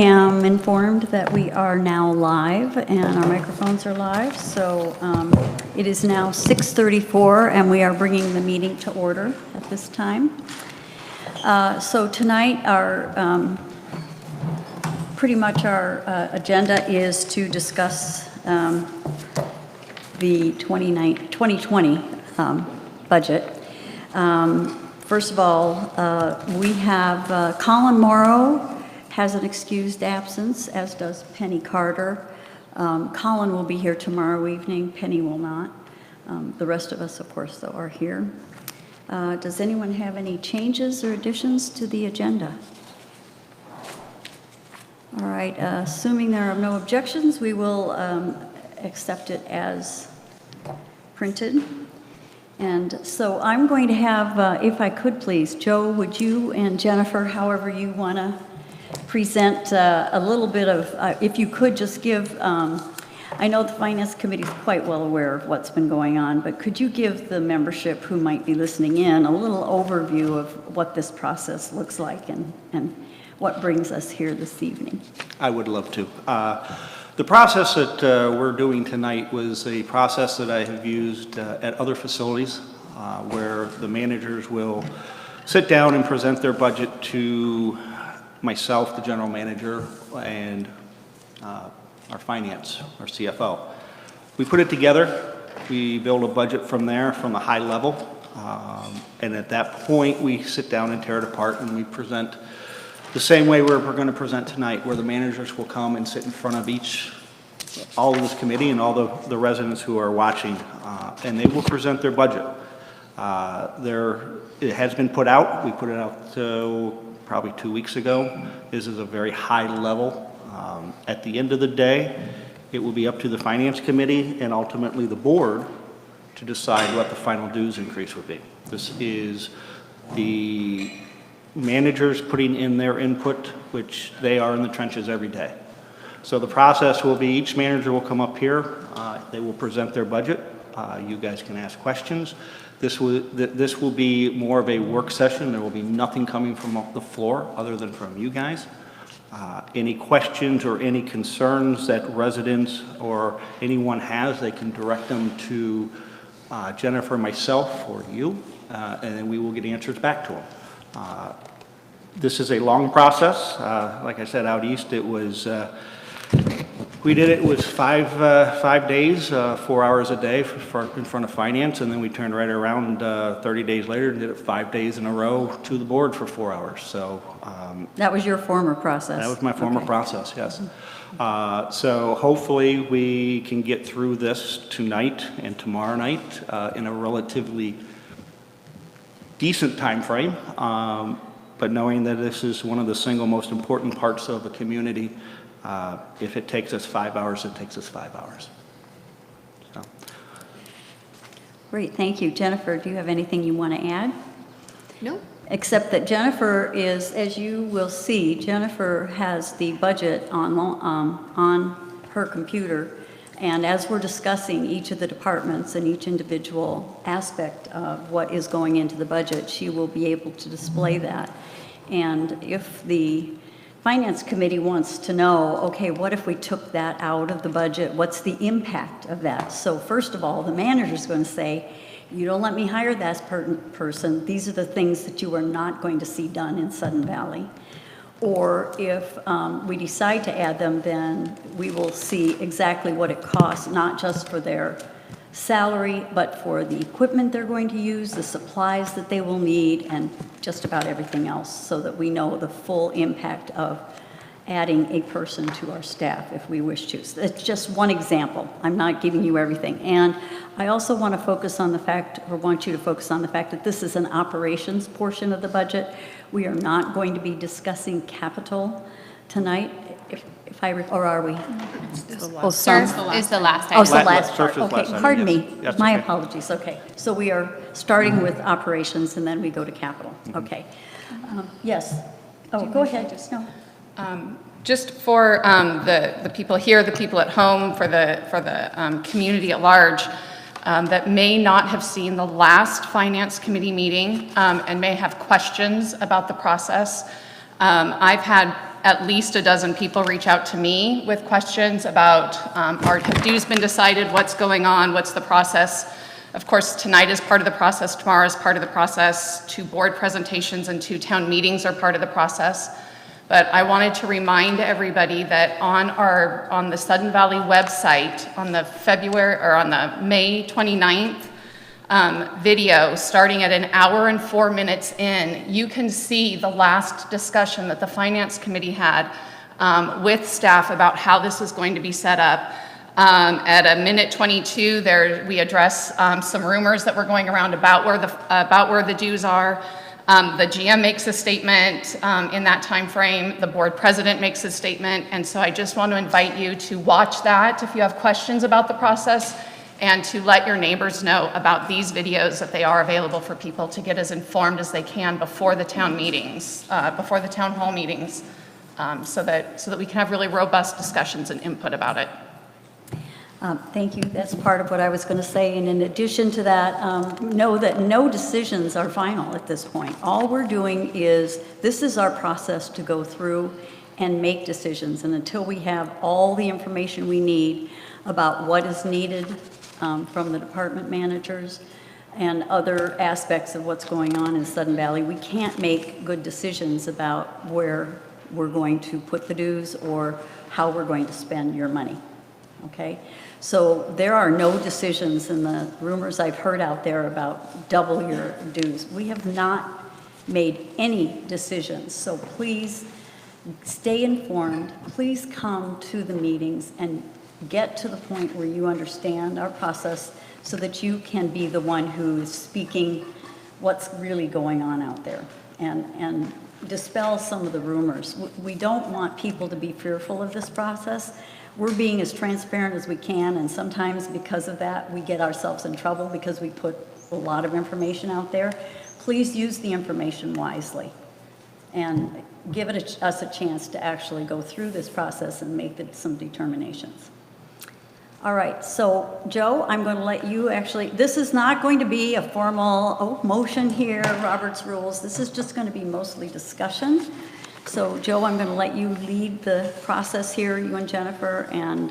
am informed that we are now live and our microphones are live. So it is now 6:34 and we are bringing the meeting to order at this time. So tonight pretty much our agenda is to discuss the 2020 budget. First of all, we have Colin Morrow has an excused absence, as does Penny Carter. Colin will be here tomorrow evening, Penny will not. The rest of us, of course, though, are here. Does anyone have any changes or additions to the agenda? All right, assuming there are no objections, we will accept it as printed. And so I'm going to have, if I could please, Joe, would you and Jennifer, however you want to present a little bit of, if you could just give, I know the Finance Committee is quite well aware of what's been going on, but could you give the membership who might be listening in a little overview of what this process looks like and what brings us here this evening? I would love to. The process that we're doing tonight was a process that I have used at other facilities where the managers will sit down and present their budget to myself, the general manager, and our finance, our CFO. We put it together. We build a budget from there, from a high level. And at that point, we sit down and tear it apart and we present the same way we're going to present tonight, where the managers will come and sit in front of all of this committee and all the residents who are watching, and they will present their budget. It has been put out. We put it out probably 2 weeks ago. This is a very high level. At the end of the day, it will be up to the Finance Committee and ultimately the board to decide what the final dues increase would be. This is the managers putting in their input, which they are in the trenches every day. So the process will be each manager will come up here, they will present their budget, you guys can ask questions. This will be more of a work session. There will be nothing coming from the floor other than from you guys. Any questions or any concerns that residents or anyone has, they can direct them to Jennifer, myself, or you, and then we will get answers back to them. This is a long process. Like I said, out east, it was, we did it was 5 days, 4 hours a day in front of finance, and then we turned right around 30 days later and did it 5 days in a row to the board for 4 hours. So that was your former process? That was my former process, yes. So hopefully we can get through this tonight and tomorrow night in a relatively decent time frame. But knowing that this is one of the single most important parts of the community, if it takes us 5 hours, it takes us 5 hours. So. Great, thank you. Jennifer, do you have anything you want to add? No. Except that Jennifer is, as you will see, Jennifer has the budget on her computer. And as we're discussing each of the departments and each individual aspect of what is going into the budget, she will be able to display that. And if the Finance Committee wants to know, okay, what if we took that out of the budget? What's the impact of that? So first of all, the manager's going to say, you don't let me hire that person. These are the things that you are not going to see done in Sudden Valley. Or if we decide to add them, then we will see exactly what it costs, not just for their salary, but for the equipment they're going to use, the supplies that they will need, and just about everything else, so that we know the full impact of adding a person to our staff if we wish to. So it's just one example. I'm not giving you everything. And I also want to focus on the fact, or want you to focus on the fact that this is an operations portion of the budget. We are not going to be discussing capital tonight, or are we? Oh, some. Is the last Oh, it's the item. last part. Surface Okay, last item, pardon yes. me. That's My okay. apologies. Okay, so we are starting with operations and then we go to capital. Okay. Yes. Oh, go ahead. No. Just for the people here, the people at home, for the community at large, that may not have seen the last Finance Committee meeting and may have questions about the process. I've had at least a dozen people reach out to me with questions about, have dues been decided, what's going on, what's the process? Of course, tonight is part of the process, tomorrow is part of the process, 2 board presentations and 2 town meetings are part of the process. But I wanted to remind everybody that on the Sudden Valley website, on the May 29th video, starting at 1 hour and 4 minutes in, you can see the last discussion that the Finance Committee had with staff about how this is going to be set up. At 1:22, we address some rumors that were going around about where the dues are. The GM makes a statement in that time frame. The board president makes a statement. And so I just want to invite you to watch that if you have questions about the process, and to let your neighbors know about these videos, that they are available for people to get as informed as they can before the town meetings, before the town hall meetings, so that we can have really robust discussions and input about it. Thank you. That's part of what I was going to say. And in addition to that, know that no decisions are final at this point. All we're doing this is our process to go through and make decisions. And until we have all the information we need about what is needed from the department managers and other aspects of what's going on in Sudden Valley, we can't make good decisions about where we're going to put the dues or how we're going to spend your money. Okay? So there are no decisions in the rumors I've heard out there about double your dues. We have not made any decisions. So please stay informed. Please come to the meetings and get to the point where you understand our process so that you can be the one who is speaking what's really going on out there and dispel some of the rumors. We don't want people to be fearful of this process. We're being as transparent as we can, and sometimes because of that, we get ourselves in trouble because we put a lot of information out there. Please use the information wisely and give us a chance to actually go through this process and make some determinations. All right, so Joe, I'm going to let you this is not going to be a formal motion here, Robert's Rules. This is just going to be mostly discussion. So Joe, I'm going to let you lead the process here, you and Jennifer, and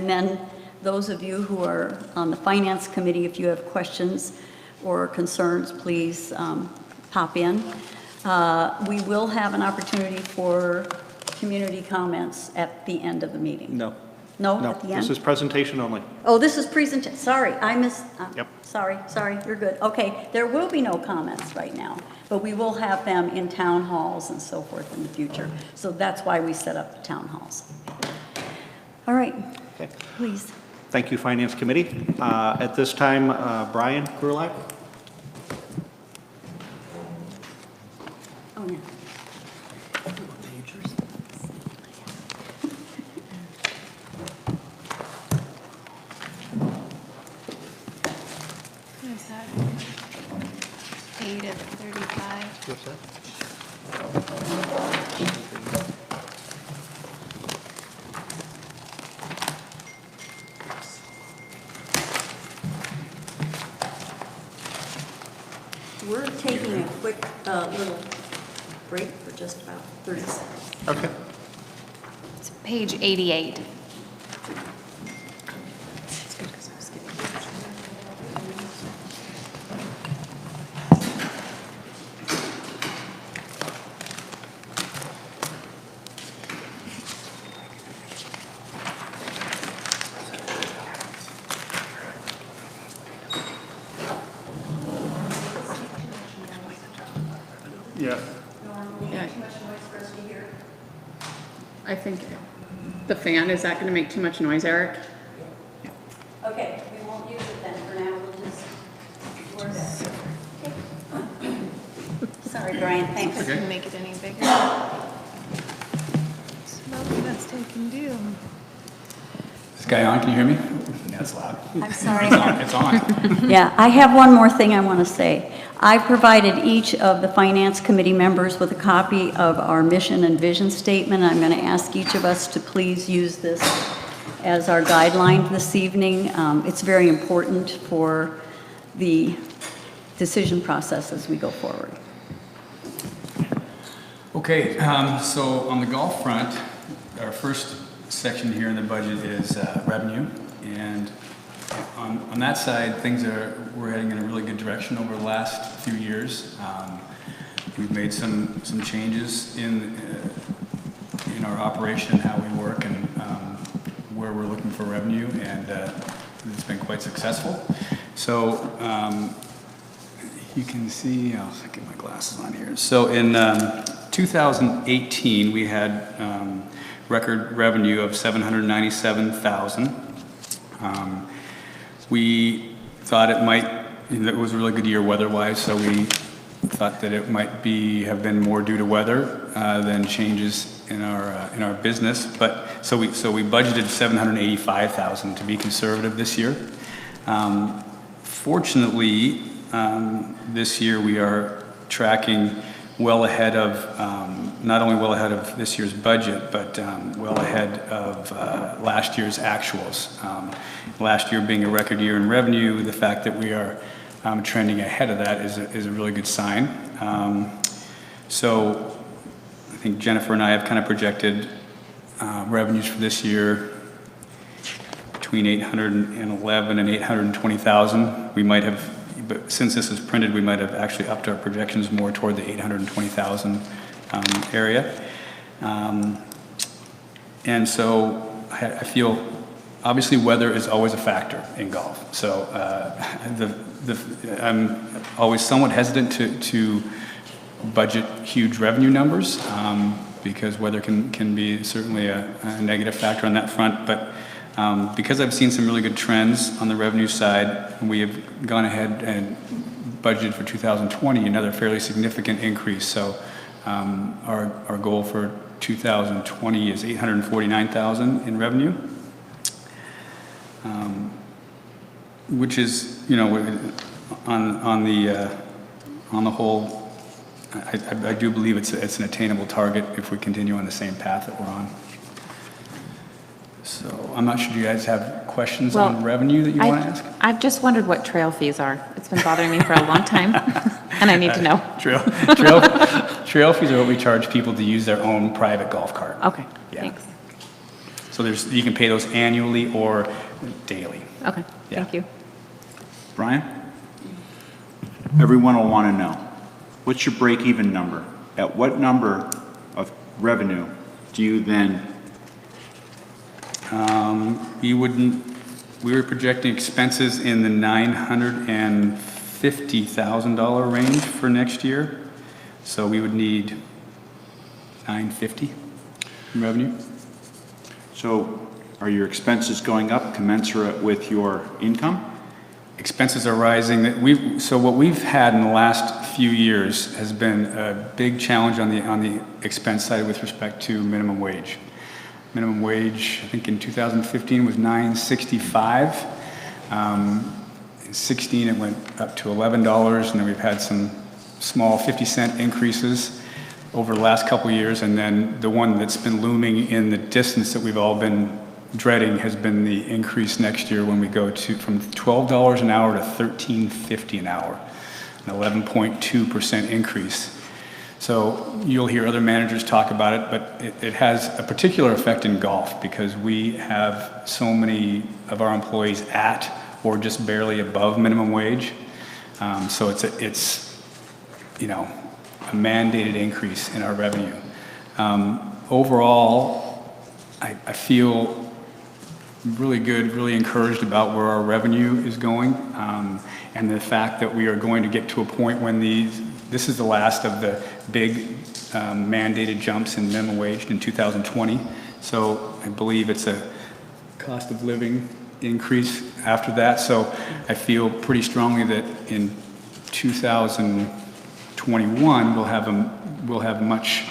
then those of you who are on the Finance Committee, if you have questions or concerns, please pop in. We will have an opportunity for community comments at the end of the meeting. No. No, No, at the end? this is presentation only. Oh, this is presentation, sorry, I missed, Yep. sorry, you're good. Okay, there will be no comments right now, but we will have them in town halls and so forth in the future. So that's why we set up the town halls. All right, Okay. please. Thank you, Finance Committee. At this time, Brian Krulak. Oh, yeah. Is that 8 of 35? What's that? We're taking a quick little break for just about 30 seconds. Okay. It's page 88. Yeah. Yeah. I think the fan, is that going to make too much noise, Eric? Okay, we won't use it then for now, we'll just work that. Okay. Sorry, Brian, thanks. Can you make it any bigger? Smoke that's taking due. Is this guy on? Can you hear me? Yeah, it's loud. I'm sorry. It's on. Yeah, I have one more thing I want to say. I provided each of the Finance Committee members with a copy of our mission and vision statement. I'm going to ask each of us to please use this as our guideline this evening. It's very important for the decision process as we go forward. Okay, so on the golf front, our first section here in the budget is revenue. And on that side, we're heading in a really good direction over the last few years. We've made some changes in our operation and how we work and where we're looking for revenue, and it's been quite successful. So you can see, I'll get my glasses on here. So in 2018, we had record revenue of $797,000. We thought it was a really good year weather-wise, so we thought that it might have been more due to weather than changes in our business. But so we budgeted $785,000 to be conservative this year. Fortunately, this year we are tracking well ahead of, not only well ahead of this year's budget, but well ahead of last year's actuals. Last year being a record year in revenue, the fact that we are trending ahead of that is a really good sign. So I think Jennifer and I have kind of projected revenues for this year between $811,000 and $820,000. We might have, but since this is printed, we might have actually upped our projections more toward the $820,000 area. And so I feel, obviously weather is always a factor in golf. So I'm always somewhat hesitant to budget huge revenue numbers because weather can be certainly a negative factor on that front. But because I've seen some really good trends on the revenue side, we have gone ahead and budgeted for 2020 another fairly significant increase. So our goal for 2020 is $849,000 in revenue, which is, on the whole, I do believe it's an attainable target if we continue on the same path that we're on. So I'm not sure, do you guys have questions on revenue that you want to ask? I've just wondered what trail fees are. It's been bothering me for a long time, and I need to know. Trail fees are what we charge people to use their own private golf cart. Okay, Yeah. thanks. So you can pay those annually or daily. Okay, Yeah. thank you. Brian? Everyone will want to know, what's your break-even number? At what number of revenue do you then? We were projecting expenses in the $950,000 range for next year. So we would need $950 in revenue. So are your expenses going up commensurate with your income? Expenses are rising. So what we've had in the last few years has been a big challenge on the expense side with respect to minimum wage. Minimum wage, I think in 2015 was $9.65. In 16 it went up to $11, and then we've had some small 50-cent increases over the last couple of years, and then the one that's been looming in the distance that we've all been dreading has been the increase next year when we go from $12 an hour to $13.50 an hour, an 11.2% increase. So you'll hear other managers talk about it, but it has a particular effect in golf because we have so many of our employees at or just barely above minimum wage. So it's a mandated increase in our revenue. Overall, I feel really good, really encouraged about where our revenue is going, and the fact that we are going to get to a point when this is the last of the big mandated jumps in minimum wage in 2020. So I believe it's a cost of living increase after that. So I feel pretty strongly that in 2021 we'll have much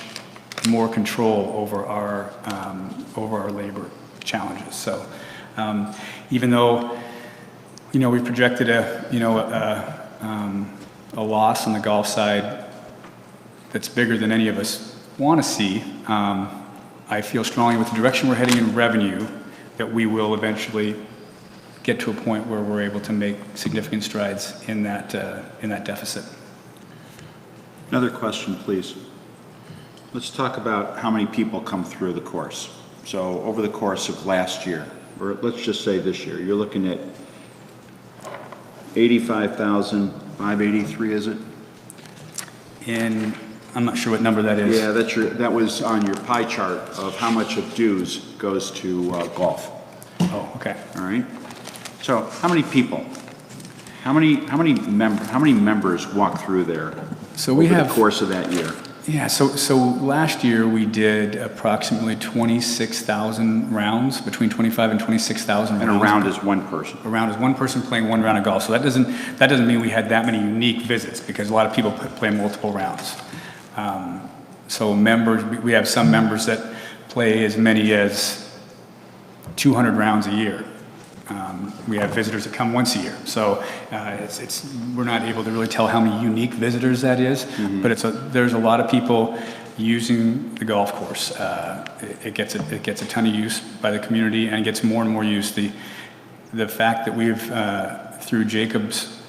more control over our labor challenges. So even though we projected a loss on the golf side that's bigger than any of us want to see, I feel strongly with the direction we're heading in revenue that we will eventually get to a point where we're able to make significant strides in that deficit. Another question, please. Let's talk about how many people come through the course. So over the course of last year, or let's just say this year, you're looking at 85,583, is it? And I'm not sure what number that is. Yeah, that was on your pie chart of how much of dues goes to golf, Oh, okay. all right? So how many people, how many members walk through there So we over have- the course of that year? Yeah, so last year we did approximately 26,000 rounds, between 25 and 26,000 rounds. And a round is one person. A round is one person playing one round of golf. So that doesn't mean we had that many unique visits, because a lot of people play multiple rounds. So members, we have some members that play as many as 200 rounds a year. We have visitors that come once a year. So we're not able to really tell how many unique visitors that is, but there's a lot of people using the golf course. It gets a ton of use by the community and gets more and more use. The fact that we've, through Jacob's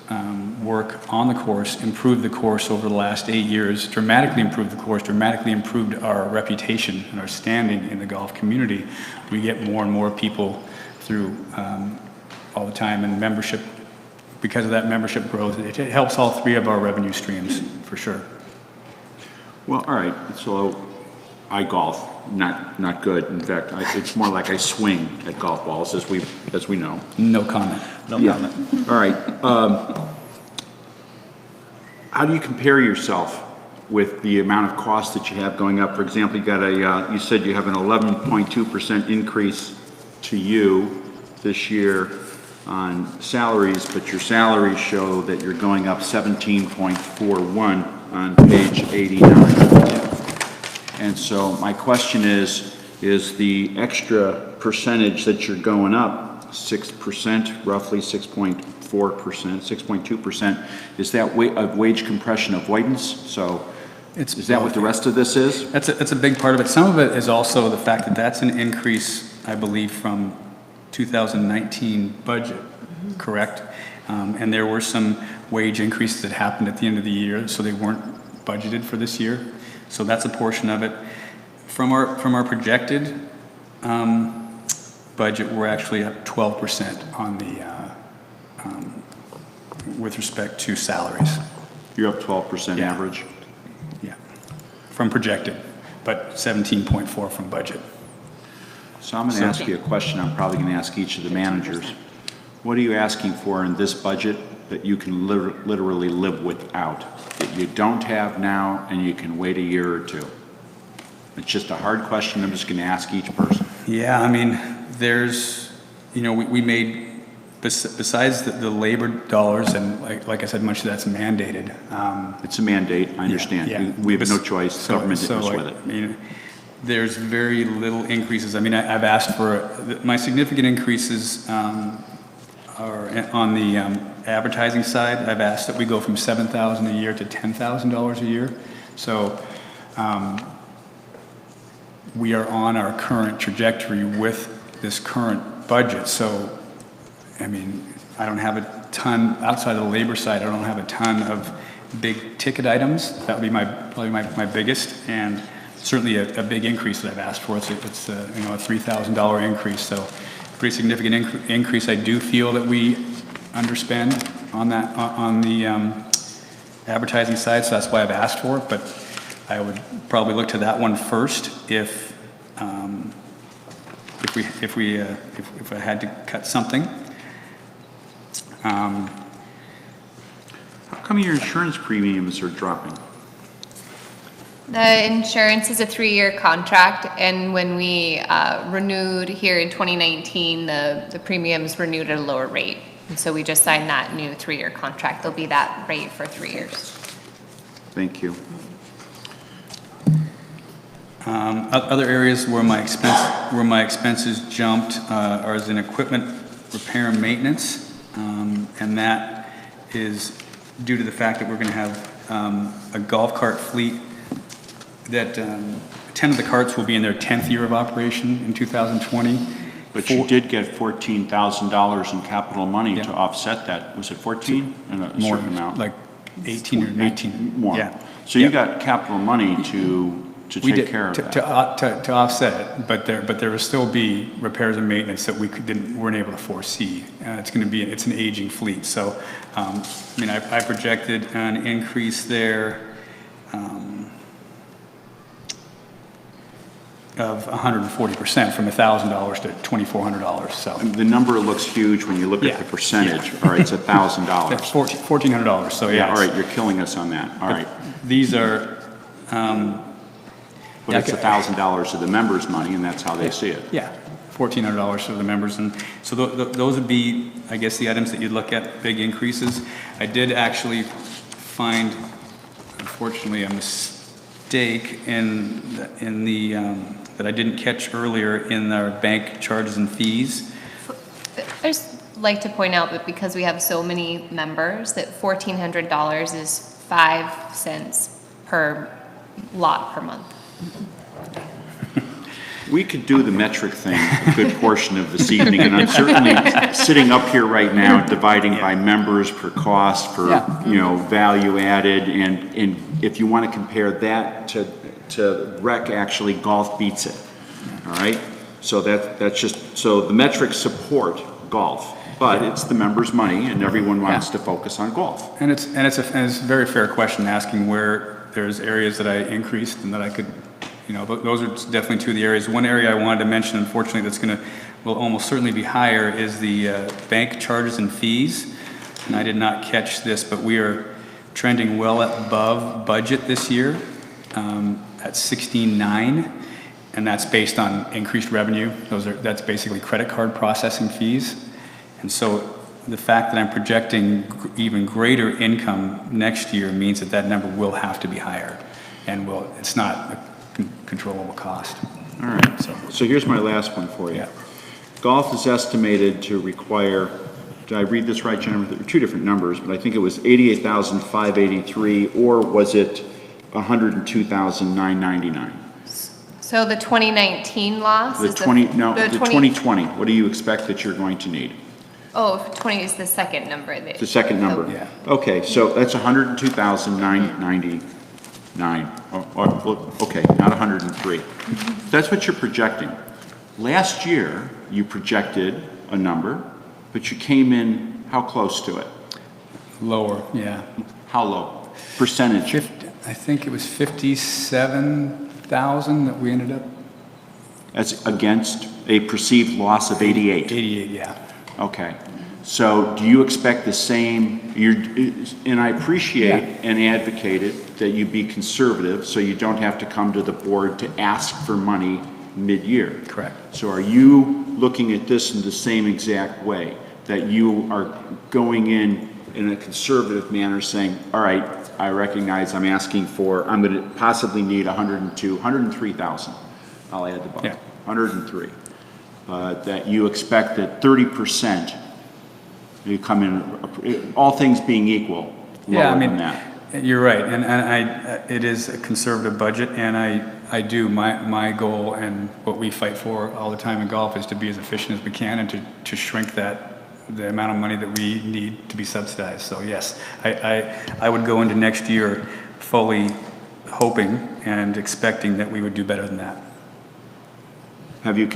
work on the course, improved the course over the last 8 years, dramatically improved the course, dramatically improved our reputation and our standing in the golf community. We get more and more people through all the time, and membership, because of that membership growth, it helps all three of our revenue streams, for sure. Well, all right, so I golf, not good. In fact, it's more like I swing at golf balls, as we know. No comment. No Yeah. comment. All right. How do you compare yourself with the amount of cost that you have going up? For example, you said you have an 11.2% increase to you this year on salaries, but your salaries show that you're going up 17.41 on page 89. And so my question is the extra percentage that you're going up, 6%, roughly 6.4%, 6.2%, is that wage compression avoidance? So is that what the rest of this is? That's a big part of it. Some of it is also the fact that that's an increase, I believe, from 2019 budget, correct? And there were some wage increases that happened at the end of the year, so they weren't budgeted for this year. So that's a portion of it. From our projected budget, we're actually up 12% on the with respect to salaries. You're up 12% Yeah. average? Yeah, from projected, but 17.4 from budget. So I'm going to ask you a question I'm probably going to ask each of the managers. What are you asking for in this budget that you can literally live without, that you don't have now and you can wait a year or two? It's just a hard question. I'm just going to ask each person. Yeah, I mean, there's, we made, besides the labor dollars, and like I said, much of that's mandated. It's a mandate, I understand. Yeah. We have no choice. Government hit us with it. There's very little increases. I mean, I've asked for, my significant increases are on the advertising side. I've asked that we go from $7,000 a year to $10,000 a year. So we are on our current trajectory with this current budget. So, I mean, I don't have a ton, outside of the labor side, I don't have a ton of big ticket items. That would be probably my biggest, and certainly a big increase that I've asked for. It's a $3,000 increase, so pretty significant increase. I do feel that we underspend on that, on the advertising side, so that's why I've asked for it, but I would probably look to that one first if I had to cut something. How come your insurance premiums are dropping? The insurance is a 3-year contract, and when we renewed here in 2019, the premiums renewed at a lower rate. And so we just signed that new 3-year contract. There'll be that rate for 3 years. Thank you. Other areas where my expenses jumped are in equipment repair and maintenance, and that is due to the fact that we're going to have a golf cart fleet that 10 of the carts will be in their 10th year of operation in 2020. But you did get $14,000 in capital money Yeah. to offset that. Was it 14? And a More, certain amount? like 18 or 19. More. Yeah. So you Yeah. got capital money to We take did, care of to- that? to offset it, but there will still be repairs and maintenance that weren't able to foresee. It's an aging fleet, so, I mean, I projected an increase there of 140% from $1,000 to $2,400, so. The number looks huge when you look at Yeah. the percentage. All right, it's $1,000. That's $1,400, so Yeah, yeah. all right, you're killing us on that. All right. These are, But it's $1,000 of the members' money, and that's how they see it. yeah, $1,400 for the members, and so those would be, I guess, the items that you'd look at, big increases. I did actually find, unfortunately, a mistake that I didn't catch earlier in our bank charges and fees. I just like to point out that because we have so many members, that $1,400 is 5 cents per lot per month. We could do the metric thing a good portion of this evening, and I'm certainly sitting up here right now dividing by members per cost for, value added, and if you want to compare that to rec, actually golf beats it, all right? So that's just, so the metrics support golf, but it's the members' money, and everyone wants to focus on golf. And it's a very fair question, asking where there's areas that I increased and that I could, those are definitely two of the areas. One area I wanted to mention, unfortunately, will almost certainly be higher is the bank charges and fees. And I did not catch this, but we are trending well above budget this year at 16.9, and that's based on increased revenue. That's basically credit card processing fees. And so the fact that I'm projecting even greater income next year means that number will have to be higher, and it's not a controllable cost. All right, so here's my last one for you. Yeah. Golf is estimated to require, did I read this right, Jennifer? There were two different numbers, but I think it was 88,583, or was it 102,999? So the 2019 loss The is 2020, what do you expect that you're going to need? Oh, 20 is the second number. The second number? Yeah. Okay, so that's 102,999. Okay, not 103. That's what you're projecting. Last year, you projected a number, but you came in, how close to it? Lower, yeah. How low? Percentage? I think it was 57,000 that we ended up. That's against a perceived loss of 88. 88, yeah. Okay. So do you expect the same, and I appreciate and advocated that you be conservative so you don't have to come to the board to ask for money mid-year. Correct. So are you looking at this in the same exact way, that you are going in a conservative manner saying, all right, I recognize I'm asking for, I'm going to possibly need 103,000. I'll add the buck. Yeah. 103. That you expect that 30%, you come in, all things being equal, lower than that. You're right, and it is a conservative budget, and my goal and what we fight for all the time in golf is to be as efficient as we can and to shrink the amount of money that we need to be subsidized. So yes, I would go into next year fully hoping and expecting that we would do better than that. Have you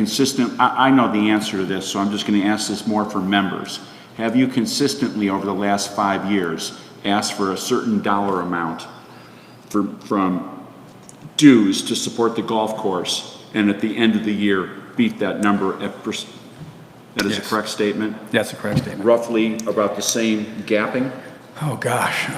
I know the answer to this, so I'm just going to ask this more for members. Have you consistently over the last 5 years asked for a certain dollar amount from dues to support the golf course, and at the end of the year beat that number that is Yes. a correct statement? That's a correct statement. Roughly about the same gapping? Oh, gosh.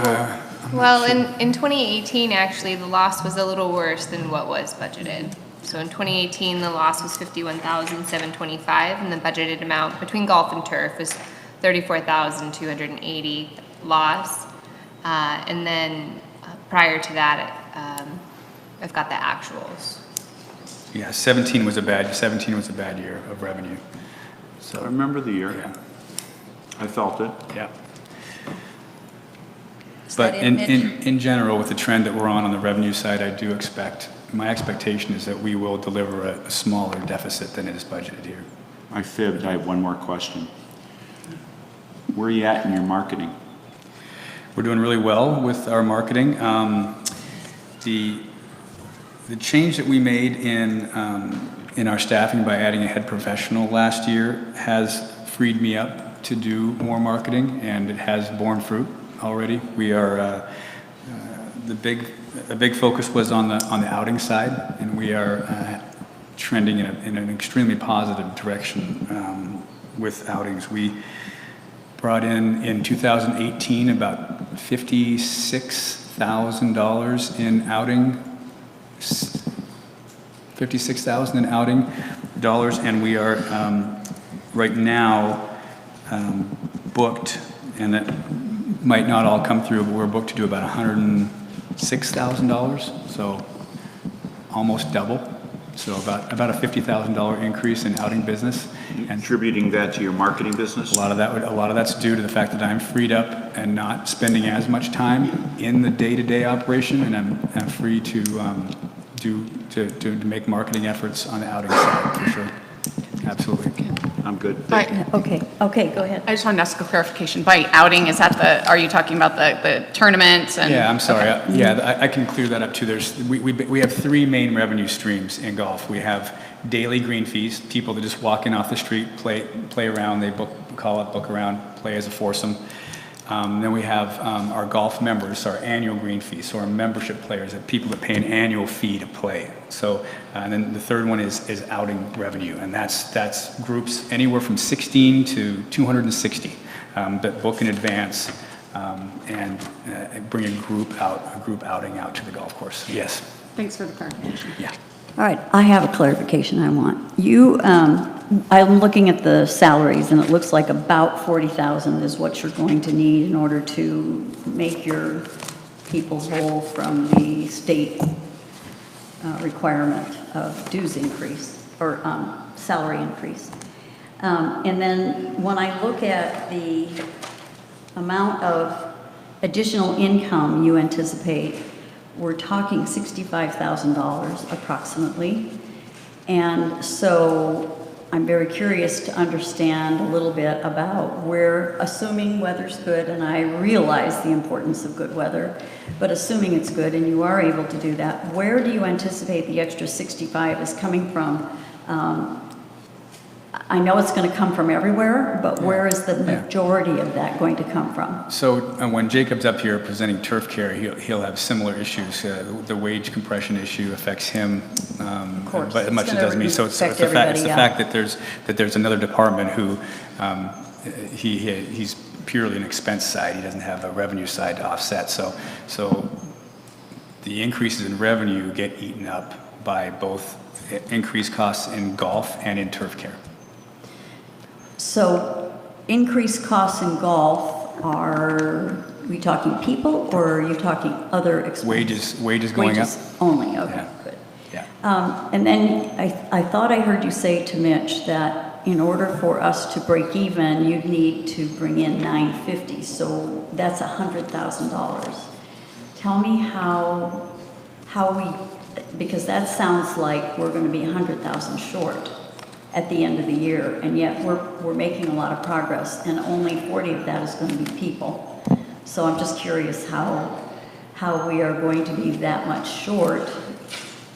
Well, in 2018, actually, the loss was a little worse than what was budgeted. So in 2018, the loss was $51,725, and the budgeted amount between golf and turf was $34,280 loss. And then prior to that, I've got the actuals. Yeah, 17 was a bad year of revenue. I So, remember the year. yeah, I felt it. yeah. Is But that it, Mitch? in general, with the trend that we're on the revenue side, my expectation is that we will deliver a smaller deficit than is budgeted here. I fibbed. I have one more question. Where are you at in your marketing? We're doing really well with our marketing. The change that we made in our staffing by adding a head professional last year has freed me up to do more marketing, and it has borne fruit already. We are, a big focus was on the outing side, and we are trending in an extremely positive direction with outings. We brought in 2018 about $56,000 in outing, $56,000 in outing dollars, and we are right now booked, and that might not all come through, but we're booked to do about $106,000, so almost double. So about a $50,000 increase in outing business, and Attributing that to your marketing business? a lot of that's due to the fact that I'm freed up and not spending as much time in the day-to-day operation, and I'm free to make marketing efforts on the outing side for sure. Absolutely. I'm good. Okay, go ahead. I just wanted to ask a clarification. By outing, is that are you talking about the tournaments and? Yeah, I'm sorry. Okay. I can clear that up too. We have three main revenue streams in golf. We have daily green fees, people that just walk in off the street, play around, they call up, book around, play as a foursome. Then we have our golf members, our annual green fees, so our membership players, people that pay an annual fee to play. So, and then the third one is outing revenue, and that's groups anywhere from 16 to 260 that book in advance and bring a group outing out to the golf course. Yes. Thanks for the clarification. Yeah. All right, I have a clarification I want. I'm looking at the salaries, and it looks like about 40,000 is what you're going to need in order to make your people whole from the state requirement of dues increase, or salary increase. And then when I look at the amount of additional income you anticipate, we're talking $65,000 approximately. And so I'm very curious to understand a little bit about where, assuming weather's good, and I realize the importance of good weather, but assuming it's good and you are able to do that, where do you anticipate the extra 65 is coming from? I know it's going to come from everywhere, but where is the majority of that going to come from? So when Jacob's up here presenting turf care, he'll have similar issues. The wage compression issue affects him, course. but as much as it does me. So it's affect the fact everybody, that there's another department who he's purely an expense side. He doesn't have a revenue side to offset. So the increases in revenue get eaten up by both increased costs in golf and in turf care. So increased costs in golf, are we talking people or are you talking other expenses? Wages going up. Wages only, okay, Yeah. good. Yeah. And then I thought I heard you say to Mitch that in order for us to break even, you'd need to bring in $950, so that's $100,000. Tell me how we, because that sounds like we're going to be 100,000 short at the end of the year, and yet we're making a lot of progress, and only 40 of that is going to be people. So I'm just curious how we are going to be that much short.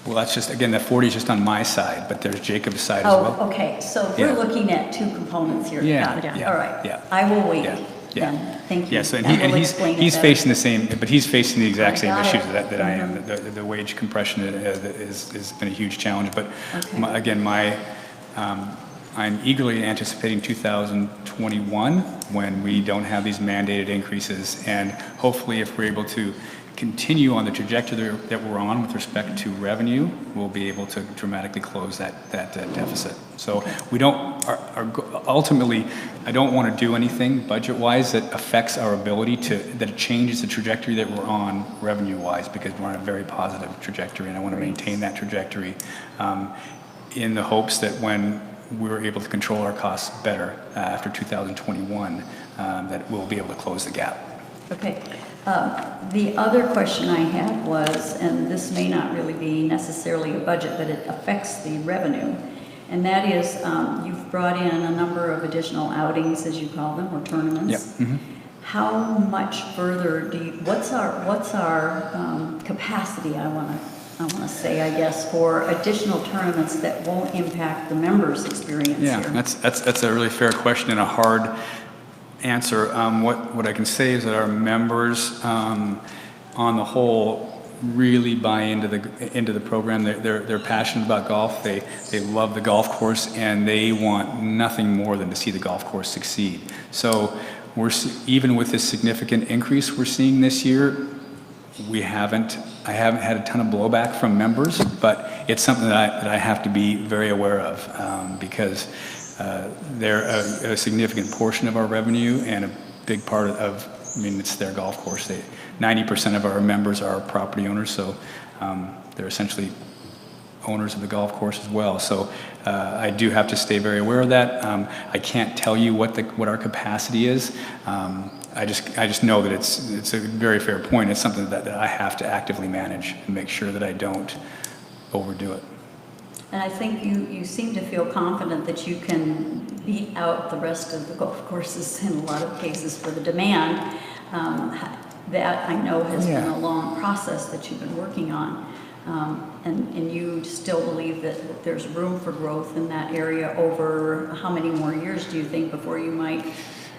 Well, that's just, again, that 40 is just on my side, but there's Jacob's side as well. Oh, okay, so Yeah. we're looking at two components here. Yeah, Got it. yeah, All right. yeah. I will wait Yeah, then. yeah. Thank you. Yes, and That will he's explain it better. facing the same, but he's facing the exact I same got issues it. that I am. The wage compression has been a huge challenge, but Okay. I'm eagerly anticipating 2021 when we don't have these mandated increases, and hopefully if we're able to continue on the trajectory that we're on with respect to revenue, we'll be able to dramatically close that deficit. So we don't, ultimately, I don't want to do anything budget-wise that affects our ability that changes the trajectory that we're on revenue-wise, because we're on a very positive trajectory, and I want to maintain that trajectory in the hopes that when we're able to control our costs better after 2021, that we'll be able to close the gap. Okay. The other question I had was, and this may not really be necessarily a budget, but it affects the revenue, and that is you've brought in a number of additional outings, as you call them, or tournaments. Yep. Mm-hmm. How much further what's our capacity, I want to I want to say, I guess, for additional tournaments that won't impact the members' experience Yeah, here? that's a really fair question and a hard answer. What I can say is that our members, on the whole, really buy into the program. They're passionate about golf. They love the golf course, and they want nothing more than to see the golf course succeed. So even with this significant increase we're seeing this year, I haven't had a ton of blowback from members, but it's something that I have to be very aware of, because they're a significant portion of our revenue and a big part of, it's their golf course. 90% of our members are property owners, so they're essentially owners of the golf course as well. So I do have to stay very aware of that. I can't tell you what our capacity is. I just know that it's a very fair point. It's something that I have to actively manage and make sure that I don't overdo it. And I think you seem to feel confident that you can beat out the rest of the golf courses in a lot of cases for the demand. That I know has been a long process that you've been working on. And you still believe that there's room for growth in that area over how many more years do you think before you might,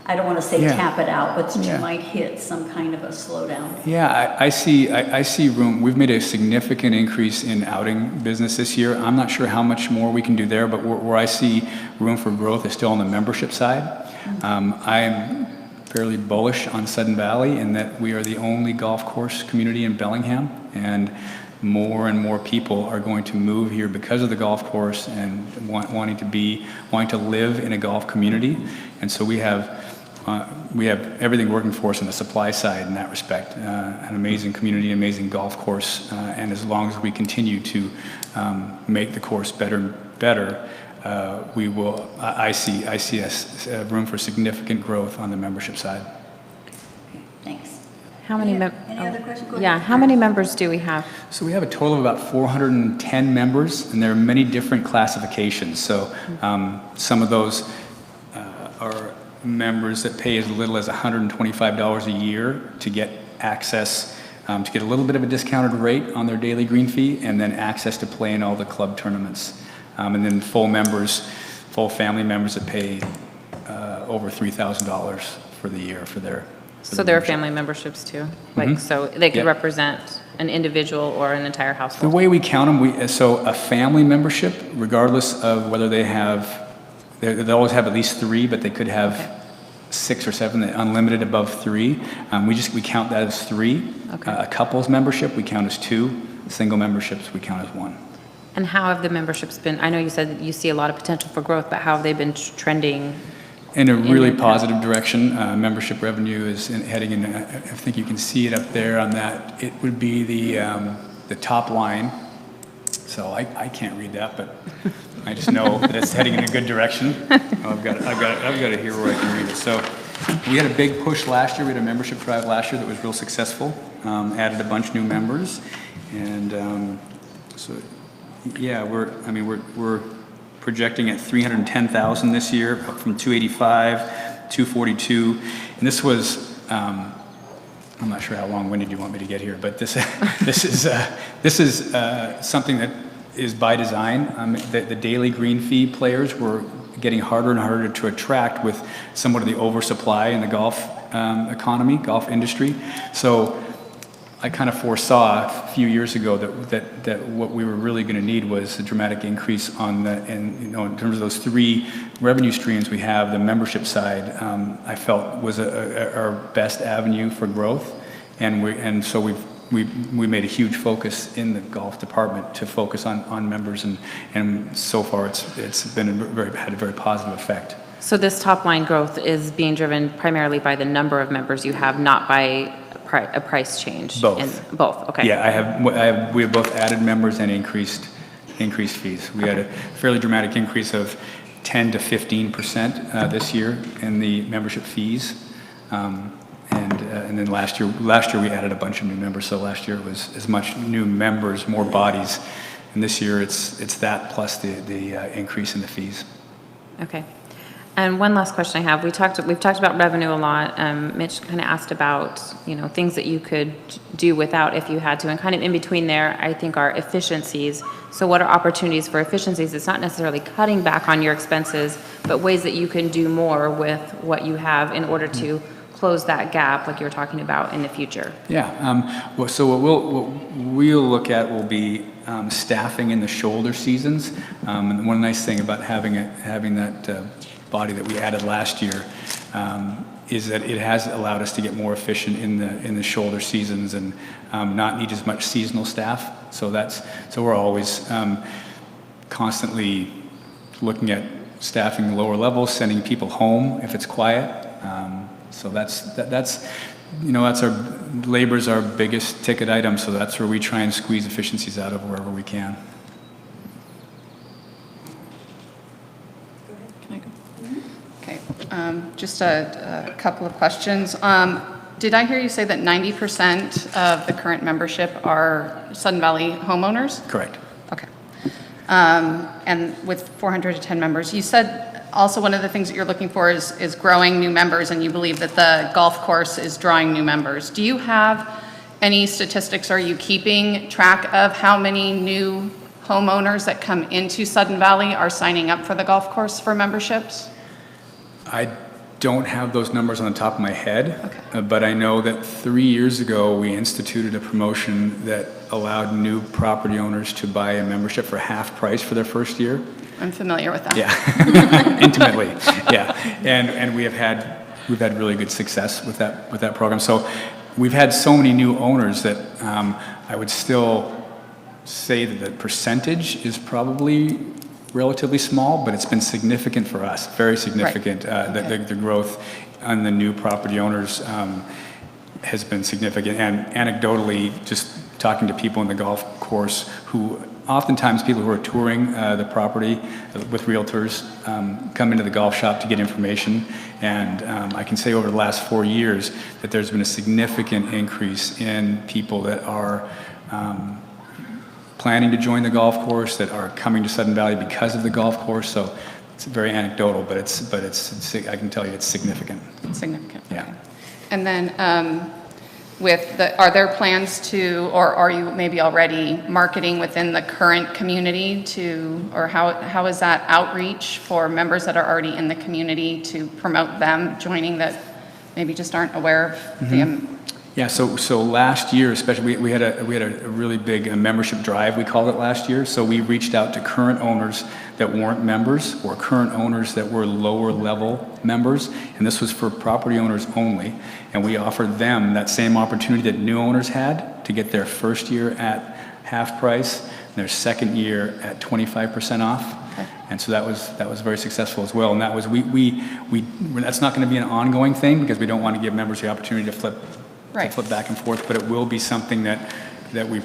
I don't want to say tap it out, but you might hit some kind of a slowdown? Yeah, I see room. We've made a significant increase in outing business this year. I'm not sure how much more we can do there, but where I see room for growth is still on the membership side. I'm fairly bullish on Sudden Valley in that we are the only golf course community in Bellingham, and more people are going to move here because of the golf course and wanting to live in a golf community. And so we have everything working for us on the supply side in that respect. An amazing community, amazing golf course, and as long as we continue to make the course better and better, we will. I see room for significant growth on the membership side. Thanks. How many Any other questions? Go ahead. Yeah, how many members do we have? So we have a total of about 410 members, and there are many different classifications. So some of those are members that pay as little as $125 a year to get access, to get a little bit of a discounted rate on their daily green fee, and then access to play in all the club tournaments. And then full family members that pay over $3,000 for the year for their. So there are family memberships too? Like, so they could Yeah. represent an individual or an entire The household? way we count them, so a family membership, regardless of whether they they always have at least 3, but they could have 6 or 7, unlimited above 3. We count that as 3. Okay. A couple's membership, we count as 2. Single memberships, we count as 1. And how have the memberships been? I know you said you see a lot of potential for growth, but how have they been trending? In a really your positive direction. Membership revenue is heading in, I think you can see it up there on that. It would be the top line. So I can't read that, but I just know that it's heading in a good direction. I've got it here where I can read it. So we had a big push last year. We had a membership drive last year that was real successful. Added a bunch of new members, and so yeah, we're projecting at 310,000 this year, up from 285, 242, and this was. I'm not sure how long-winded you want me to get here, but this is something that is by design. The daily green fee players were getting harder and harder to attract with somewhat of the oversupply in the golf economy, golf industry. So I kind of foresaw a few years ago that what we were really going to need was a dramatic increase on in terms of those 3 revenue streams we have. The membership side, I felt was our best avenue for growth, and so we made a huge focus in the golf department to focus on members, and so far it's been had a very positive effect. So this top line growth is being driven primarily by the number of members you have, not by a price change? Both. Both, okay. Yeah, we have both added members and increased fees. We had a fairly dramatic increase of 10 to 15% this year in the membership fees, and then last year we added a bunch of new members. So last year it was as much new members, more bodies, and this year it's that plus the increase in the fees. Okay. And one last question I have, we've talked about revenue a lot. Mitch kind of asked about, things that you could do without if you had to, and kind of in between there, I think are efficiencies. So what are opportunities for efficiencies? It's not necessarily cutting back on your expenses, but ways that you can do more with what you have in order to close that gap like you were talking about in the future. Yeah, so what we'll look at will be staffing in the shoulder seasons. And one nice thing about having that body that we added last year is that it has allowed us to get more efficient in the shoulder seasons and not need as much seasonal staff. So we're always constantly looking at staffing the lower levels, sending people home if it's quiet. So that's our labor's our biggest ticket item. So that's where we try and squeeze efficiencies out of wherever we can. Okay, just a couple of questions. Did I hear you say that 90% of the current membership are Sudden Valley homeowners? Correct. Okay. And with 410 members, you said also one of the things that you're looking for is growing new members, and you believe that the golf course is drawing new members. Do you have any statistics? Are you keeping track of how many new homeowners that come into Sudden Valley are signing up for the golf course for memberships? I don't have those numbers on the top of my head, Okay. But I know that 3 years ago, we instituted a promotion that allowed new property owners to buy a membership for half price for their first year. I'm familiar with that. Yeah, intimately, yeah. And we've had really good success with that program. So we've had so many new owners that I would still say that the percentage is probably relatively small, but it's been significant for us, very significant. Right. The growth on the new property owners has been significant. And anecdotally, just talking to people in the golf course who, oftentimes people who are touring the property with realtors come into the golf shop to get information. And I can say over the last 4 years that there's been a significant increase in people that are planning to join the golf course, that are coming to Sudden Valley because of the golf course. So it's very anecdotal, but it's I can tell you it's significant. Significant. Yeah. Okay. And then are there plans to, or are you maybe already marketing within the current community or how is that outreach for members that are already in the community to promote them joining that maybe just aren't aware of the Yeah, so last year, especially, we had a really big membership drive, we called it last year. So we reached out to current owners that weren't members, or current owners that were lower level members, and this was for property owners only. And we offered them that same opportunity that new owners had to get their first year at half price, and their second year at 25% off. Okay. And so that was very successful as well. And that was that's not going to be an ongoing thing because we don't want to give members the opportunity to flip back and forth, but it will be something that we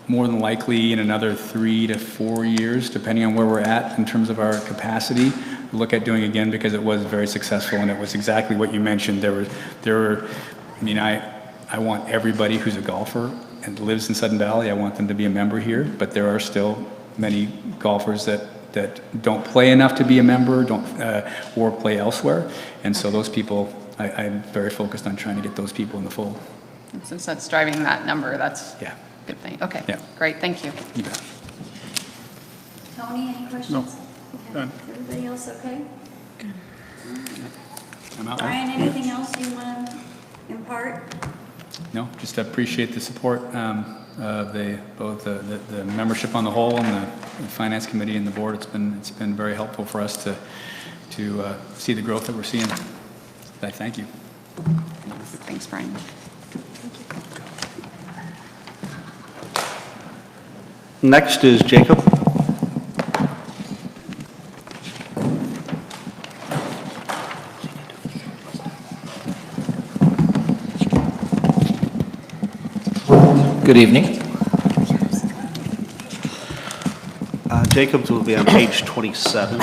more than likely in another 3 to 4 years, depending on where we're at in terms of our capacity, look at doing again because it was very successful and it was exactly what you mentioned. I want everybody who's a golfer and lives in Sudden Valley, I want them to be a member here, but there are still many golfers that don't play enough to be a member, or play elsewhere, and so those people, I'm very focused on trying to get those people in the fold. And since that's driving that number, that's Yeah. a good thing. Okay, Yeah. great, thank you. You bet. Tony, any questions? No. Okay. Done. Everybody else okay? I'm out. Brian, anything else you want to impart? No, just appreciate the support of both the membership on the whole and the finance committee and the board. It's been very helpful for us to see the growth that we're seeing. I thank you. Thanks, Brian. Next is Jacob. Good evening. Jacob's will be on page 27.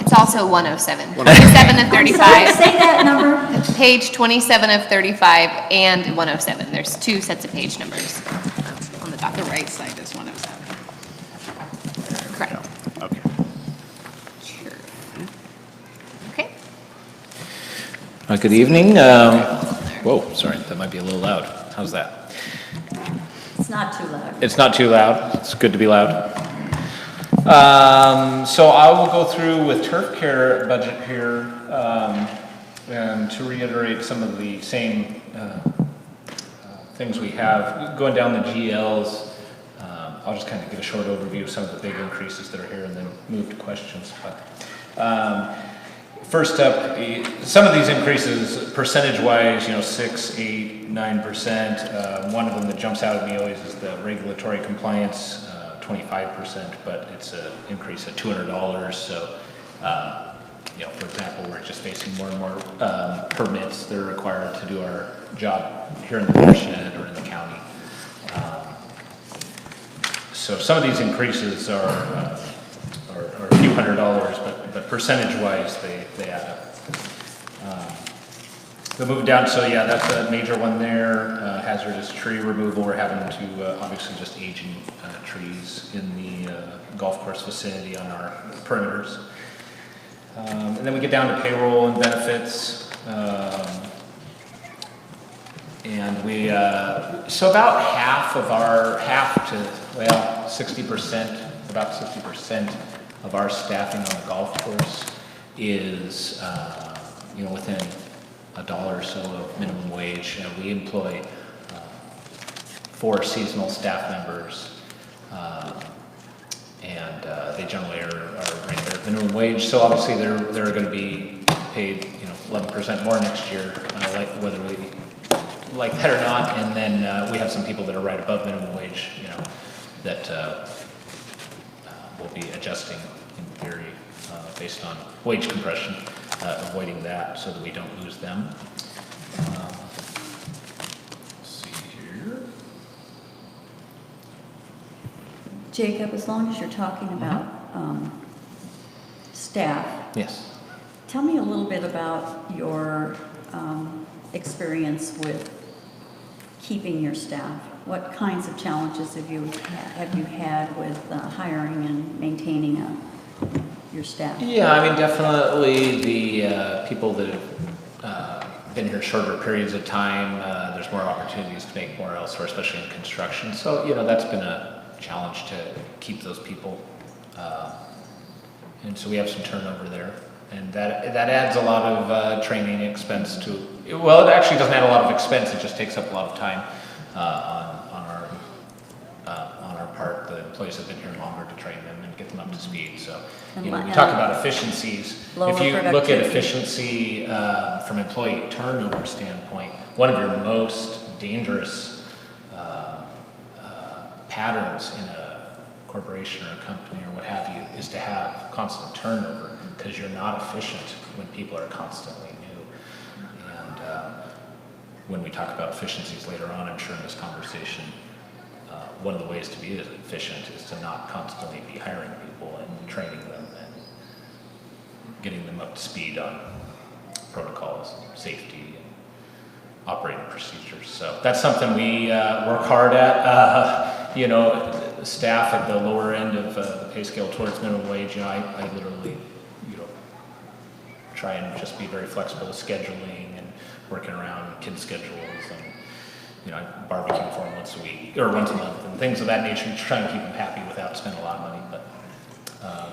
It's also 107. 27 of 35. Say that number. Page 27 of 35 and 107. There's two sets of page numbers on the document. The right side is 107. Correct. Okay. Sure. Okay. Good evening. Whoa, sorry, that might be a little loud. How's that? It's not too loud. It's not too loud. It's good to be loud. So I will go through with turf care budget here, and to reiterate some of the same things we have. Going down the GLs, I'll just kind of give a short overview of some of the big increases that are here and then move to questions. But first up, some of these increases, percentage-wise, 6, 8, 9%. One of them that jumps out at me always is the regulatory compliance, 25%, but it's an increase of $200. So, for example, we're just facing more and more permits that are required to do our job here in the watershed or in the county. So some of these increases are a few $100s, but percentage-wise, they add up. We'll move down, so yeah, that's a major one there. Hazardous tree removal, we're having to obviously just aging trees in the golf course vicinity on our perimeters. And then we get down to payroll and benefits. And we, so about half to 60%, about 60% of our staffing on the golf course is, within $1 or so of minimum wage. We employ 4 seasonal staff members, and they generally are right there at minimum wage. So obviously they're going to be paid, 11% more next year, whether we like that or not. And then we have some people that are right above minimum wage, that will be adjusting in theory based on wage compression, avoiding that so that we don't lose them. Let's see here. Jacob, as long as you're talking about staff, Yes. tell me a little bit about your experience with keeping your staff. What kinds of challenges have you had with hiring and maintaining your staff? Yeah, I mean, definitely the people that have been here shorter periods of time, there's more opportunities to make more elsewhere, especially in construction. So, that's been a challenge to keep those people. And so we have some turnover there. And that adds a lot of training expense to, well, it actually doesn't add a lot of expense, it just takes up a lot of time on our part. The employees have been here longer to train them and get them up to speed. So, we talk about efficiencies. If you look at efficiency from employee turnover standpoint, one of your most dangerous patterns in a corporation or a company or what have you is to have constant turnover, because you're not efficient when people are constantly new. And when we talk about efficiencies later on, I'm sure in this conversation, one of the ways to be efficient is to not constantly be hiring people and training them and getting them up to speed on protocols, safety, and operating procedures. So that's something we work hard at. Staff at the lower end of the pay scale towards minimum wage, I literally, try and just be very flexible with scheduling and working around kids' schedules, and I barbecue for them once a week or once a month and things of that nature, to try and keep them happy without spending a lot of money. But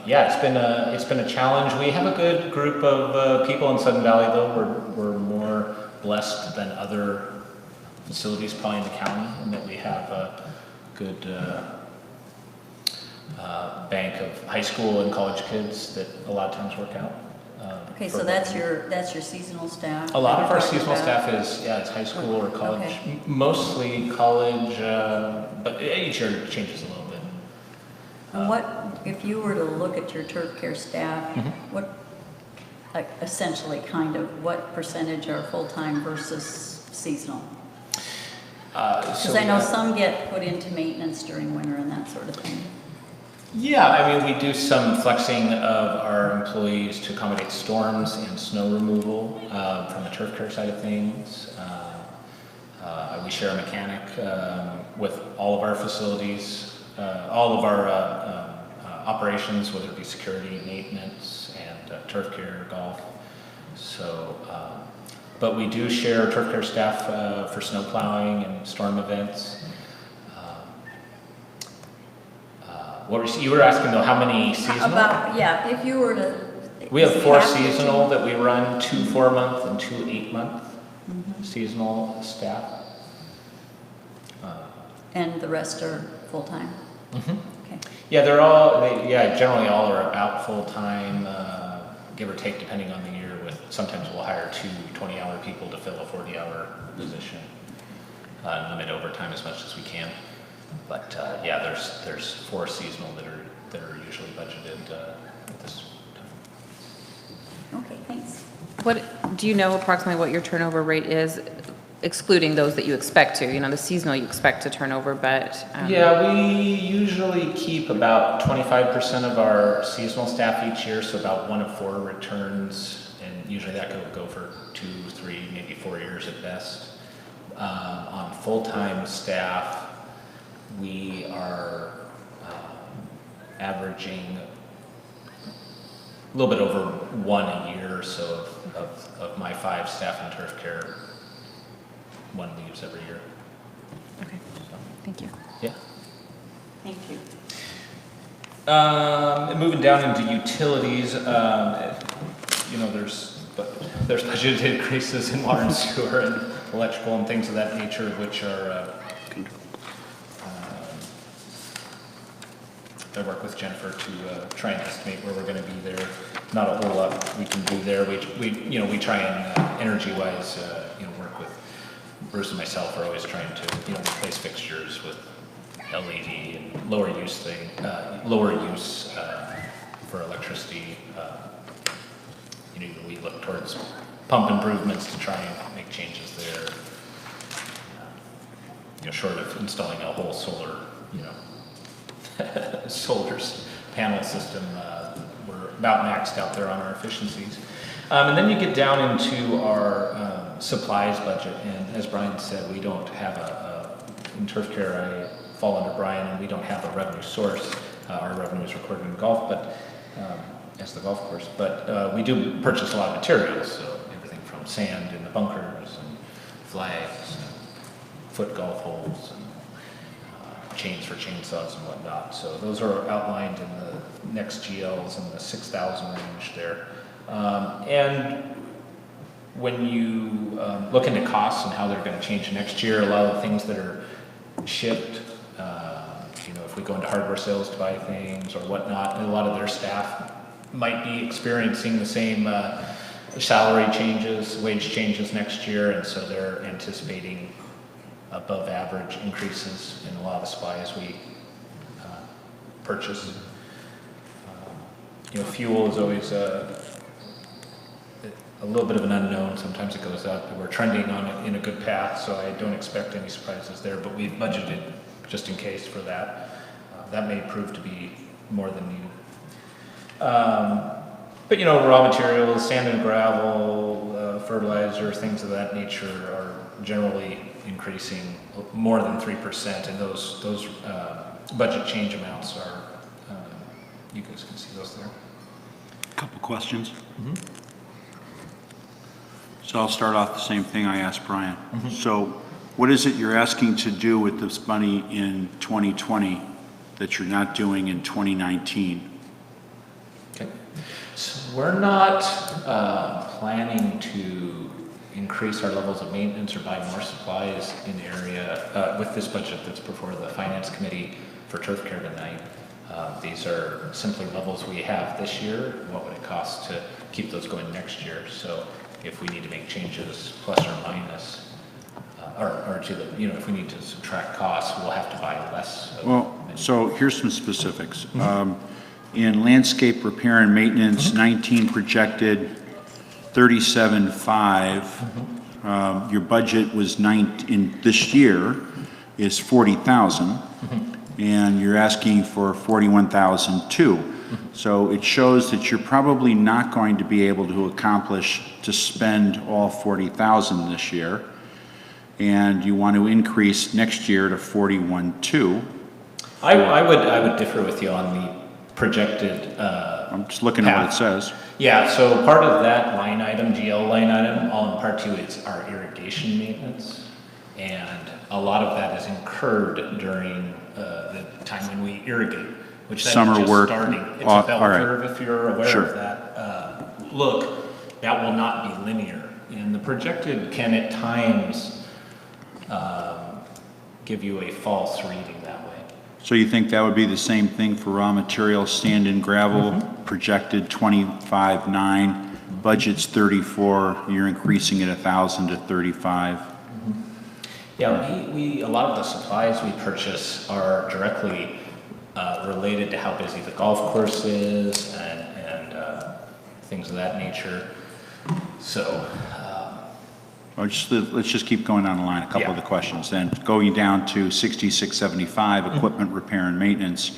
it's been a challenge. We have a good group of people in Sudden Valley, though. We're more blessed than other facilities probably in the county, in that we have a good bank of high school and college kids that a lot of times work out. Okay, so that's your seasonal staff? A lot of our seasonal staff is, it's high school or college, Okay. Mostly college, but each year it changes a little bit. And what, if you were to look at your turf care staff, what, essentially what percentage are full-time versus seasonal? Because I know some get put into maintenance during winter and that sort of thing. Yeah, we do some flexing of our employees to accommodate storms and snow removal from the turf care side of things. We share a mechanic with all of our facilities, all of our operations, whether it be security, maintenance, and turf care, golf. So, but we do share turf care staff for snow plowing and storm events. You were asking though, how many seasonal? About, yeah, if you were to. We have if you 4 to seasonal change- that we run, 2 4-month and 2 8-month seasonal staff. And the rest are full-time? Okay. Yeah, generally all are about full-time, give or take depending on the year. With sometimes we'll hire 2 20-hour people to fill a 40-hour position, and limit overtime as much as we can. But yeah, there's 4 seasonal that are usually budgeted at this time. Okay, thanks. What, do you know approximately what your turnover rate is, excluding those that you expect to? You know, the seasonal you expect to turn over, but. Yeah, we usually keep about 25% of our seasonal staff each year, so about 1 of 4 returns, and usually that could go for 2, 3, maybe 4 years at best. On full-time staff, we are averaging a little bit over 1 a year or so of my 5 staff in turf care. 1 leaves every year. Okay, thank you. Yeah. Thank you. Moving down into utilities, you know, there's budgeted increases in water and sewer and electrical and things of that nature, which are, I work with Jennifer to try and estimate where we're going to be there. Not a whole lot we can do there. We try and energy-wise, work with Bruce and myself are always trying to, replace fixtures with LED and lower use for electricity. We look towards pump improvements to try and make changes there. Short of installing a whole solar, solar panel system, we're about maxed out there on our efficiencies. And then you get down into our supplies budget, and as Brian said, we don't have in turf care, I fall under Brian, and we don't have a revenue source. Our revenue is recorded in golf, but as the golf course, but we do purchase a lot of materials, so everything from sand in the bunkers and flags, and foot golf holes, and chains for chainsaws and whatnot. So those are outlined in the next GLs in the 6,000 range there. And when you look into costs and how they're going to change next year, a lot of the things that are shipped, if we go into hardware sales to buy things or whatnot, and a lot of their staff might be experiencing the same salary changes, wage changes next year, and so they're anticipating above average increases in a lot of the supplies we purchase. Fuel is always a little bit of an unknown. Sometimes it goes up, and we're trending on it in a good path, so I don't expect any surprises there, but we've budgeted just in case for that. That may prove to be more than needed. But raw materials, sand and gravel, fertilizer, things of that nature are generally increasing more than 3%, and those budget change amounts are, you guys can see those there. Couple questions. So I'll start off the same thing I asked Brian. So what is it you're asking to do with this money in 2020 that you're not doing in 2019? Okay. So we're not planning to increase our levels of maintenance or buy more supplies in the area with this budget that's before the Finance Committee for turf care tonight. These are simply levels we have this year. What would it cost to keep those going next year? So if we need to make changes plus or minus, or to the, if we need to subtract costs, we'll have to buy less. Well, so here's some specifics. In landscape repair and maintenance, 19 projected, 37.5. Your budget was in this year is 40,000, and you're asking for 41,002. So it shows that you're probably not going to be able to spend all 40,000 this year, and you want to increase next year to 41.2. I would differ with you on the projected, I'm just looking at what it says. yeah, so part of that line item, GL line item, all in part two, is our irrigation maintenance. And a lot of that is incurred during the time when we irrigate, which then Summer is just work. starting. It's All a bell right. curve, if you're aware Sure. of that. Look, that will not be linear. And the projected can at times give you a false reading that way. So you think that would be the same thing for raw materials, sand and gravel, projected 25.9, budget's 34, you're increasing it 1,000 to 35? Yeah, a lot of the supplies we purchase are directly related to how busy the golf course is and things of that nature. So, Let's just keep going down the line, a couple of the questions. Then going down to 6675, equipment repair and maintenance,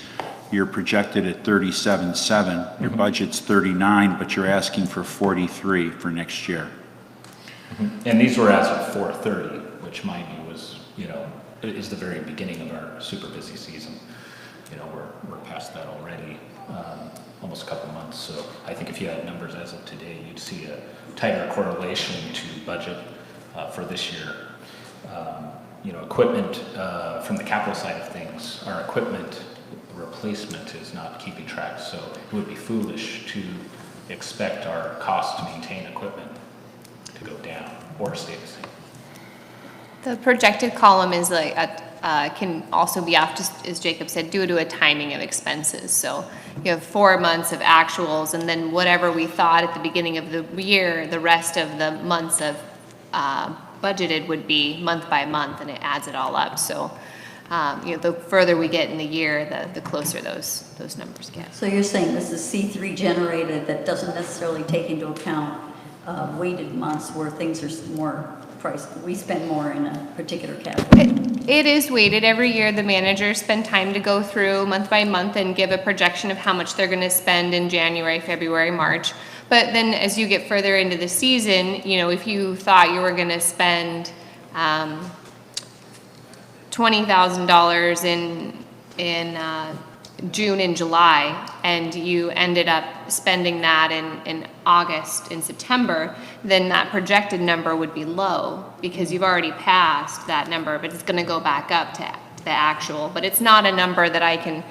you're projected at 37.7, your budget's 39, but you're asking for 43 for next year. and these were as of 4:30, which mind you was, is the very beginning of our super busy season. We're past that already, almost a couple months. So I think if you had numbers as of today, you'd see a tighter correlation to budget for this year. Equipment from the capital side of things, our equipment replacement is not keeping track, so it would be foolish to expect our cost to maintain equipment to go down or stay the same. The projected column is like, can also be off, just as Jacob said, due to a timing of expenses. So you have 4 months of actuals, and then whatever we thought at the beginning of the year, the rest of the months of budgeted would be month by month, and it adds it all up. So, the further we get in the year, the closer those numbers get. So you're saying this is C3 generated that doesn't necessarily take into account weighted months where things are more priced, we spend more in a particular category? It is weighted. Every year, the managers spend time to go through month by month and give a projection of how much they're going to spend in January, February, March. But then as you get further into the season, if you thought you were going to spend $20,000 in June and July, and you ended up spending that in August and September, then that projected number would be low because you've already passed that number, but it's going to go back up to the actual. But it's not a number that I can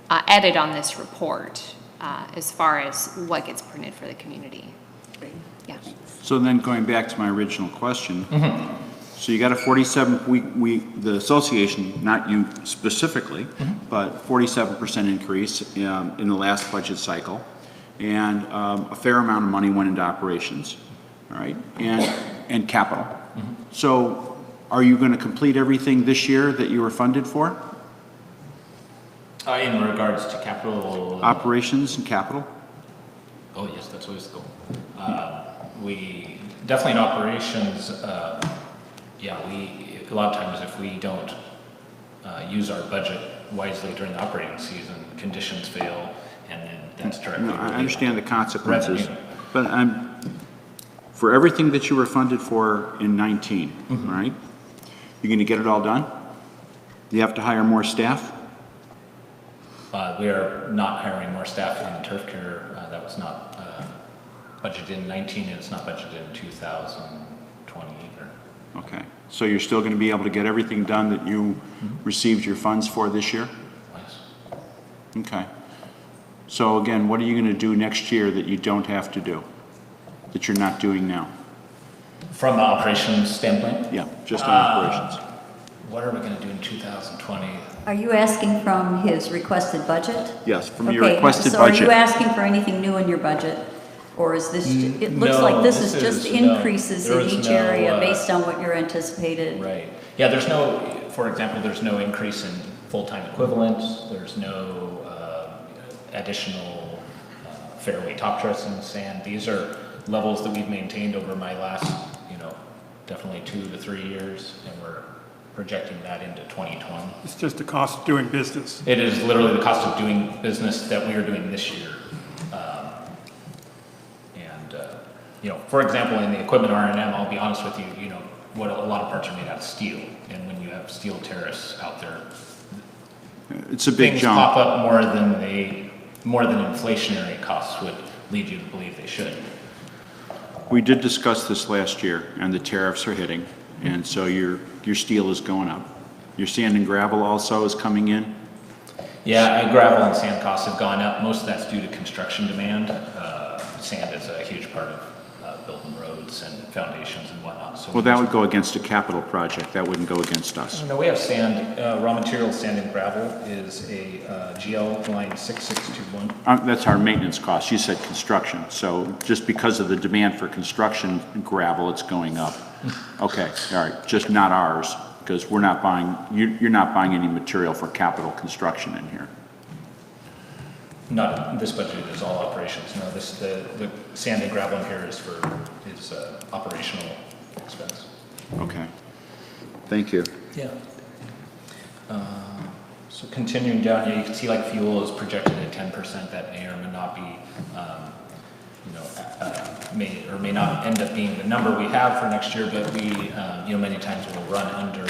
edit on this report as far as what gets printed for the community. Yeah. So then going back to my original question, so you got a 47, the association, not you specifically, but 47% increase in the last budget cycle, and a fair amount of money went into operations, all right, and capital. So are you going to complete everything this year that you were funded for? In regards to capital. Operations and capital? Oh, yes, that's always the goal. We definitely in operations, a lot of times if we don't use our budget wisely during the operating season, conditions fail, and then that's directly. No, I understand the consequences, revenue. but for everything that you were funded for in 19, right? You're going to get it all done? You have to hire more staff? We are not hiring more staff in the turf care. That was not budgeted in 19, and it's not budgeted in 2020 either. Okay, so you're still going to be able to get everything done that you received your funds for this year? Nice. Okay. So again, what are you going to do next year that you don't have to do, that you're not doing now? From the operations standpoint, Yeah, just on operations. what are we going to do in 2020? Are you asking from his requested budget? Yes, from your Okay, requested so are you budget. asking for anything new in your budget? Or is this, it looks No, like this is this just is no- increases there in is each no, area based on what you're anticipated? Right. Yeah, for example, there's no increase in full-time equivalents. There's no additional fairway top dressing sand. These are levels that we've maintained over my last, definitely 2 to 3 years, and we're projecting that into 2020. It's just the cost of doing business. It is literally the cost of doing business that we are doing this year. For example, in the equipment R&M, I'll be honest with you, what a lot of parts are made out of steel. And when you have steel terrace out there, It's a big things jump. pop up more than they more than inflationary costs would lead you to believe they should. We did discuss this last year, and the tariffs are hitting, and so your steel is going up. Your sand and gravel also is coming in? Yeah, gravel and sand costs have gone up. Most of that's due to construction demand. Sand is a huge part of building roads and foundations and whatnot. So Well, that would go against a capital project. That wouldn't go against us. No, we have sand, raw material sand and gravel is a GL line 6621. That's our maintenance cost. You said construction. So just because of the demand for construction gravel, it's going up. Okay, all right, just not ours, because we're not buying, you're not buying any material for capital construction in here. Not, this budget is all operations. No, the sand and gravel in here is operational expense. Okay. Thank you. Yeah. So continuing down, you can see like fuel is projected at 10%. That may or may not be, may or may not end up being the number we have for next year, but we, many times will run under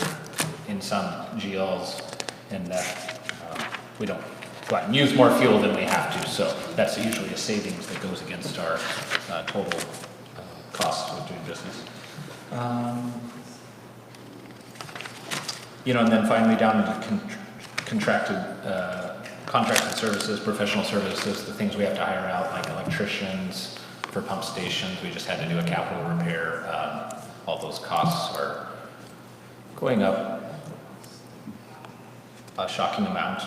in some GLs, and that we don't go out and use more fuel than we have to. So that's usually a savings that goes against our total cost of doing business. And then finally down to contracted services, professional services, the things we have to hire out, like electricians for pump stations. We just had to do a capital repair. All those costs are going up a shocking amount,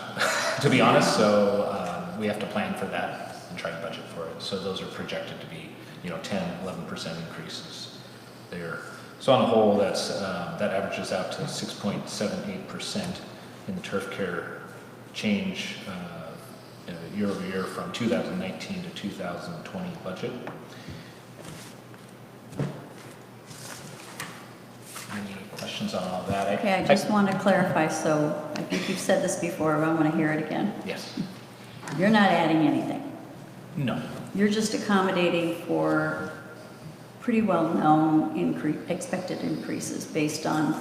to be honest. So we have to plan for that and try and budget for it. So those are projected to be, 10, 11% increases there. So on the whole, that averages out to 6.78% in the turf care change year over year from 2019 to 2020 budget. Any questions on all that? Okay, I just want to clarify, so I think you've said this before, but I want to hear it again. Yes. You're not adding anything. No. You're just accommodating for pretty well-known expected increases based on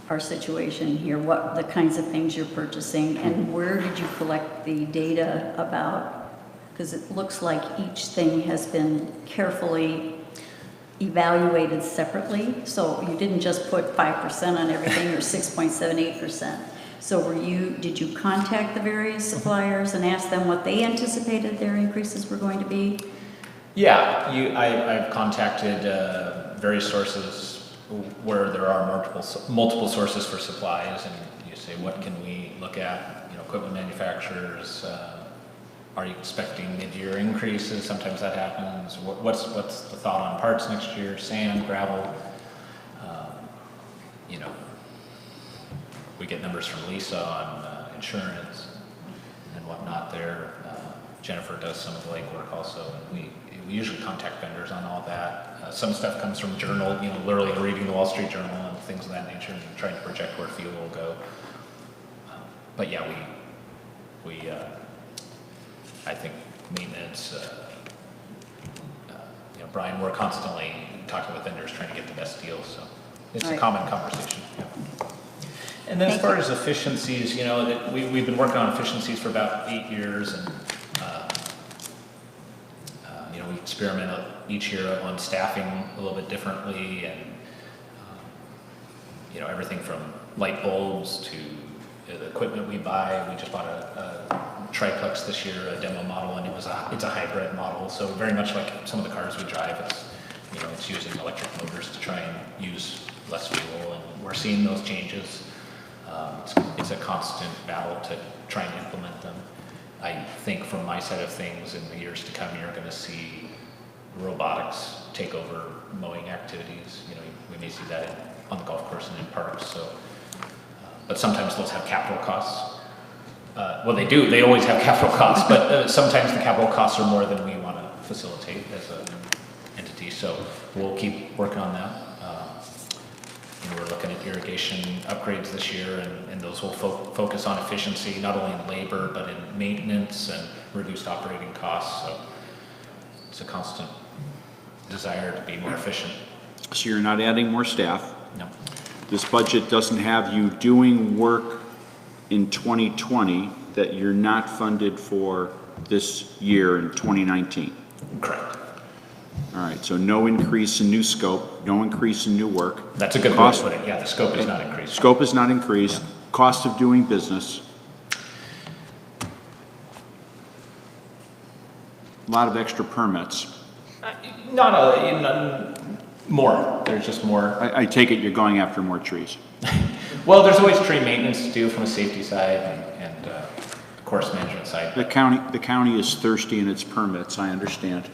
our situation here, what the kinds of things you're purchasing, and where did you collect the data about? Because it looks like each thing has been carefully evaluated separately, so you didn't just put 5% on everything or 6.78%. So did you contact the various suppliers and ask them what they anticipated their increases were going to be? Yeah, I've contacted various sources where there are multiple sources for supplies, and you say, what can we look at? Equipment manufacturers, are you expecting mid-year increases? Sometimes that happens. What's the thought on parts next year? Sand, gravel. We get numbers from Lisa on insurance and whatnot there. Jennifer does some of the legwork also, and we usually contact vendors on all that. Some stuff comes from Journal, literally reading the Wall Street Journal and things of that nature, and trying to project where fuel will go. But yeah, we I think maintenance, Brian, we're constantly talking with vendors trying to get the best deals, so it's a common conversation. Yeah. And then as far as efficiencies, that we've been working on efficiencies for about 8 years, and we experiment each year on staffing a little bit differently, and everything from light bulbs to the equipment we buy. We just bought a triplex this year, a demo model, and it's a hybrid model. So very much like some of the cars we drive, it's using electric motors to try and use less fuel, and we're seeing those changes. It's a constant battle to try and implement them. I think from my side of things, in the years to come, you're going to see robotics take over mowing activities. We may see that on the golf course and in parks. So, but sometimes those have capital costs. Well, they do. They always have capital costs, but sometimes the capital costs are more than we want to facilitate as an entity. So we'll keep working on that. We're looking at irrigation upgrades this year, and those will focus on efficiency, not only in labor, but in maintenance and reduced operating costs. So it's a constant desire to be more efficient. So you're not adding more staff? No. This budget doesn't have you doing work in 2020 that you're not funded for this year in 2019? Correct. All right, so no increase in new scope, no increase in new work. That's a good way Cost- to put it. Yeah, the scope is not increased. Scope is not increased, cost of doing business. A lot of extra permits. More. There's just more. I take it you're going after more trees. Well, there's always tree maintenance to do from a safety side and course management side. The county is thirsty in its permits, I understand.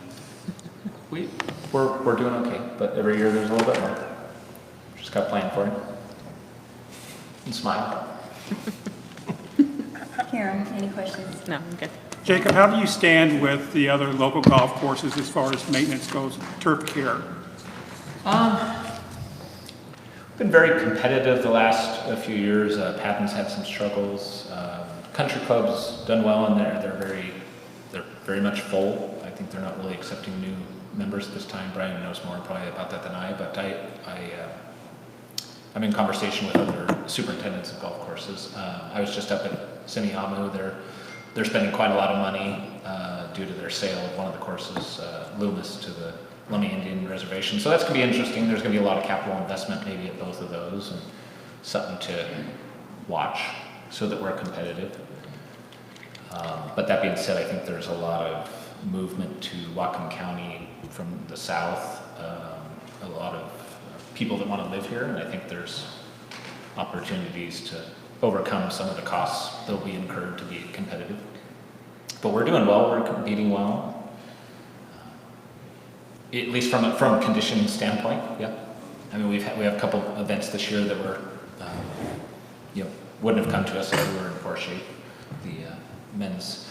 We're doing okay, but every year there's a little bit more. Just got to plan for it. And smile. Karen, any questions? No, I'm good. Jacob, how do you stand with the other local golf courses as far as maintenance goes, turf care? Been very competitive the last few years. Patton's had some struggles. Country Club's done well, and they're very much full. I think they're not really accepting new members this time. Brian knows more probably about that than I, but I'm in conversation with other superintendents of golf courses. I was just up at Sinihamu. They're spending quite a lot of money due to their sale of one of the courses, Loomis, to the Lummi Indian Reservation. So that's going to be interesting. There's going to be a lot of capital investment maybe at both of those, and something to watch so that we're competitive. But that being said, I think there's a lot of movement to Whatcom County from the south, a lot of people that want to live here, and I think there's opportunities to overcome some of the costs that will be incurred to be competitive. But we're doing well, we're competing well. At least from a condition standpoint, yeah. I mean, we have a couple events this year that were, wouldn't have come to us if we were in poor shape. The men's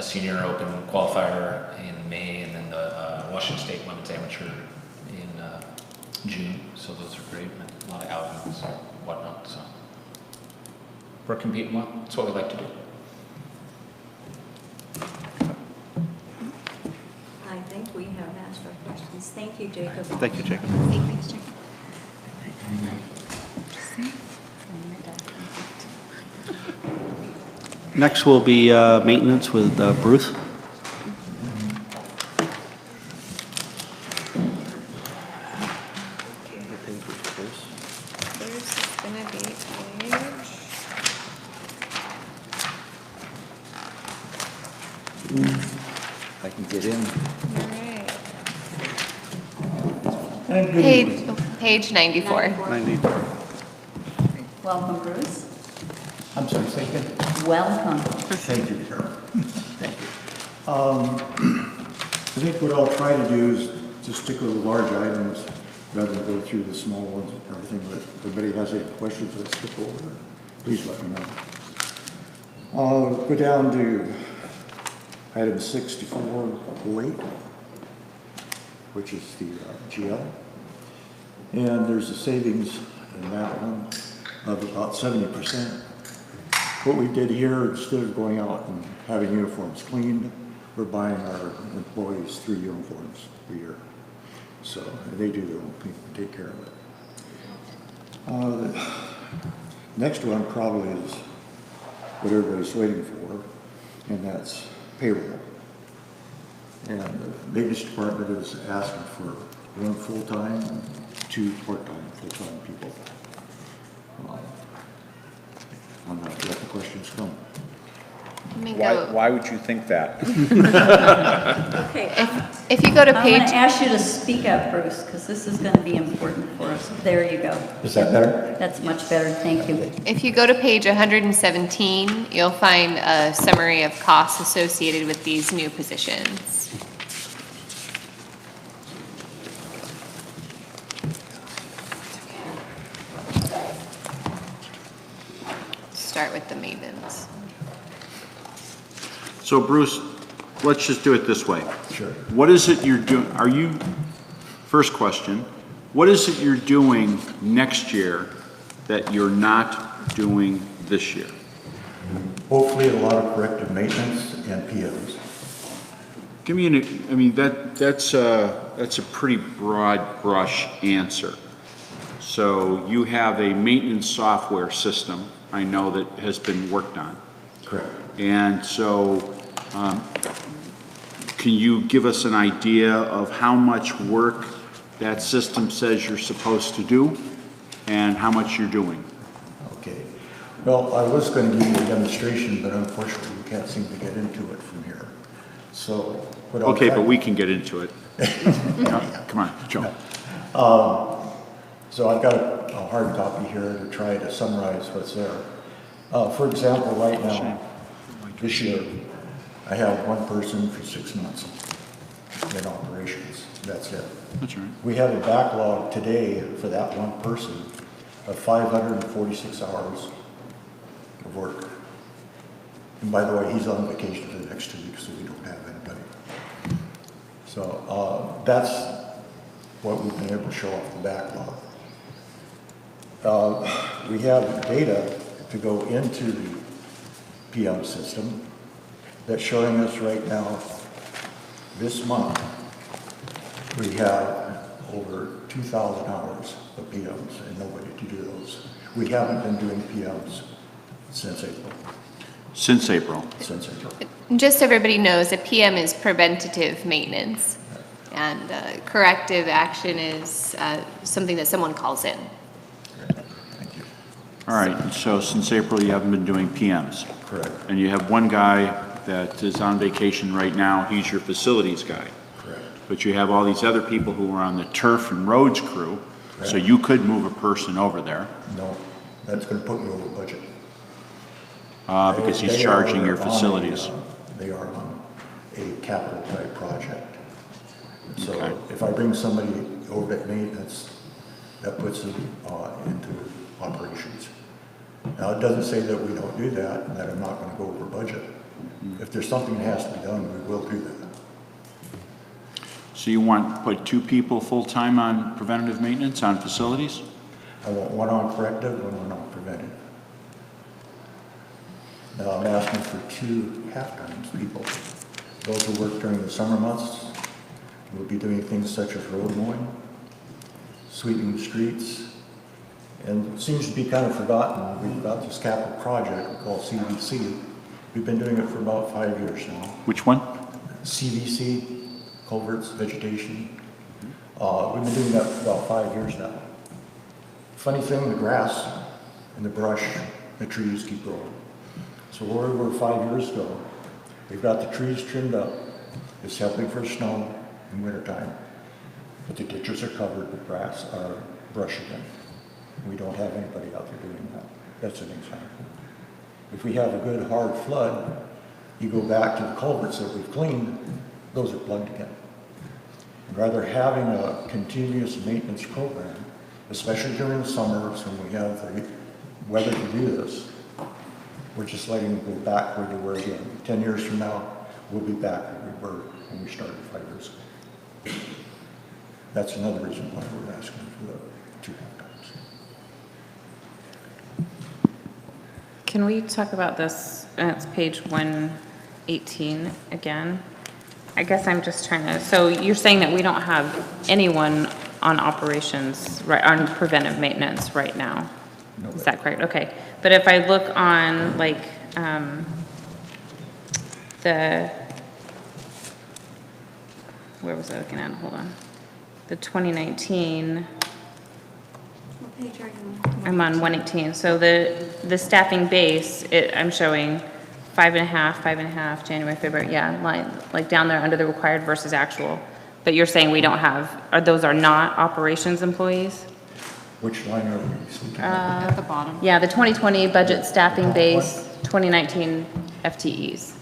senior open qualifier in May, and then the Washington State Women's Amateur in June. So those are great, and a lot of outings and whatnot. So we're competing well. That's what we like to do. I think we have asked our questions. Thank you, Jacob. Thank you, Jacob. Thanks, Jacob. Next will be maintenance with Bruce. There's gonna be page. I can get in. Alright. Page 94. 94. Welcome, Bruce. I'm sorry, say again? Welcome. Thank you, Carol. Thank you. I think what I'll try to do is to stick with the large items rather than go through the small ones and everything. But if anybody has any questions, let's skip over it. Please let me know. I'll go down to item 6408, which is the GL. And there's a savings in that one of about 70%. What we did here, instead of going out and having uniforms cleaned, we're buying our employees 3 uniforms a year. So they do their own cleaning, take care of it. The next one probably is what everybody's waiting for, and that's payroll. And the maintenance department is asking for 1 full-time and 2 part-time, full-time people. I'm not let the questions come. Let me go. Why would you think that? Okay. If you go to I'm going page, to ask you to speak up, Bruce, because this is going to be important for us. There you go. Is that better? That's much better. Thank you. if you go to page 117, you'll find a summary of costs associated with these new positions. Start with the mavens. So Bruce, let's just do it this way. Sure. What is it you're doing, first question, what is it you're doing next year that you're not doing this year? Hopefully a lot of corrective maintenance and POs. Give me that's a pretty broad brush answer. So you have a maintenance software system, I know, that has been worked on. Correct. And so, can you give us an idea of how much work that system says you're supposed to do and how much you're doing? Okay. Well, I was going to give you a demonstration, but unfortunately, we can't seem to get into it from here. So, what I'll Okay, try- but we can get into it. Yeah, come on, Joe. So I've got a hard copy here to try to summarize what's there. For example, right now, this year, I have one person for 6 months in operations. That's it. That's right. We have a backlog today for that one person of 546 hours of work. And by the way, he's on vacation for the next 2 weeks, so we don't have anybody. So that's what we've been able to show off the backlog. We have data to go into the PM system that's showing us right now, this month, we have over 2,000 hours of PMs and nobody to do those. We haven't been doing PMs since April. Since April. Just so everybody knows, a PM is preventative maintenance, and corrective action is something that someone calls in. Thank you. All right, so since April, you haven't been doing PMs. Correct. And you have one guy that is on vacation right now, he's your facilities guy. Correct. But you have all these other people who are on the turf and roads crew, so Correct. you could move a person over there, No, that's going to put me over budget. because he's They charging are your on a, facilities. They are on a capital type project. So Okay. if I bring somebody over at maintenance, that puts them into operations. Now, it doesn't say that we don't do that, and that I'm not going to go over budget. If there's something that has to be done, we will do that. So you want to put 2 people full-time on preventative maintenance on facilities? I want one on corrective, one on preventive. Now, I'm asking for 2 half-time people. Those who work during the summer months will be doing things such as road mowing, sweeping the streets, and it seems to be kind of forgotten. We've got this capital project we call CVC. We've been doing it for about 5 years now. Which one? CVC, culverts, vegetation. We've been doing that for about 5 years now. Funny thing, the grass and the brush, the trees keep growing. So where we were 5 years ago, we've got the trees trimmed up. It's helping for snow in wintertime. But the ditches are covered with grass, or brush again. We don't have anybody out there doing that. That's an example. If we have a good hard flood, you go back to the culverts that we've cleaned, those are plugged again. And rather having a continuous maintenance program, especially during the summers when we have the weather to do this, we're just letting them go back where they were again. 10 years from now, we'll be back where we were when we started 5 years ago. That's another reason why we're asking for the 2 half-times. Can we talk about this, it's page 118 again? I guess I'm just trying to, so you're saying that we don't have anyone on operations, right, on preventive maintenance right now? Nobody. Is that correct? Okay. But if I look on, like, where was I looking at? Hold on. The 2019, I'm on 118. So the staffing base, I'm showing 5.5, January, February, yeah, like down there under the required versus actual. But you're saying we don't have, those are not operations employees? Which line are we speaking of? At the bottom. Yeah, the 2020 budget staffing base, 2019 FTEs.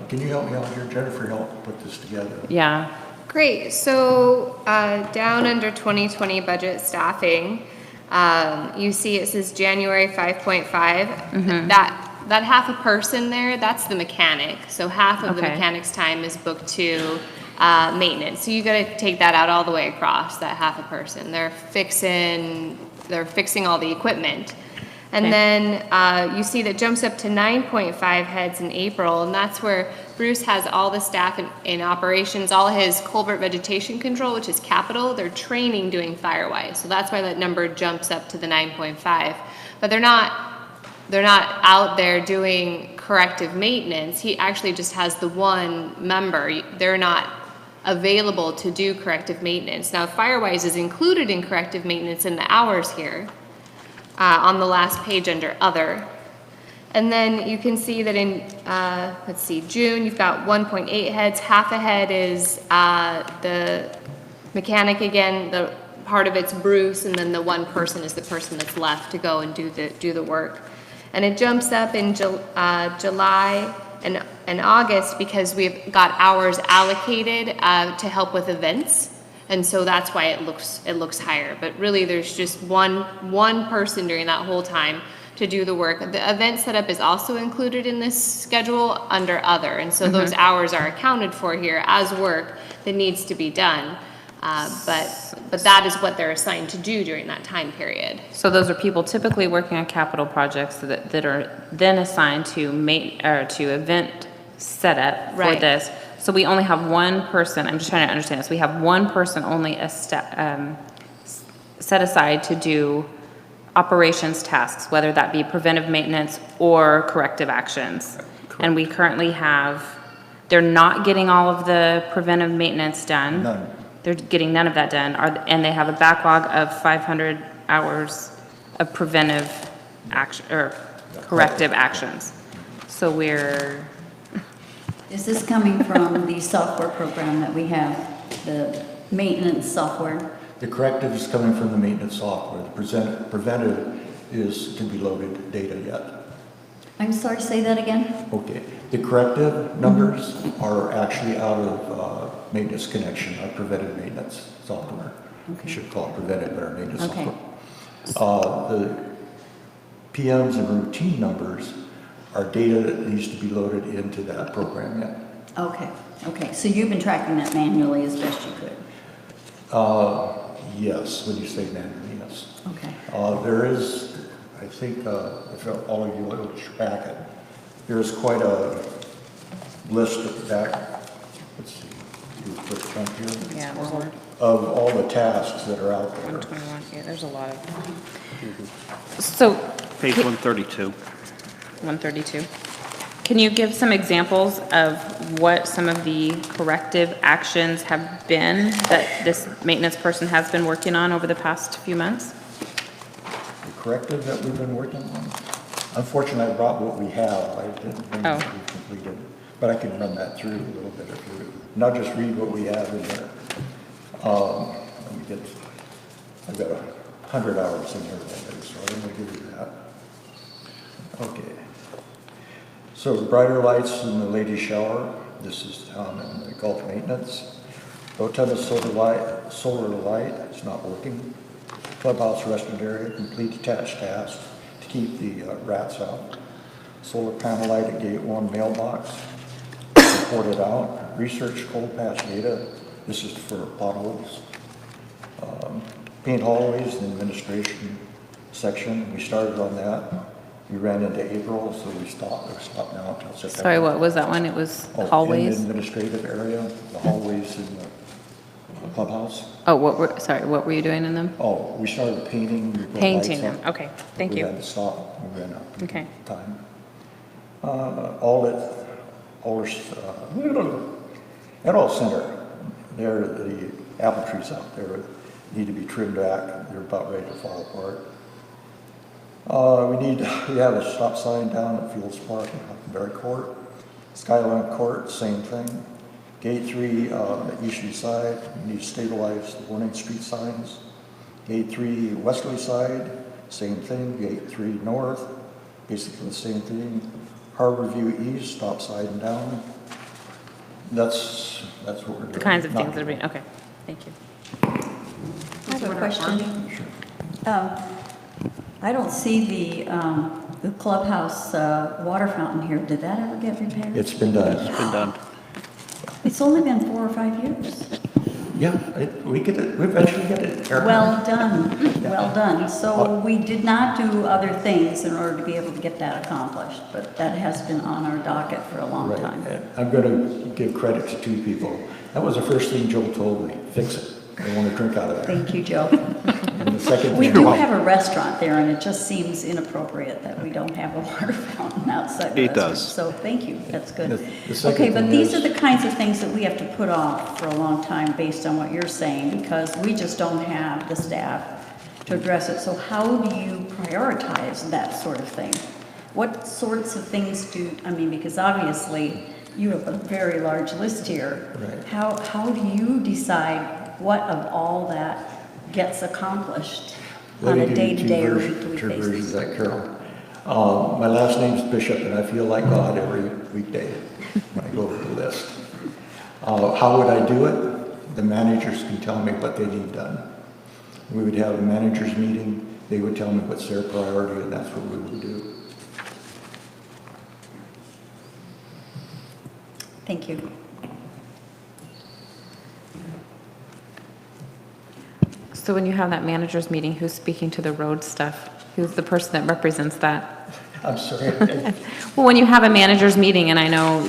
Can you help me out here? Jennifer helped put this together. Yeah, Great, so down under 2020 budget staffing, you see it says January 5.5. That half a person there, that's the mechanic. So half of the Okay. mechanic's time is booked to maintenance. So you gotta take that out all the way across, that half a person. They're fixing all the equipment. And Okay. then you see that jumps up to 9.5 heads in April, and that's where Bruce has all the staff in operations, all his culvert vegetation control, which is capital, they're training doing Firewise. So that's why that number jumps up to the 9.5. But they're not out there doing corrective maintenance, he actually just has the one member. They're not available to do corrective maintenance. Now, Firewise is included in corrective maintenance in the hours here, on the last page under other. And then you can see that in, let's see, June, you've got 1.8 heads. Half a head is the mechanic again, the part of it's Bruce, and then the one person is the person that's left to go and do the work. And it jumps up in July and August because we've got hours allocated to help with events. And so that's why it looks higher. But really, there's just one person during that whole time to do the work. The event setup is also included in this schedule under other. And so those hours are accounted for here as work that needs to be done. But that is what they're assigned to do during that time period. So those are people typically working on capital projects that are then assigned to event setup for Right. this. So we only have one person, I'm just trying to understand this, we have one person only set aside to do operations tasks, whether that be preventive maintenance or corrective actions. And we currently have, they're not getting all of the preventive maintenance done. None. They're getting none of that done, and they have a backlog of 500 hours of preventive action, or corrective actions. So we're, Is this coming from the software program that we have, the maintenance software? The corrective is coming from the maintenance software. The preventive is to be loaded data yet. I'm sorry, say that again? Okay. The corrective numbers are actually out of maintenance connection, our preventive maintenance software. Okay. We should call it preventive, but our maintenance Okay. software. The PMs and routine numbers are data that needs to be loaded into that program yet. Okay, so you've been tracking that manually as best you could? Yes, when you say manually, yes. Okay. There is, I think, if all of you will track it, there's quite a list at the back. Let's see, do a quick jump here. yeah, there's one, Of all the tasks that are out there. 121, yeah, there's a lot of. So, Page 132. 132. Can you give some examples of what some of the corrective actions have been that this maintenance person has been working on over the past few months? The corrective that we've been working on. Unfortunately, I brought what we have. I didn't bring what we've completed. But I can run that through a little bit if you, not just read what we have in there. Let me get, I've got 100 hours in here already, so I'm going to give you that. Okay. So the brighter lights in the ladies' shower. This is in the Gulf maintenance. Rotunda solar light, it's not working. Clubhouse restroom area, complete detached task to keep the rats out. Solar panel light at gate 1 mailbox, reported out. Research cold patch data, this is for potholes. Paint hallways in the administration section, we started on that. We ran into April, so we stopped now until September. Sorry, what was that one? It was In hallways? the administrative area, the hallways in the clubhouse. Oh, what were you doing in them? Oh, we started painting. We put Painting lights them, up. okay, thank We you. had to stop, we ran out of Okay. time. Adult Center, there, the apple trees out there need to be trimmed back. They're about ready to fall apart. We have a stop sign down at Fields Park and Huckleberry Court. Skyline Court, same thing. Gate 3, easterly side, we need to stabilize the warning street signs. Gate 3, westerly side, same thing. Gate 3 north, basically the same thing. Harbor View East, stop sign and down. That's what we're doing. The kinds of Not- things that are being, okay, thank you. I have a question. I don't see the clubhouse water fountain here. Did that ever get repaired? It's been done. Been done. It's only been 4 or 5 years. Yeah, we eventually get it. Eric. Well done, well done. So we did not do other things in order to be able to get that accomplished, but that has been on our docket for a long Right. time. And I'm going to give credit to 2 people. That was the first thing Joel told me, fix it. They want to drink out of there. Thank you, Joe. And the second We thing, do have a restaurant there, and it just seems inappropriate that we don't have a water fountain outside the It restaurant. does. So thank you, that's good. The second Okay, but thing these is- are the kinds of things that we have to put off for a long time based on what you're saying, because we just don't have the staff to address it. So how do you prioritize that sort of thing? What sorts of things because obviously you have a very large list here. Right. How do you decide what of all that gets accomplished on a day-to-day or weekly two basis? versions of that, Carol. My last name's Bishop, and I feel like God every weekday when I go over the list. How would I do it? The managers can tell me what they need done. We would have a managers meeting. They would tell me what's their priority, and that's what we would do. Thank you. So when you have that managers meeting, who's speaking to the road stuff? Who's the person that represents that? I'm sorry. Well, when you have a managers meeting, and I know,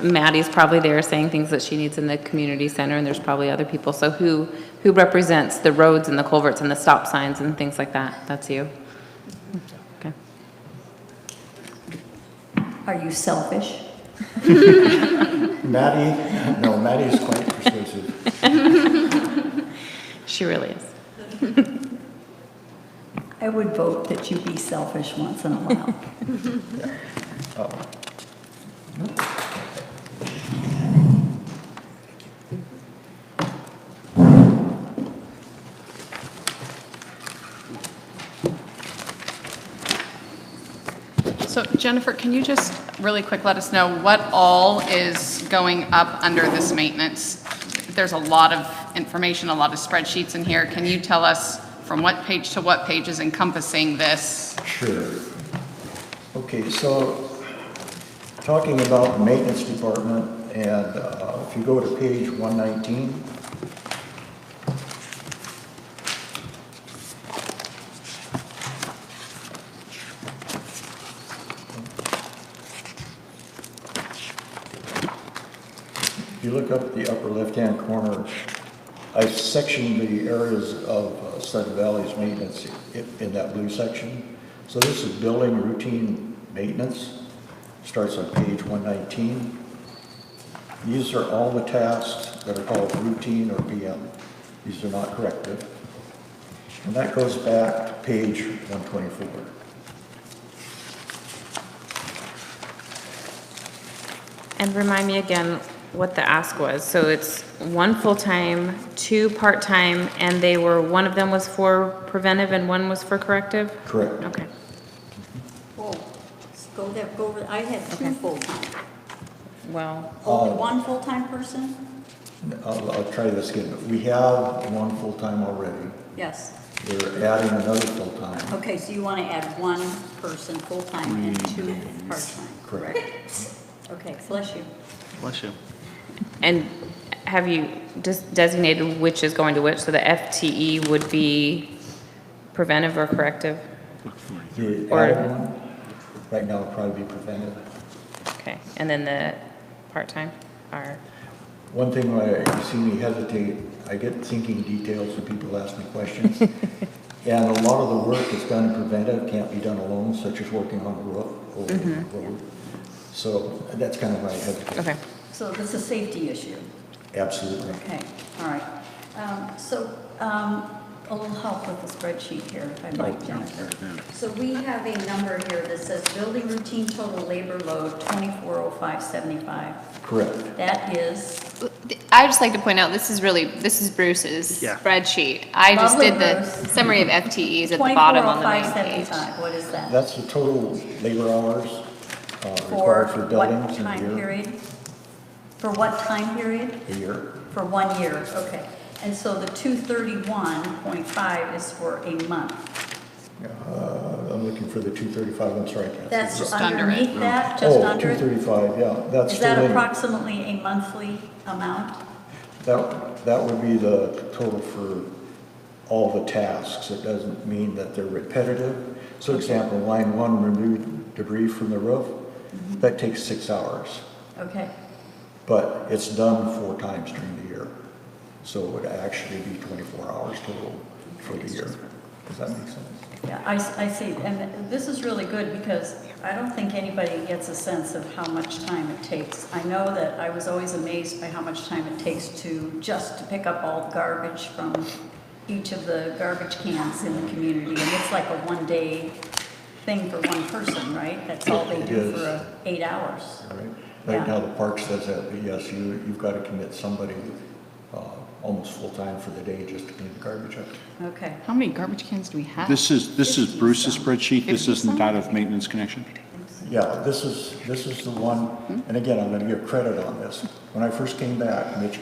Maddie's probably there saying things that she needs in the community center, and there's probably other people. So who represents the roads and the culverts and the stop signs and things like that? That's you? Okay. Are you selfish? Maddie's quite persuasive. She really is. I would vote that you be selfish once in a while. So Jennifer, can you just really quick let us know what all is going up under this maintenance? There's a lot of information, a lot of spreadsheets in here. Can you tell us from what page to what page is encompassing this? Sure. Okay, so talking about the maintenance department, and if you go to page 119, if you look up at the upper left-hand corner, I sectioned the areas of Sudden Valley's maintenance in that blue section. So this is building routine maintenance, starts on page 119. These are all the tasks that are called routine or PM. These are not corrective. And that goes back to page 124. And remind me again what the ask was. So it's 1 full-time, 2 part-time, and one of them was for preventive and one was for corrective? Correct. Okay. Whoa, go over, I had two full-time. Well, Only one full-time person? I'll try this again. We have one full-time already. Yes. We're adding another full-time. Okay, so you want to add one person full-time and two part-time, Correct. correct? Okay, bless you. Bless you. and have you just designated which is going to which? So the FTE would be preventive or corrective? The Or- added one, right now, will probably be preventive. Okay, and then the part-time are, One thing why you see me hesitate, I get thinking details when people ask me questions. And a lot of the work that's done in preventive can't be done alone, such as working on the roof or the road. So that's kind of my hesitation. okay. So this is a safety issue. Absolutely. Okay, all right. A little help with the spreadsheet here, if I'd like, Jennifer. So we have a number here that says building routine total labor load, 240575. Correct. That is, I'd just like to point out, this is Bruce's Yeah. spreadsheet. I just Lovely, did the Bruce. summary of FTEs at the bottom on the main page. 240575, what is that? That's the total labor hours For required for what buildings in a time year. period? For what time period? A year. For 1 year, okay. And so the 231.5 is for a month. I'm looking for the 235, I'm sorry. Kathy. That's Just under it. underneath that, just under Oh, it? 235, yeah, that's Is still that in. approximately a monthly amount? That would be the total for all the tasks. It doesn't mean that they're repetitive. So example, line 1, remove debris from the roof, that takes 6 hours. Okay, But it's done 4 times during the year. So it would actually be 24 hours total for the year. Does that make sense? Yeah, I see, and this is really good because I don't think anybody gets a sense of how much time it takes. I know that I was always amazed by how much time it takes to pick up all the garbage from each of the garbage cans in the community, and it's like a one-day thing for one person, right? That's all they It do is. for 8 hours. Right Yeah. now, the park says that, but yes, you've got to commit somebody almost full-time for the day just to clean the garbage up. Okay. How many garbage cans do we have? This is Bruce's spreadsheet, this 50 isn't some? out of Maintenance Connection? Yeah, this is the one, and again, I'm gonna give credit on this. When I first came back, Mitch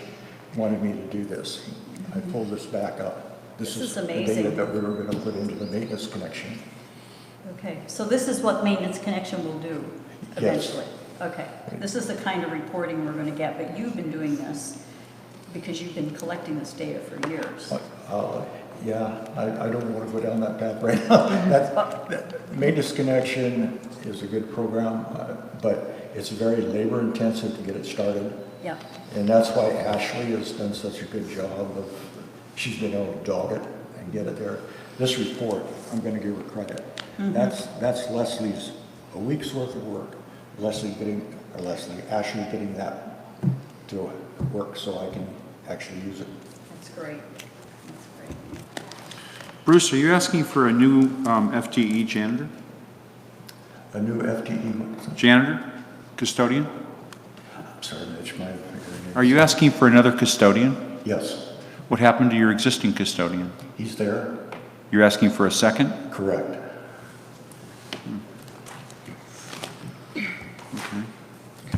wanted me to do this. I pulled this back up. This is the amazing. data that we were gonna put into the maintenance connection. Okay, so this is what Maintenance Connection will do Yes. eventually? Okay, this is the kind of reporting we're gonna get, but you've been doing this because you've been collecting this data for years. Yeah, I don't wanna go down that path right now. That maintenance connection is a good program, but it's very labor intensive to get it started. Yeah, And that's why Ashley has done such a good job of, she's been able to dog it and get it there. This report, I'm gonna give her credit. That's Leslie's, a week's worth of work. Ashley getting that to work so I can actually use it. that's great. That's great. Bruce, are you asking for a new FTE janitor? A new FTE, Janitor? Custodian? sorry, Mitch, my. Are you asking for another custodian? Yes, What happened to your existing custodian? he's there, You're asking for a second? correct.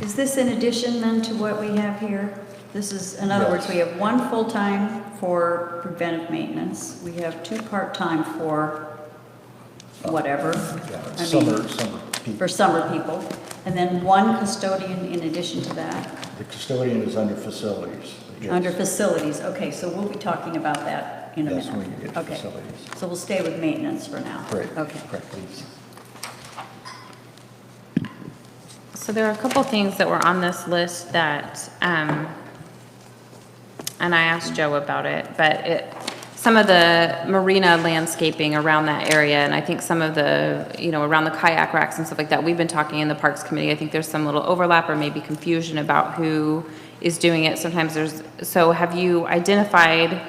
Is this in addition then to what we have here? This is, in other words, we have one full-time for preventive maintenance. We have 2 part-time for whatever. Yeah, I summer mean, people. for summer people. And then 1 custodian in addition to that. The custodian is under facilities. Yes. Under facilities, okay, so we'll be talking about that in a minute. That's when you get to Okay. facilities. So we'll stay with maintenance for now. Correct. Okay. Correct, please. So there are a couple things that were on this list that, and I asked Joe about it, but some of the marina landscaping around that area, and I think some of the, around the kayak racks and stuff like that, we've been talking in the Parks Committee, I think there's some little overlap or maybe confusion about who is doing it. Sometimes so have you identified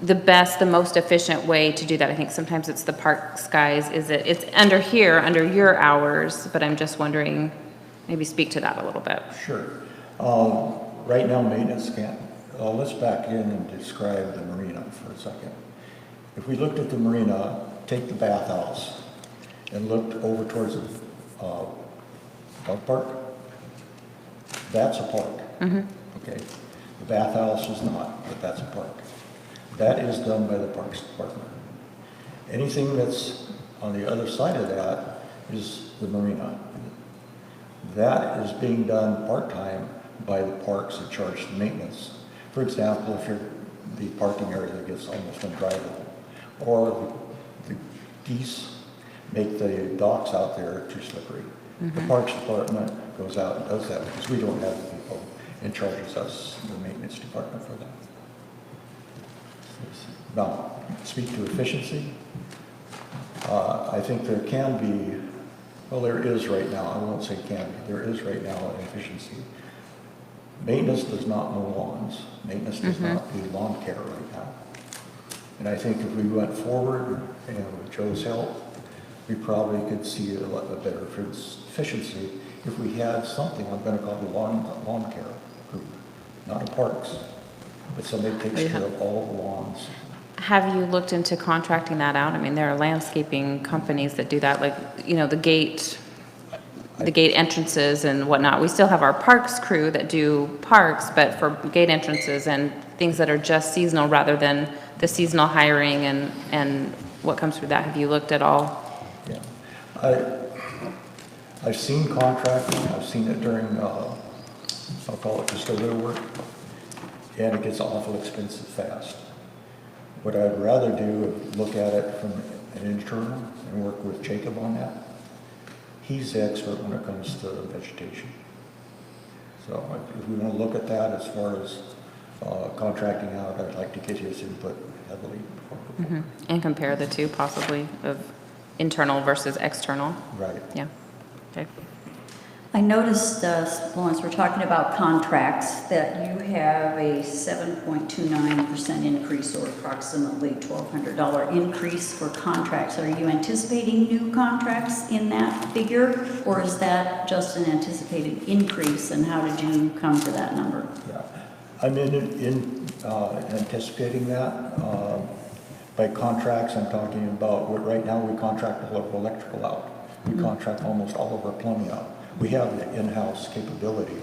the most efficient way to do that? I think sometimes it's the parks guys, it's under here, under your hours, but I'm just wondering, maybe speak to that a little bit. Sure. Right now, maintenance can't, let's back in and describe the marina for a second. If we looked at the marina, take the bathhouse, and looked over towards the dog park, that's a park. Okay? The bathhouse is not, but that's a park. That is done by the Parks Department. Anything that's on the other side of that is the marina. That is being done part-time by the parks that charge the maintenance. For example, if you're the parking area that gets almost undrivable, or the geese make the docks out there too slippery. The Parks Department goes out and does that because we don't have the people and charges us, the maintenance department, for that. Now, speak to efficiency. I think there can be, well, there is right now, I won't say can be, there is right now an efficiency. Maintenance does not mow lawns. Maintenance does not do lawn care right now. And I think if we went forward and with Joe's help, we probably could see a lot better efficiency if we had something, I'm gonna call the lawn care group, not the parks, but somebody takes care of all the lawns. Have you looked into contracting that out? I mean, there are landscaping companies that do that, like, the gate entrances and whatnot. We still have our parks crew that do parks, but for gate entrances and things that are just seasonal rather than the seasonal hiring and what comes through that. Have you looked at all? Yeah. I've seen contracting, I've seen it during, I'll call it custodial work, and it gets awful expensive fast. What I'd rather do is look at it from an internal and work with Jacob on that. He's the expert when it comes to vegetation. So if we want to look at that as far as contracting out, I'd like to get his input heavily. And compare the two possibly of internal versus external. Right. Yeah. Okay. I noticed, once we're talking about contracts, that you have a 7.29% increase or approximately $1,200 increase for contracts. Are you anticipating new contracts in that figure, or is that just an anticipated increase, and how did you come to that number? Yeah, I'm anticipating that. By contracts, I'm talking about, right now, we contract all of our electrical out. We contract almost all of our plumbing out. We have the in-house capability,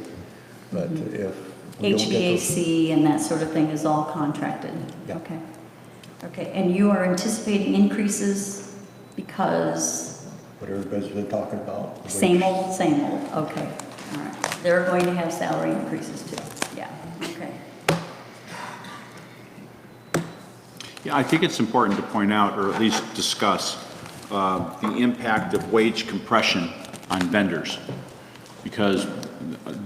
but if we don't get those, HVAC and that sort of thing is all contracted? Yeah. Okay. Okay, and you are anticipating increases because what everybody's been talking about. the same wage. old, same old? Okay, all right. They're going to have salary increases too? Yeah, okay. Yeah, I think it's important to point out, or at least discuss, the impact of wage compression on vendors, because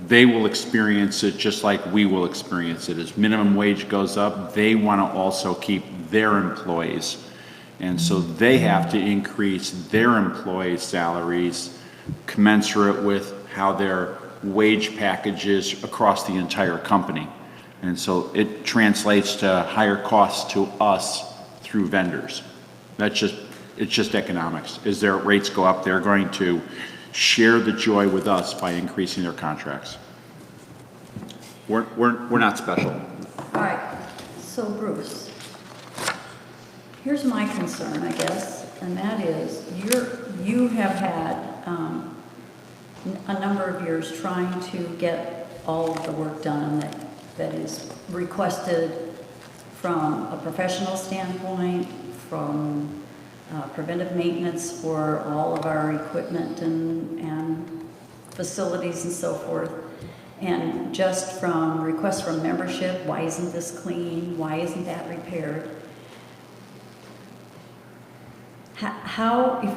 they will experience it just like we will experience it. As minimum wage goes up, they want to also keep their employees. And so they have to increase their employees' salaries commensurate with how their wage package is across the entire company. And so it translates to higher costs to us through vendors. It's just economics. As their rates go up, they're going to share the joy with us by increasing their contracts. We're not special. All right, so Bruce, here's my concern, I guess, and that is you have had a number of years trying to get all of the work done that is requested from a professional standpoint, from preventive maintenance for all of our equipment and facilities and so forth. And just from requests from membership, why isn't this clean? Why isn't that repaired? How, if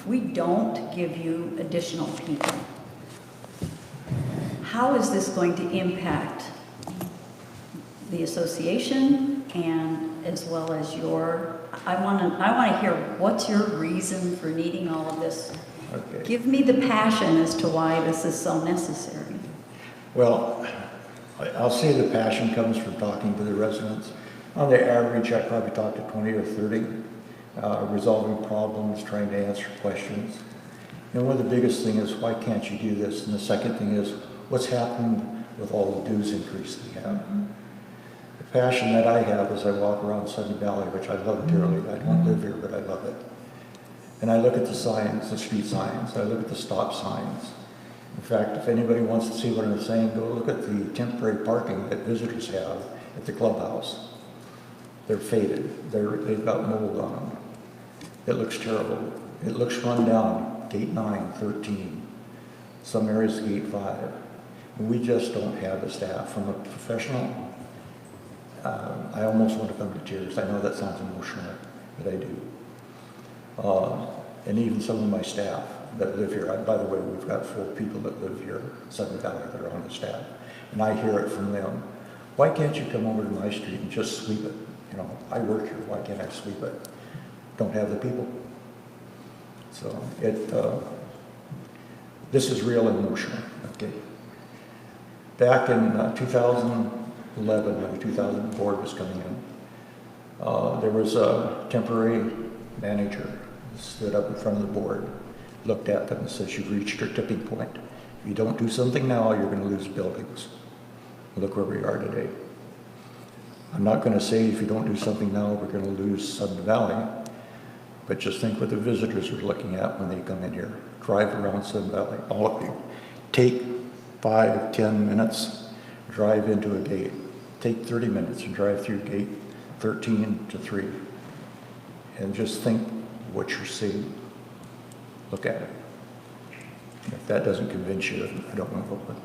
we don't give you additional people, how is this going to impact the association and as well as your, I want to hear what's your reason for needing all of this? Okay. Give me the passion as to why this is so necessary. Well, I'll say the passion comes from talking to the residents. On the average, I probably talk to 20 or 30, resolving problems, trying to answer questions. And one of the biggest thing is, why can't you do this? And the second thing is, what's happened with all the dues increase we have? The passion that I have as I walk around Sudden Valley, which I love dearly. I don't live here, but I love it. And I look at the signs, the street signs, I look at the stop signs. In fact, if anybody wants to see what I'm saying, go look at the temporary parking that visitors have at the clubhouse. They're faded. They've got mold on them. It looks terrible. It looks run down. Gate 9, 13. Some areas gate 5. And we just don't have the staff. From a professional, I almost want to come to tears. I know that sounds emotional, but I do. And even some of my staff that live here. By the way, we've got 4 people that live here, Sudden Valley, that are on the staff. And I hear it from them. Why can't you come over to my street and just sweep it? You know, I work here, why can't I sweep it? Don't have the people. So this is real emotional, okay? Back in 2011, when the 2000 board was coming in, there was a temporary manager who stood up in front of the board, looked at them and says, you've reached your tipping point. If you don't do something now, you're going to lose buildings. Look where we are today. I'm not going to say if you don't do something now, we're going to lose Sudden Valley, but just think what the visitors are looking at when they come in here. Drive around Sudden Valley, all of you. Take 5, 10 minutes, drive into a gate. Take 30 minutes and drive through gate 13 to 3. And just think what you're seeing. Look at it. If that doesn't convince you, I don't want to vote with it.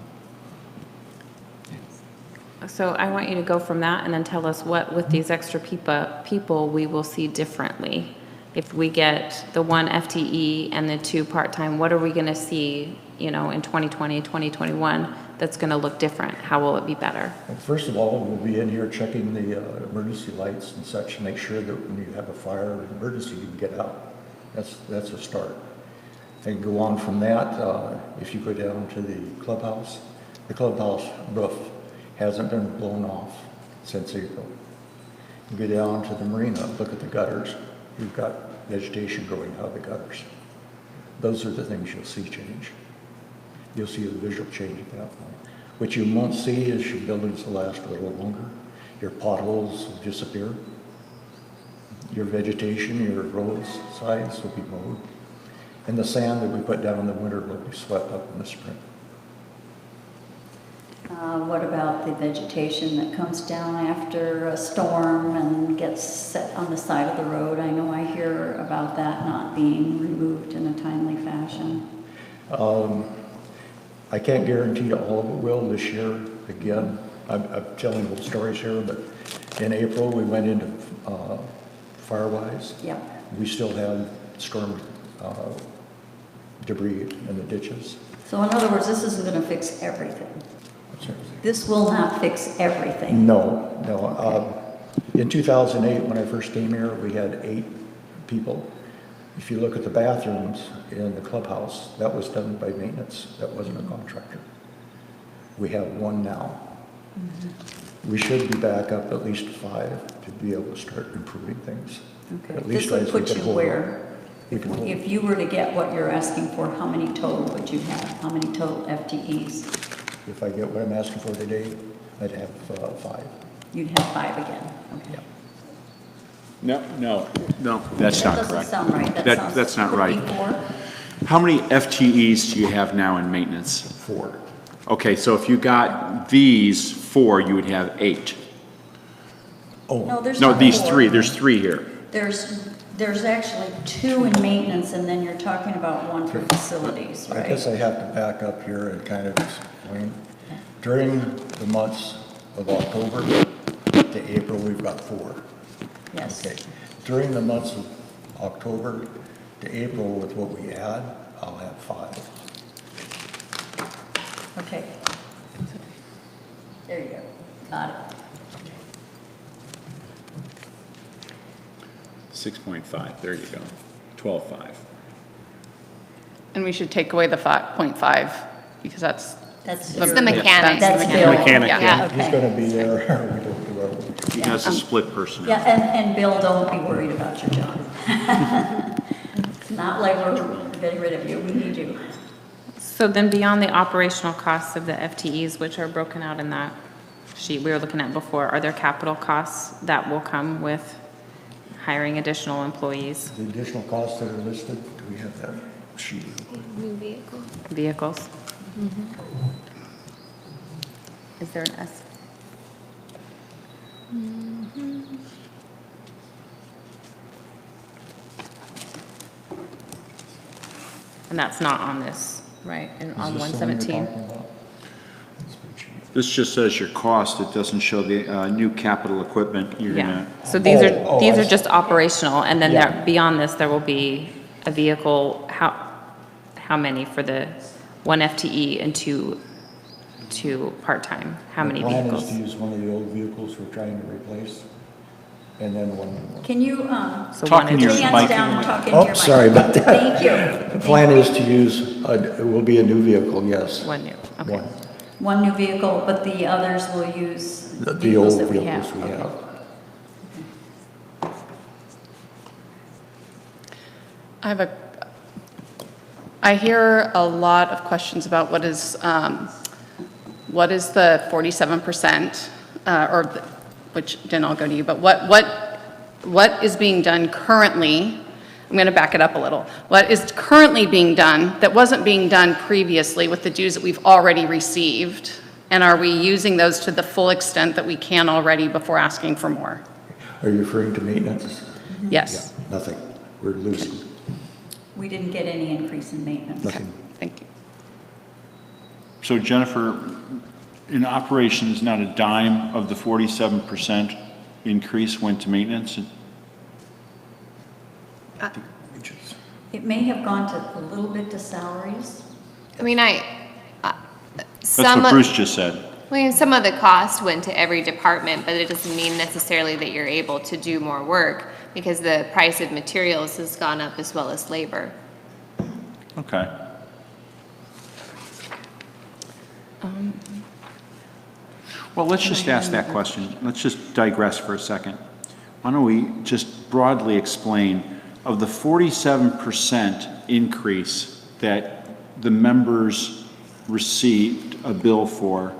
So I want you to go from that and then tell us what, with these extra people, we will see differently. If we get the 1 FTE and the 2 part-time, what are we going to see, in 2020, 2021 that's going to look different? How will it be better? Well, first of all, we'll be in here checking the emergency lights and such, to make sure that when you have a fire or emergency, you can get out. That's a start. And go on from that, if you go down to the clubhouse roof hasn't been blown off since April. You go down to the marina, look at the gutters. You've got vegetation growing out of the gutters. Those are the things you'll see change. You'll see a visual change at that point. What you won't see is your buildings will last a little longer. Your potholes will disappear. Your vegetation, your roadsides will be mowed. And the sand that we put down in the winter will be swept up in the spring. What about the vegetation that comes down after a storm and gets set on the side of the road? I know I hear about that not being removed in a timely fashion. I can't guarantee that all of it will this year. Again, I'm telling old stories here, but in April, we went into Firewise. Yep. We still have storm debris in the ditches. So in other words, this isn't going to fix everything. This will not fix everything. No. In 2008, when I first came here, we had 8 people. If you look at the bathrooms in the clubhouse, that was done by maintenance. That wasn't a contractor. We have 1 now. We should be back up at least 5 to be able to start improving things. Okay. At least This would as we put can you hold where? We can hold. If you were to get what you're asking for, how many total would you have? How many total FTEs? If I get what I'm asking for today, I'd have 5. You'd have 5 again. Okay. No, that's not That doesn't correct. sound right. That's not could be right. 4. How many FTEs do you have now in maintenance? 4. Okay, so if you got these 4, you would have 8. No, there's No, not these 4. 3, there's 3 here. There's actually 2 in maintenance, and then you're talking about 1 for facilities, I right? guess I have to back up here and kind of explain. During the months of October to April, we've got 4. Yes. Okay. During the months of October to April, with what we add, I'll have 5. Okay. There you go. Got it. 6.5, there you go. 12.5. And we should take away the 5.5 because that's. That's the- It's the mechanic. That's the Bill. Mechanic, yeah. He's Okay. gonna be there, we don't do our. He has a split personnel. Yeah, and Bill, don't be worried about your job. It's not like we're getting rid of you, we need you. So then beyond the operational costs of the FTEs, which are broken out in that sheet we were looking at before, are there capital costs that will come with hiring additional employees, The additional costs that are listed, do we have that sheet? New vehicle. vehicles? Is there an S? And that's not on this, right, and on Is this the one you're 117? talking about? Spreadsheet. This just says your cost, it doesn't show the new capital equipment you're Yeah, gonna, so these Oh, are, I these are see. just operational, and then Yeah. there, beyond this, there will be a vehicle, how many for the 1 FTE and two part-time? How many The plan is vehicles? to use one of the old vehicles we're trying to replace, and then one more. Can you, So Talk one in your addition- hands mic. down and talk into Oh, your mic? sorry about that. Thank you. The plan is to use, it will be a new vehicle, yes. One new, okay. One. One new vehicle, but the others will use The vehicles old that we vehicles have. we Okay. have. I hear a lot of questions about what is the 47%, which, Jen, I'll go to you, but what is being done currently? I'm going to back it up a little. What is currently being done that wasn't being done previously with the dues that we've already received? And are we using those to the full extent that we can already before asking for more? Are you referring to maintenance? Yes. Nothing. We're losing. We didn't get any increase in maintenance. Nothing. Thank you. so Jennifer, in operations, not a dime of the 47% increase went to maintenance? It may have gone to a little bit to salaries. I mean, That's some, what Bruce just said. some of the cost went to every department, but it doesn't mean necessarily that you're able to do more work because the price of materials has gone up as well as labor. Okay. Well, let's just ask that question. Let's just digress for a second. Why don't we just broadly explain, of the 47% increase that the members received a bill for,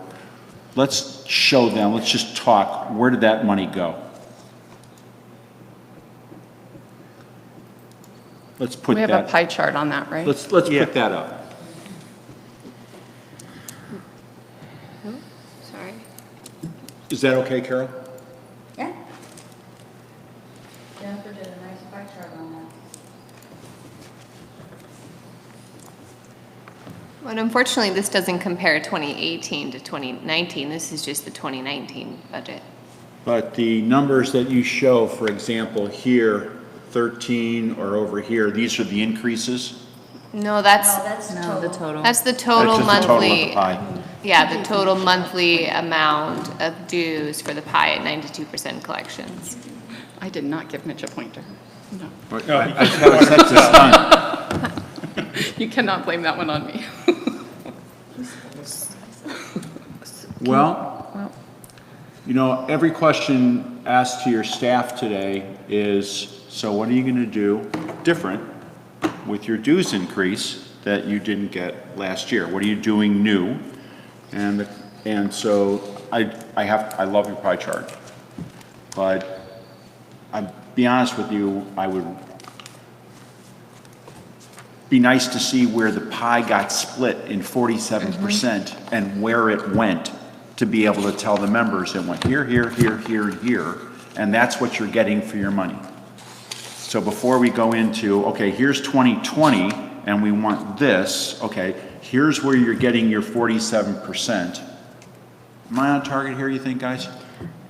let's show them, let's just talk, where did that money go? Let's put We have a that, pie chart on that, right? let's Yeah. put that up. Sorry. Is that okay, Carol? Yeah. Jennifer did a nice pie chart on that. But unfortunately, this doesn't compare 2018 to 2019. This is just the 2019 budget. But the numbers that you show, for example, here, 13, or over here, these are the increases? No, that's, No, the total. that's the total That's just the total of monthly. the pie. Yeah, the total monthly amount of dues for the pie at 92% collections. I did not give Mitch a pointer. No. That's done. You cannot blame that one on me. Well, you know, every question asked to your staff today is, so what are you gonna do different with your dues increase that you didn't get last year? What are you doing new? And so I love your pie chart, but I'll be honest with you, I would be nice to see where the pie got split in 47% and where it went, to be able to tell the members it went here, here, here, here, and here, and that's what you're getting for your money. So before we go into, okay, here's 2020, and we want this, okay, here's where you're getting your 47%. Am I on target here, you think, guys?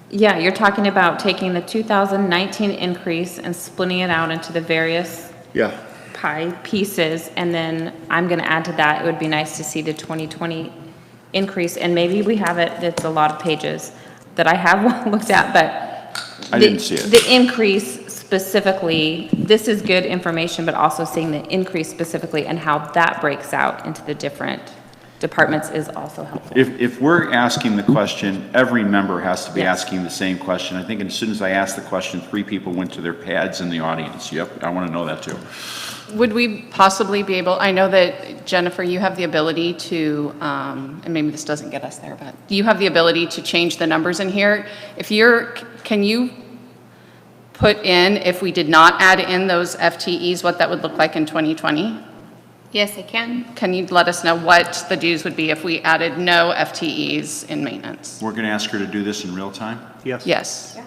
Yeah, you're talking about taking the 2019 increase and splitting it out into the various Yeah. pie pieces, and then I'm gonna add to that, it would be nice to see the 2020 increase, and maybe we have it, it's a lot of pages that I have looked at, but I didn't see it. the increase specifically, this is good information, but also seeing the increase specifically and how that breaks out into the different departments is also helpful. If we're asking the question, every member has to be Yes. asking the same question. I think as soon as I asked the question, 3 people went to their pads in the audience. Yep, I want to know that too. Would we possibly be able, I know that Jennifer, you have the ability to, and maybe this doesn't get us there, but do you have the ability to change the numbers in here? Can you put in, if we did not add in those FTEs, what that would look like in 2020? Yes, I can. Can you let us know what the dues would be if we added no FTEs in maintenance? We're going to ask her to do this in real time? Yes? Yes.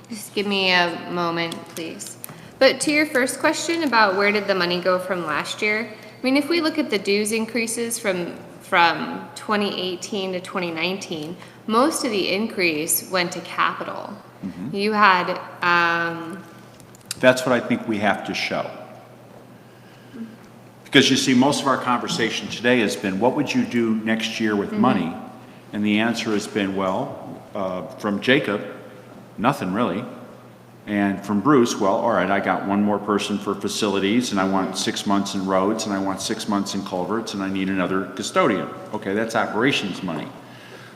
Just give me a moment, please. But to your first question about where did the money go from last year? I mean, if we look at the dues increases from 2018 to 2019, most of the increase went to capital. You had, That's what I think we have to show. Because you see, most of our conversation today has been, what would you do next year with money? And the answer has been, well, from Jacob, nothing really. And from Bruce, well, all right, I got one more person for facilities, and I want 6 months in roads, and I want 6 months in culverts, and I need another custodian. Okay, that's operations money.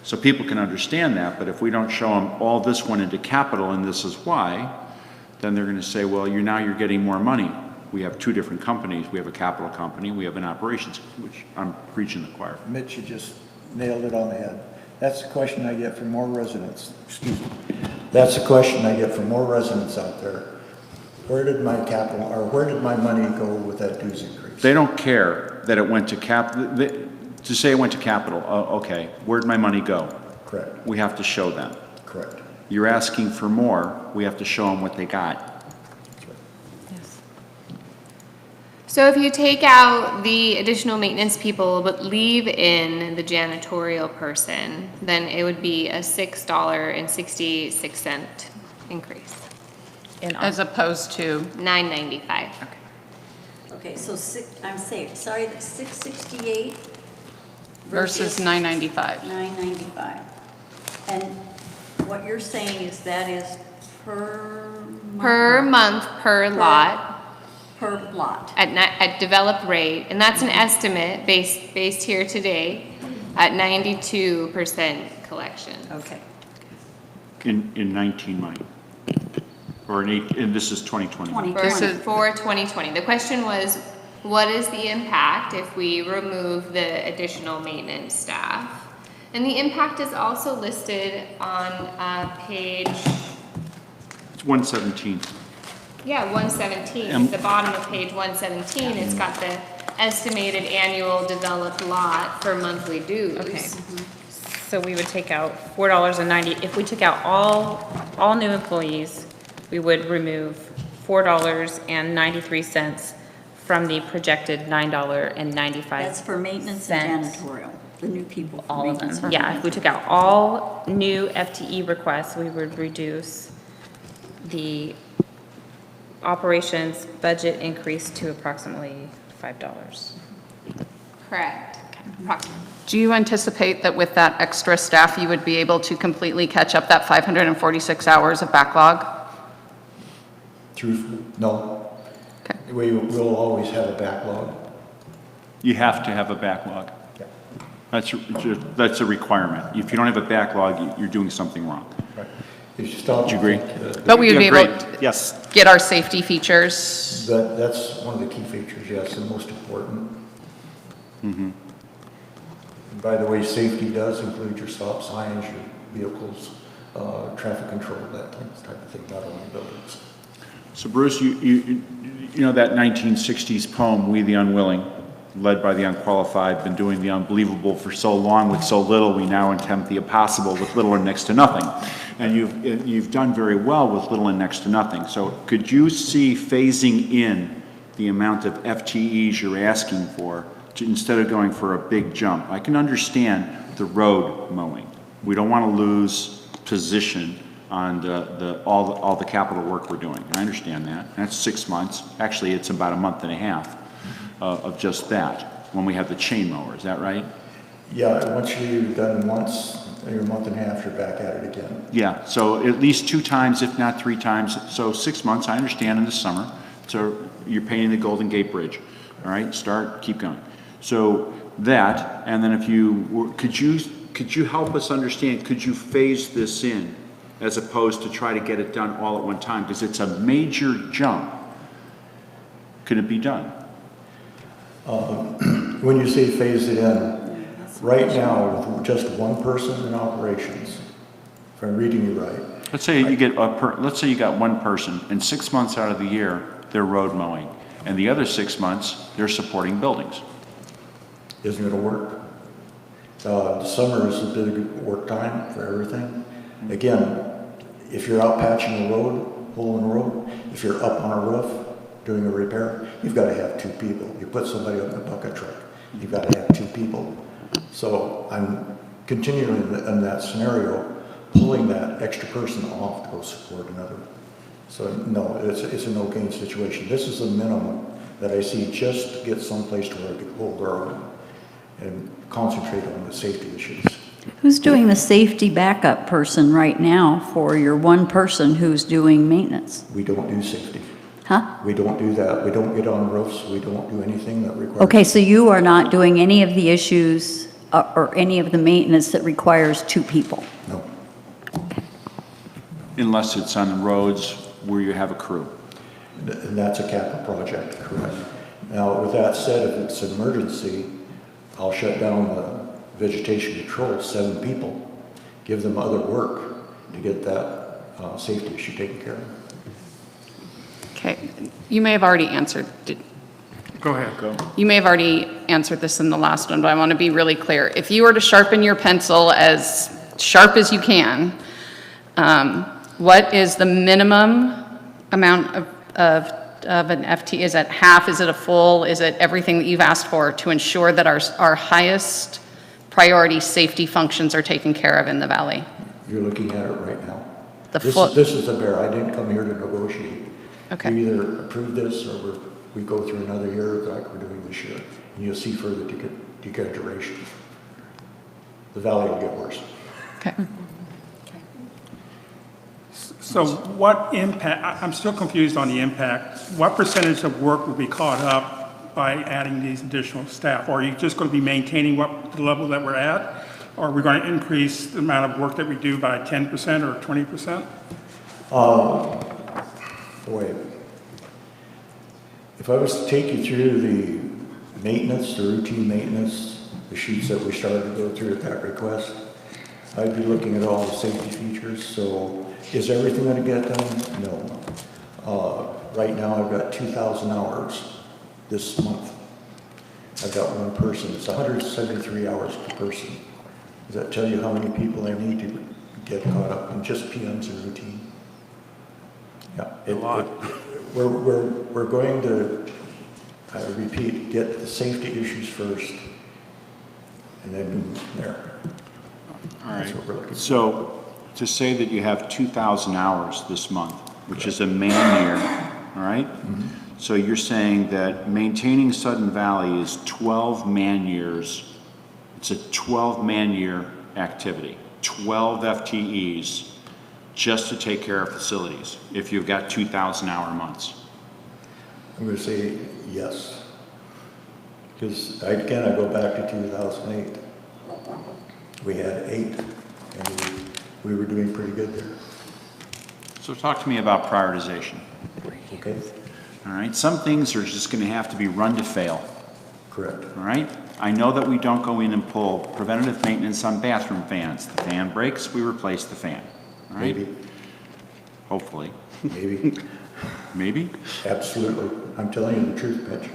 So people can understand that, but if we don't show them all this went into capital and this is why, then they're going to say, well, now you're getting more money. We have 2 different companies. We have a capital company, we have an operations, which I'm preaching the choir. Mitch, you just nailed it on the head. That's the question I get from more residents, excuse me. That's the question I get from more residents out there. Where did my capital, or where did my money go with that dues increase? They don't care that it went to to say it went to capital, okay, where'd my money go? Correct, We have to show them. correct. You're asking for more, we have to show them what they got. Yes. so if you take out the additional maintenance people but leave in the janitorial person, then it would be a $6.66 increase, As opposed to, $9.95. Okay, so sorry, that's 668 versus 995. 995. And what you're saying is that is per month? Per month, per lot, Per lot. at developed rate, and that's an estimate based here today at 92% collection. Okay. In 19 money? Or in 8, and this is 2020? 2020. For 2020. The question was, what is the impact if we remove the additional maintenance staff? And the impact is also listed on page, It's 117. yeah, 117. At the bottom of page 117, it's got the estimated annual developed lot for monthly dues. Okay. So we would take out $4.90, if we took out all new employees, we would remove $4.93 from the projected $9.95. That's for maintenance and janitorial, the new people. for All of maintenance them, and yeah. If we took out all new FTE requests, we would reduce the operations budget increase to approximately $5. Correct. Approximately. Do you anticipate that with that extra staff, you would be able to completely catch up that 546 hours of backlog? No. Okay. We will always have a backlog. You have to have a backlog. Yeah. That's a requirement. If you don't have a backlog, you're doing something wrong. Right. If you stop. Do you agree? But we would be Yeah, able great. to Yes. get our safety features. That's one of the key features, yes, the most important. And by the way, safety does include your stop signs, your vehicles, traffic control, that type of thing, not only buildings. So Bruce, you know that 1960s poem, We the Unwilling, led by the unqualified, been doing the unbelievable for so long with so little, we now attempt the impossible with little or next to nothing. And you've done very well with little and next to nothing. So could you see phasing in the amount of FTEs you're asking for instead of going for a big jump? I can understand the road mowing. We don't want to lose position on all the capital work we're doing. I understand that. That's 6 months. Actually, it's about a month and a half of just that when we have the chain mower. Is that right? Yeah, once you've done once, you're a month and a half, you're back at it again. Yeah, so at least 2 times, if not 3 times. So 6 months, I understand in the summer. So you're painting the Golden Gate Bridge. All right, start, keep going. So that, and then if you were, could you help us understand, could you phase this in as opposed to try to get it done all at one time? Because it's a major jump. Could it be done? When you say phase it in, right now, with just one person in operations, if I'm reading you right, Let's say you get let's say you got one person, and 6 months out of the year, they're road mowing, and the other 6 months, they're supporting buildings. isn't going to work. The summer is a big work time for everything. Again, if you're out patching a road, hole in the road, if you're up on a roof doing a repair, you've got to have 2 people. You put somebody up in a bucket truck, you've got to have 2 people. So I'm continuing in that scenario, pulling that extra person off to go support another. So no, it's a no-gain situation. This is the minimum that I see just to get someplace to where I could hold our own and concentrate on the safety issues. Who's doing the safety backup person right now for your one person who's doing maintenance? We don't do safety. Huh? We don't do that. We don't get on roofs. We don't do anything that requires. Okay, so you are not doing any of the issues or any of the maintenance that requires 2 people? No. Unless it's on roads where you have a crew. And that's a capital project, correct. Now, with that said, if it's an emergency, I'll shut down the vegetation control, 7 people, give them other work to get that safety issue taken care of. Okay, you may have already answered. Go ahead. Go. You may have already answered this in the last one, but I want to be really clear. If you were to sharpen your pencil as sharp as you can, what is the minimum amount of an FT? Is it half? Is it a full? Is it everything that you've asked for to ensure that our highest priority safety functions are taken care of in the valley? You're looking at it right now. The This full- this is the bear. I didn't come here to negotiate. Okay. We either approve this or we go through another year like we're doing this year. And you'll see further deterioration. the valley will get worse. Okay. So what impact, I'm still confused on the impact. What percentage of work will be caught up by adding these additional staff? Or are you just going to be maintaining the level that we're at? Or are we going to increase the amount of work that we do by 10% or 20%? Boy, if I was to take you through the maintenance, the routine maintenance, the sheets that we started to go through at that request, I'd be looking at all the safety features. So is everything going to get done? No. Right now I've got 2,000 hours this month. I've got one person. It's 173 hours per person. Does that tell you how many people I need to get caught up in just PMs and routine? Yeah. A lot. We're going to, I repeat, get the safety issues first and then move from there. All That's right. what we're looking for. So to say that you have 2,000 hours this month, which is a man year, all right? So you're saying that maintaining Sudden Valley is 12 man years. It's a 12 man year activity, 12 FTEs just to take care of facilities if you've got 2,000 hour months. I'm going to say yes. Because again, I go back to 2008. We had 8 and we were doing pretty good there. So talk to me about prioritization. Okay? All right, some things are just going to have to be run to fail. Correct. All right? I know that we don't go in and pull preventative maintenance on bathroom fans. The fan breaks, we replace the fan. All right? Maybe. Hopefully. Maybe. Maybe? Absolutely. I'm telling you the truth, Mitch.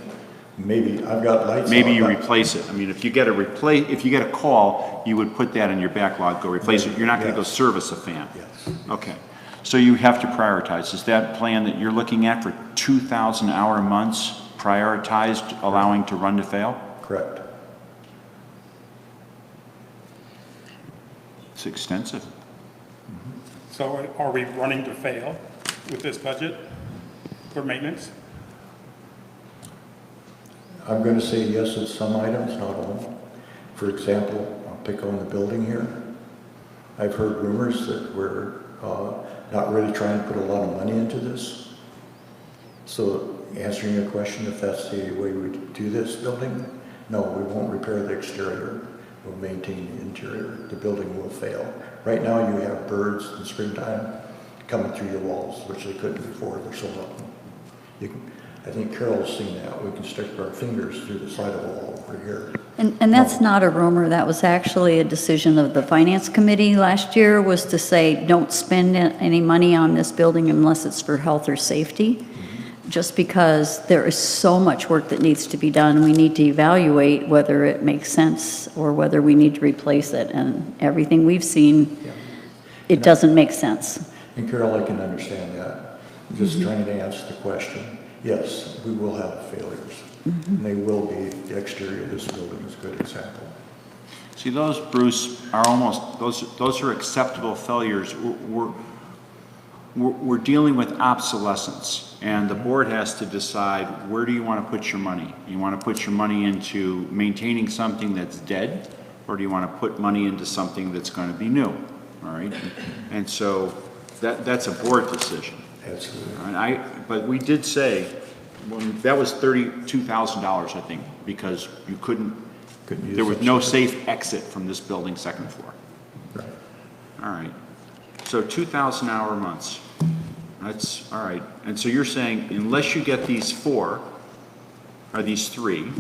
Maybe. I've got lights. Maybe on, you but- replace it. I mean, if you get a call, you would put that in your backlog, go replace it. You're not going to go Yes. service a fan. Yes. Okay. So you have to prioritize. Is that plan that you're looking at for 2,000 hour months prioritized, allowing to run to fail? Correct. It's extensive. So are we running to fail with this budget for maintenance? I'm going to say yes at some items, not all. For example, I'll pick on the building here. I've heard rumors that we're not really trying to put a lot of money into this. So answering your question, if that's the way we do this building, no, we won't repair the exterior. We'll maintain the interior. The building will fail. Right now you have birds in springtime coming through your walls, which they couldn't before. They're so up. I think Carol's seen that. We can stick our fingers through the side of the wall over here. And that's not a rumor, that was actually a decision of the Finance Committee last year, was to say, don't spend any money on this building unless it's for health or safety, just because there is so much work that needs to be done. We need to evaluate whether it makes sense or whether we need to replace it, and everything we've seen, it doesn't make sense. And Carol, I can understand that. I'm just trying to answer the question. Yes, we will have failures. And they will be. The exterior of this building is a good example. See, those, Bruce, are almost, those are acceptable failures. We're dealing with obsolescence, and the board has to decide, where do you want to put your money? You want to put your money into maintaining something that's dead, or do you want to put money into something that's going to be new? All right? And so that's a board decision. Absolutely. And but we did say, that was $32,000, I think, because you couldn't use there was it. no safe exit from this building second floor. Right. All right. So 2,000 hour months. That's, all right. And so you're saying, unless you get these 4, or these 3,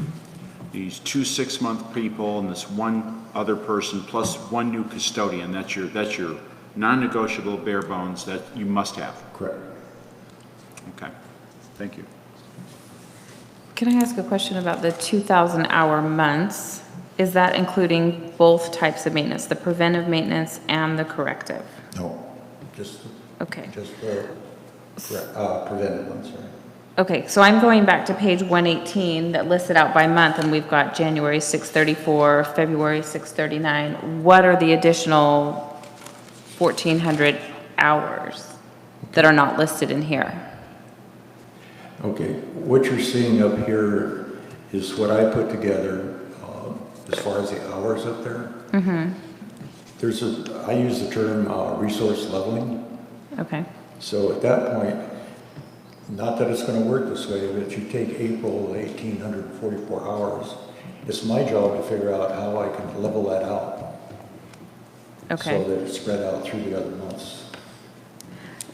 these 2 6-month people and this 1 other person plus 1 new custodian, that's your non-negotiable bare bones that you must have. Correct. Okay. Thank you. Can I ask a question about the 2,000 hour months? Is that including both types of maintenance, the preventive maintenance and the corrective? No, just the preventive ones, right? Okay, so I'm going back to page 118 that lists it out by month, and we've got January 634, February 639. What are the additional 1,400 hours that are not listed in here? Okay, what you're seeing up here is what I put together as far as the hours up there. I use the term resource leveling. Okay, So at that point, not that it's gonna work this way, but you take April, 1,844 hours. It's my job to figure out how I can level that out. okay. So that it's spread out through the other months.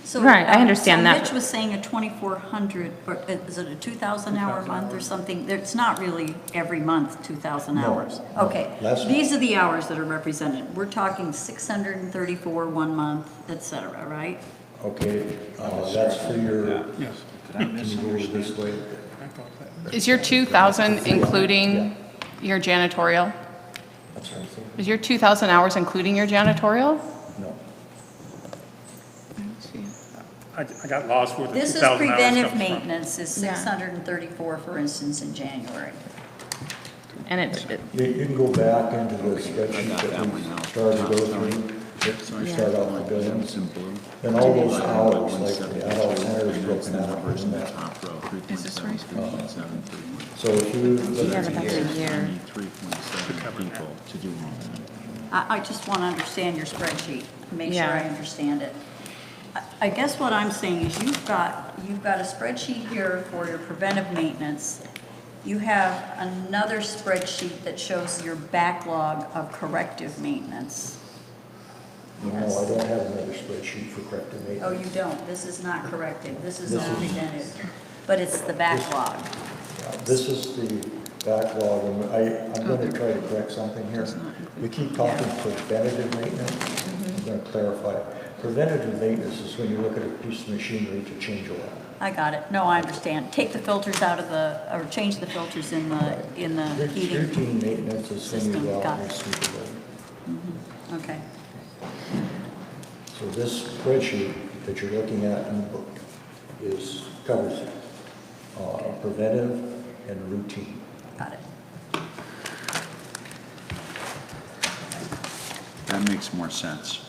So, Right, I understand so that. Mitch was saying a 2,400, or is it a 2,000 hour month or something? It's not really every month, 2,000 No, hours. no. Okay, Last these are the hours that are represented. We're talking 634 1 month, et cetera, right? Okay, that's for your, Yes. can you go this way? Is your 2,000 including your janitorial? That's what I'm saying. Is your 2,000 hours including your janitorial? No. I got lost with the This is 2,000 hours preventive comes from. maintenance is Yeah. 634, for instance, in January. And You can go back into the spreadsheet that we started to go through. We start out the buildings. And all those hours, like the adult center is broken out. Isn't that? Is this where he's So if you look yeah, at but that's a year. I just want to understand your spreadsheet, make sure I Yeah. understand it. I guess what I'm saying is you've got a spreadsheet here for your preventive maintenance. You have another spreadsheet that shows your backlog of corrective maintenance. No, I don't have another spreadsheet for corrective Oh, maintenance. you don't, this is not corrective, this is This all is- preventive, but it's the backlog. This is the backlog, and I'm going to try to correct something here. We keep talking preventative maintenance. I'm going to clarify. Preventative maintenance is when you look at a piece of machinery to change oil. I got it, no, I understand. Take the filters out of or change the filters in the heating. Routine maintenance is when you system. go out Got and it. sweep the building. Okay, So this spreadsheet that you're looking at in the book covers it. Preventive and routine. got it. That makes more sense.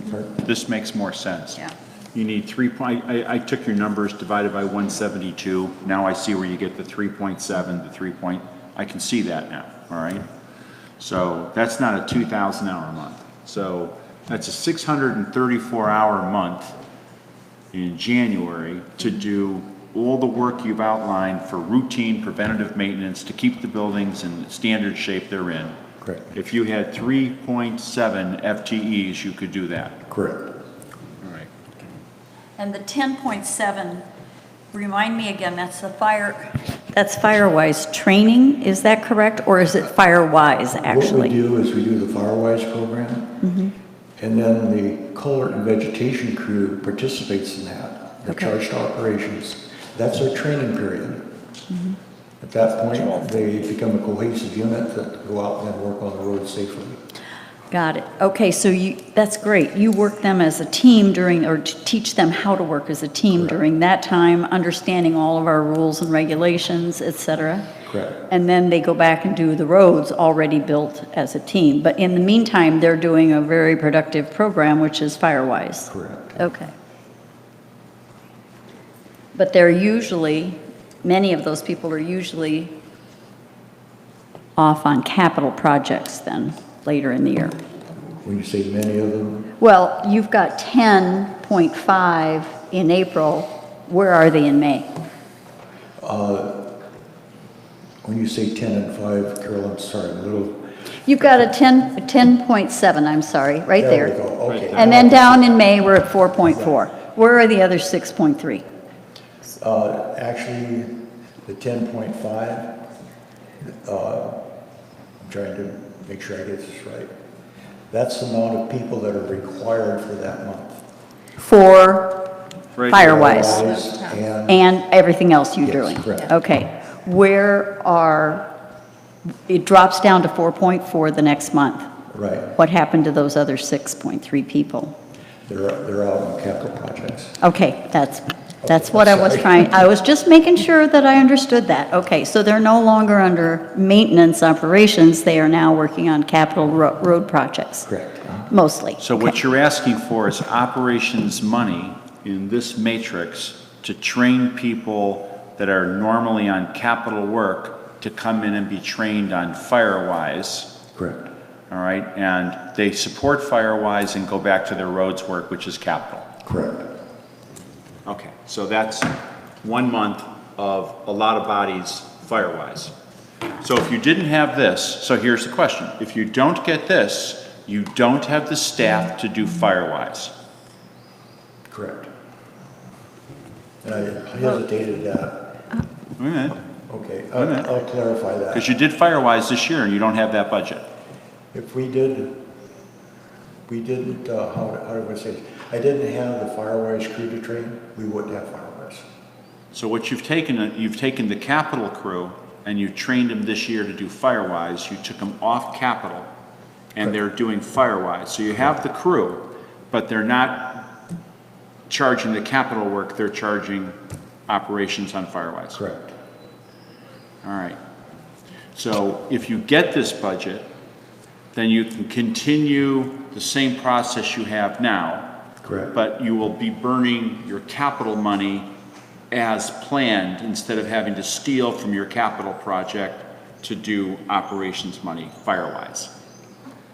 Pardon? This makes more sense. Yeah. You need I took your numbers divided by 172. Now I see where you get the 3.7, I can see that now, all right? So that's not a 2,000 hour month. So that's a 634 hour month in January to do all the work you've outlined for routine preventative maintenance to keep the buildings in the standard shape they're in. Correct. If you had 3.7 FTEs, you could do that. Correct. All right. And the 10.7, remind me again, that's that's Firewise training, is that correct? Or is it Firewise, What we actually? do is we do the Firewise program, and then the culvert and vegetation crew participates in that. They're Okay. charged to operations. That's their training period. At that point, they become a cohesive unit that go out and work on the road safely. Got it. Okay, so that's great. You work them as a team or to teach them how to work as a team during that time, understanding all of our rules and regulations, et cetera. Correct. And then they go back and do the roads already built as a team. But in the meantime, they're doing a very productive program, which is Firewise. Correct. Okay. But many of those people are usually off on capital projects then, later in the year. When you say many of them, Well, you've got 10.5 in April. Where are they in May? when you say 10 and 5, Carol, I'm sorry, a little. You've got a 10.7, I'm sorry, right There we there. go, okay. And then down in May, we're at 4.4. Where are the other 6.3? Actually, the 10.5, I'm trying to make sure I get this right. That's the amount of people that are required for that month. For Right. Firewise Firewise and, and everything else you're Yes, doing? correct. Okay. It drops down to 4.4 the next month. right, What happened to those other 6.3 people? they're out on capital projects. Okay, that's what I was I was just making sure that I understood that. Okay, so they're no longer under maintenance operations, they are now working on capital road projects, Correct. mostly. So what you're asking for is operations money in this matrix to train people that are normally on capital work to come in and be trained on Firewise, Correct. all right? And they support Firewise and go back to their roads work, which is capital. Correct. Okay, so that's 1 month of a lot of bodies Firewise. So if you didn't have this, so here's the question. If you don't get this, you don't have the staff to do Firewise. Correct. And I hesitated that. Wait a minute, Okay, minute. I'll clarify that. because you did Firewise this year and you don't have that budget. If we didn't, how do I say, I didn't have the Firewise crew to train, we wouldn't have Firewise. So what you've taken the capital crew and you trained them this year to do Firewise, you took them off capital and they're doing Firewise. So you have the crew, but they're not charging the capital work, they're charging operations on Firewise. Correct. All right. So if you get this budget, then you can continue the same process you have now. Correct. But you will be burning your capital money as planned instead of having to steal from your capital project to do operations money, Firewise.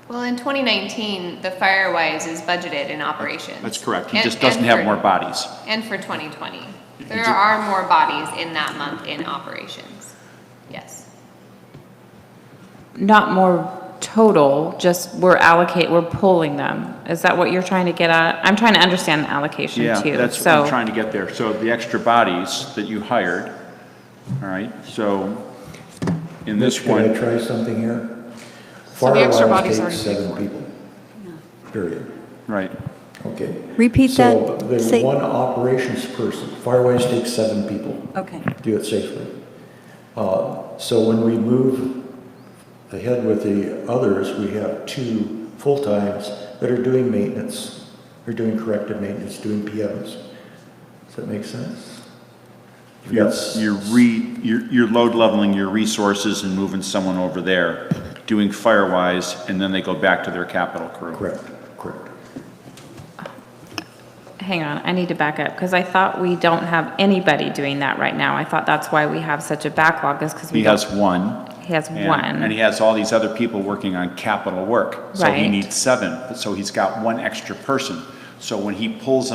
Well, in 2019, the Firewise is budgeted in operations. That's correct. He And- just doesn't and have for- more bodies. And for 2020. There are more bodies in that month in operations. Yes. Not more total, just we're pulling them. Is that what you're trying to get at? I'm trying to understand the allocation Yeah, too. that's what I'm So, trying to get there. So the extra bodies that you hired, all right, so in this Can I one, try something here? So the extra Firewise bodies takes already paid 7 for. people. Period. right, Okay. Repeat So that. there's Say- one operations person. Firewise takes 7 people. Okay. Do it safely. So when we move ahead with the others, we have 2 full-times that are doing maintenance, are doing corrective maintenance, doing PMs. Does that make sense? you're load leveling your resources and moving someone over there, doing Firewise, and then they go back to their capital crew. Correct, correct. hang on, I need to back up, because I thought we don't have anybody doing that right now. I thought that's why we have such a backlog, is because we He don't. has one. He has And one. he has all these other people working on capital work. So he Right. needs 7, so he's got 1 extra person. So when he pulls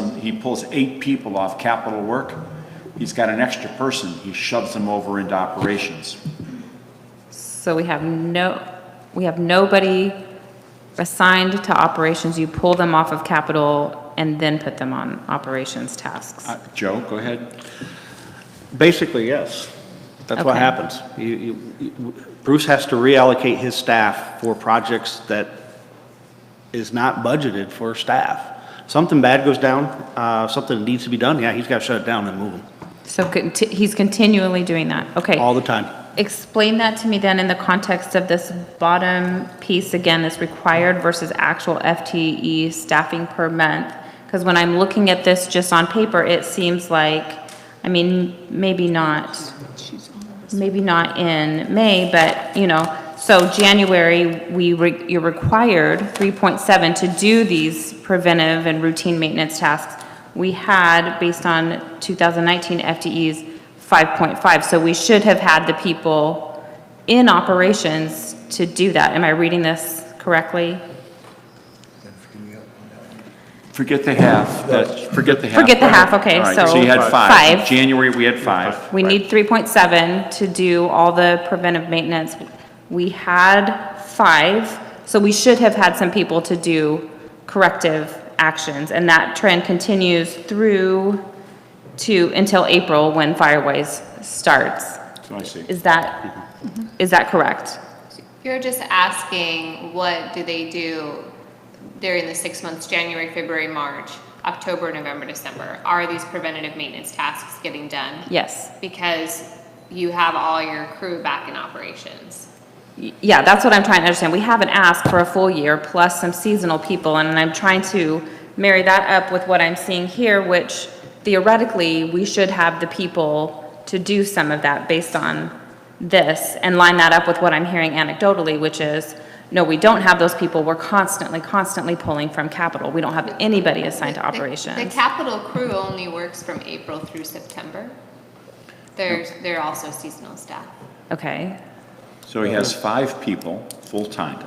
8 people off capital work, he's got an extra person, he shoves them over into operations. So we have nobody assigned to operations. You pull them off of capital and then put them on operations tasks. Joe, go ahead. Basically, yes. That's what Okay. happens. Bruce has to reallocate his staff for projects that is not budgeted for staff. Something bad goes down, something that needs to be done, yeah, he's got to shut it down and move them So he's continually doing that. Okay. all the time. Explain that to me then in the context of this bottom piece, again, this required versus actual FTE staffing per month. Because when I'm looking at this just on paper, it seems like, I mean, maybe not in May, but, so January, you're required 3.7 to do these preventive and routine maintenance tasks. We had, based on 2019 FTEs, 5.5, so we should have had the people in operations to do that. Am I reading this correctly? Forget the half, forget the half. Forget the half, okay, All right, so so you had 5. five. January, we had 5. We need 3.7 to do all the preventive maintenance. We had 5, so we should have had some people to do corrective actions, and that trend continues through until April, when Firewise starts. So I see. Is that correct? You're just asking, what do they do during the 6 months, January, February, March, October, November, December? Are these preventative maintenance tasks getting done? Yes. Because you have all your crew back in operations. Yeah, that's what I'm trying to understand. We haven't asked for a full year plus some seasonal people, and I'm trying to marry that up with what I'm seeing here, which theoretically, we should have the people to do some of that based on this, and line that up with what I'm hearing anecdotally, which is, no, we don't have those people. We're constantly pulling from capital. We don't have anybody assigned to The operations. capital crew only works from April through September. They're also seasonal staff. Okay, So he has 5 people, full-time.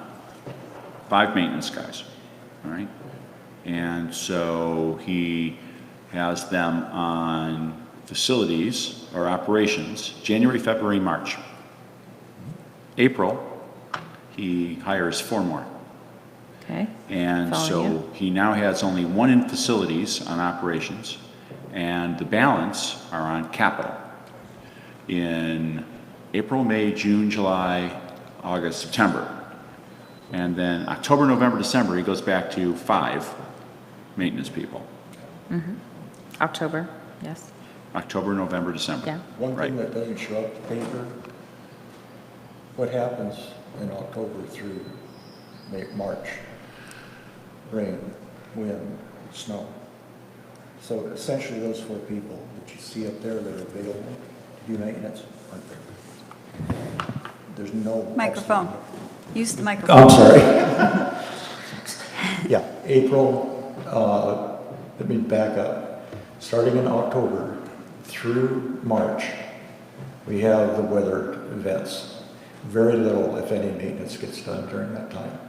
5 maintenance guys, all right? And so he has them on facilities or operations, January, February, March. April, he hires 4 more. Okay. And Following so you. he now has only 1 in facilities on operations, and the balance are on capital. In April, May, June, July, August, September. And then October, November, December, he goes back to 5 maintenance people. October, yes, October, November, December. yeah. One thing Right. that doesn't show up in the paper, what happens in October through March? Rain, wind, snow. So essentially those 4 people that you see up there that are available to do maintenance aren't there. There's no. Microphone. Use the microphone. I'm sorry. Yeah, April, let me back up. Starting in October through March, we have the weather events. Very little, if any, maintenance gets done during that time.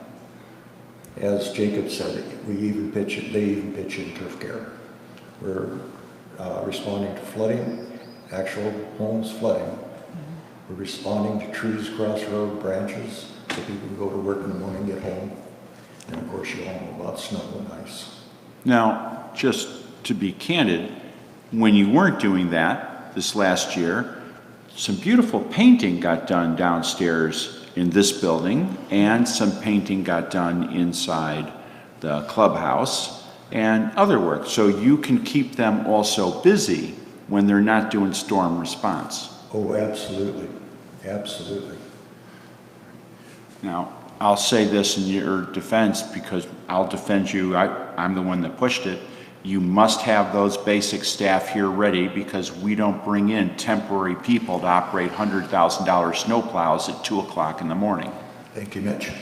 As Jacob said, they even pitch in turf care. We're responding to flooding, actual homes flooding. We're responding to trees across the road, branches, so people can go to work in the morning, get home. And of course, you all know about snow and ice. Now, just to be candid, when you weren't doing that this last year, some beautiful painting got done downstairs in this building, and some painting got done inside the clubhouse and other work. So you can keep them also busy when they're not doing storm response. Oh, absolutely, absolutely. Now, I'll say this in your defense because I'll defend you. I'm the one that pushed it. You must have those basic staff here ready because we don't bring in temporary people to operate $100,000 snow plows at 2 o'clock in the morning. Thank you, Mitch.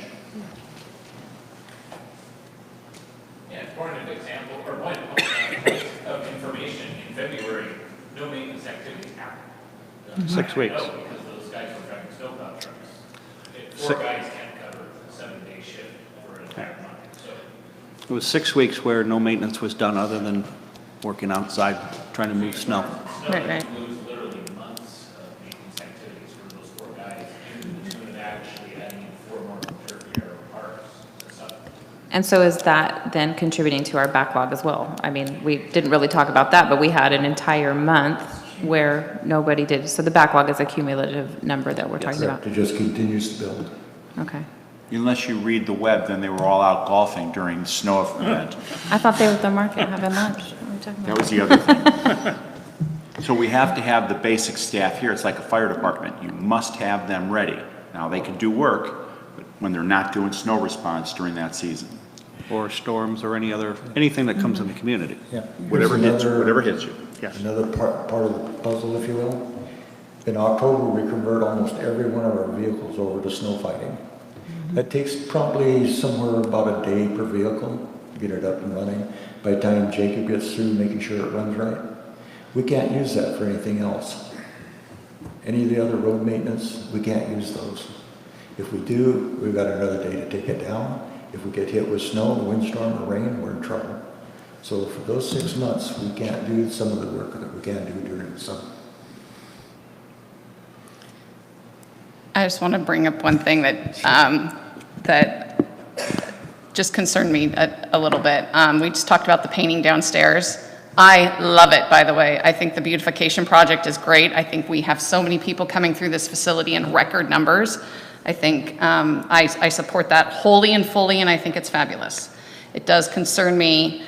Yeah, for an example, or one of information, in February, no maintenance activities happened. 6 weeks. No, because those guys were driving snowplow trucks. 4 Six- guys can't cover a 7-day shift for an entire month, so. It was 6 weeks where no maintenance was done other than working outside, trying to move snow. Right, right. Lose literally months of maintenance activities for those 4 guys, even to the tune of actually adding 4 more turf care parks and stuff. And so is that then contributing to our backlog as well? I mean, we didn't really talk about that, but we had an entire month where nobody did. So the backlog is a cumulative number that we're talking about. It just continues to build. Okay. Unless you read the web, then they were all out golfing during the snow event. I thought they were at the market having lunch. What are we talking That about? was the other thing. So we have to have the basic staff here. It's like a fire department. You must have them ready. Now, they can do work, but when they're not doing snow response during that season. Or storms or anything that comes in the community. Yeah. Whatever Here's hits, another- whatever hits you. Yes. Another part of the puzzle, if you will. In October, we convert almost every one of our vehicles over to snow fighting. That takes probably somewhere about a day per vehicle to get it up and running. By the time Jacob gets through making sure it runs right, we can't use that for anything else. Any of the other road maintenance, we can't use those. If we do, we've got another day to take it down. If we get hit with snow, windstorm, or rain, we're in trouble. So for those 6 months, we can't do some of the work that we can do during the summer. I just want to bring up one thing that, that just concerned me a little bit. We just talked about the painting downstairs. I love it, by the way. I think the beautification project is great. I think we have so many people coming through this facility in record numbers. I think I support that wholly and fully, and I think it's fabulous. It does concern me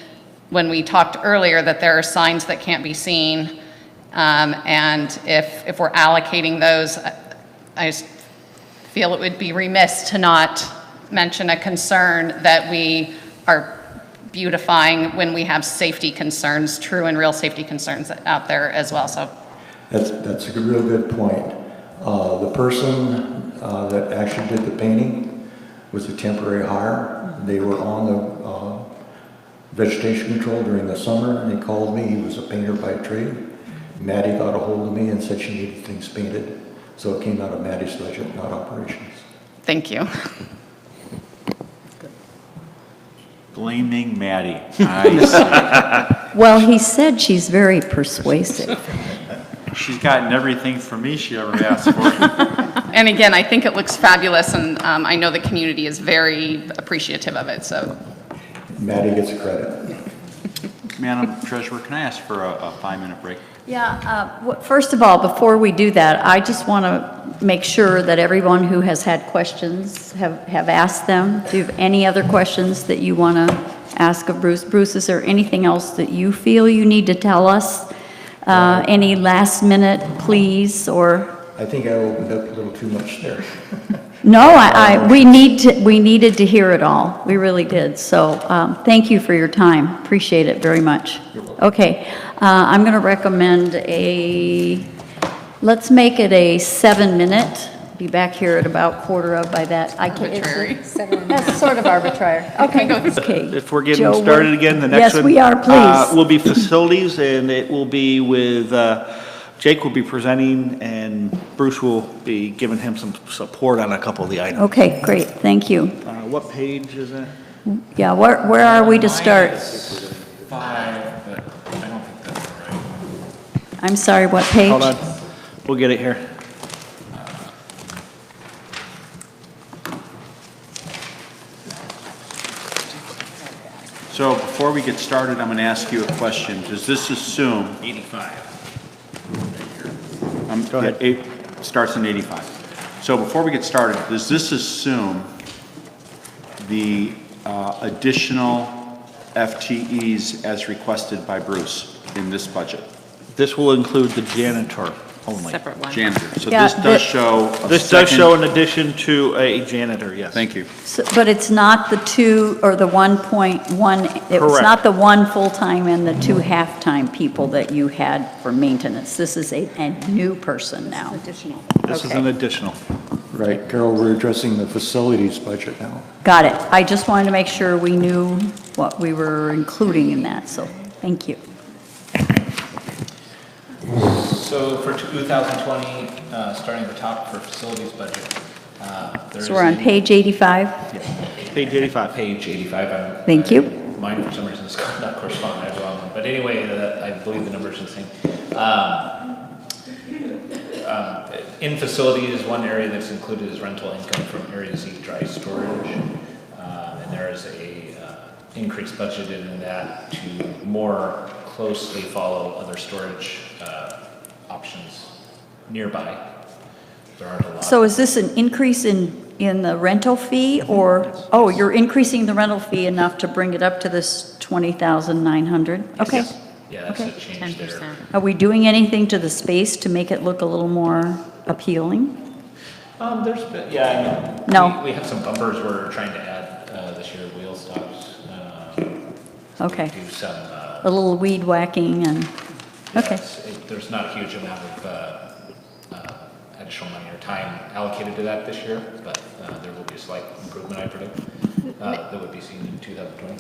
when we talked earlier that there are signs that can't be seen, and if we're allocating those, I just feel it would be remiss to not mention a concern that we are beautifying when we have safety concerns, true and real safety concerns out there as well. So That's a real good point. The person that actually did the painting was a temporary hire. They were on the vegetation control during the summer, and he called me. He was a painter by trade. Maddie got a hold of me and said she needed things painted. So it came out of Maddie's budget, not operations. thank you. Blaming Maddie. I Well, he said she's very persuasive. see. She's gotten everything from me she ever asked for. And again, I think it looks fabulous, and I know the community is very appreciative of it, so. Maddie gets credit. Madam Treasurer, can I ask for a 5-minute break? Yeah, first of all, before we do that, I just want to make sure that everyone who has had questions have asked them. Do you have any other questions that you want to ask of Bruce? Bruce, is there anything else that you feel you need to tell us? Any last minute pleas or? I think I opened up a little too much there. No, we needed to hear it all. We really did. So thank you for your time. Appreciate it very much. Okay, I'm going to recommend let's make it a 7-minute. Be back here at about quarter of by that. Arbitrary. That's sort of arbitrary. Okay. Okay. If we're getting Joe, started again, the next one. Yes, we are, please. Will be facilities, and it will be with, Jake will be presenting, and Bruce will be giving him some support on a couple of the items. Okay, great. Thank you. What page is that? Yeah, where are we to start? 5, but I don't think that's right. I'm sorry, what page? Hold on, we'll get it here. So before we get started, I'm going to ask you a question. Does this assume? 85. Go ahead. It starts in 85. So before we get started, does this assume the additional FTEs as requested by Bruce in this budget? This will include the janitor only. Separate one. Janitor. So Yeah, this does show a This does second- show an addition to a janitor, yes. Thank you. But it's not the 2 or the 1.1, it's Correct. not the 1 full-time and the 2 half-time people that you had for maintenance. This is a new person now. Additional. This is an additional. Right, Carol, we're addressing the facilities budget now. Got it. I just wanted to make sure we knew what we were including in that, so thank you. So for 2020, starting at the top for facilities budget, there's. So we're on page 85? Page 85. Page 85. Thank you. Mine, for some reason, is not corresponding, I have the wrong one. But anyway, I believe the numbers are the same. In facilities, one area that's included is rental income from Area Z dry storage. And there is a increased budgeted in that to more closely follow other storage options nearby. There aren't a lot. So is this an increase in the rental fee, or, oh, you're increasing the rental fee enough to bring it up to this 20,900? Okay. Yeah, that's Okay. a change there. 10%. Are we doing anything to the space to make it look a little more appealing? There's been, yeah, I mean, No. we have some bumpers we're trying to add this year, wheel stops. Okay. Do some, A little weed whacking and, okay. yes, there's not a huge amount of additional money or time allocated to that this year, but there will be a slight improvement, I predict, that would be seen in 2020.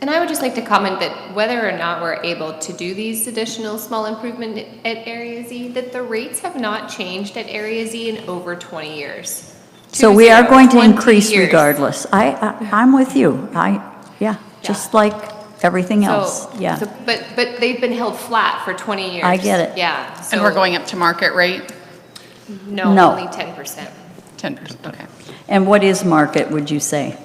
And I would just like to comment that whether or not we're able to do these additional small improvement at Area Z, that the rates have not changed at Area Z in over 20 years. So we are 20, going to 20 increase years. regardless. I'm with you. Yeah, just like everything else, So- yeah. so- But they've been held flat for 20 years. I get it. Yeah. And we're going up to market rate? No, No. only 10%. 10%, okay. And what is market, would you say?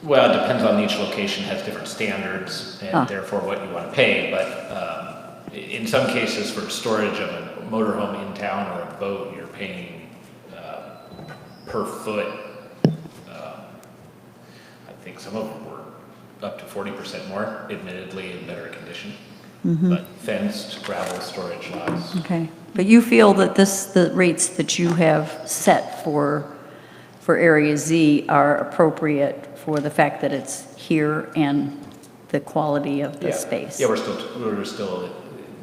Well, it depends on each location, has different standards, Ah. and therefore what you want to pay, but in some cases, for storage of a motorhome in town or a boat, you're paying per foot. I think some of them were up to 40% more, admittedly in better condition. But fenced gravel storage lots. Okay. But you feel that the rates that you have set for Area Z are appropriate for the fact that it's here and the quality of the Yeah. space? Yeah, we're still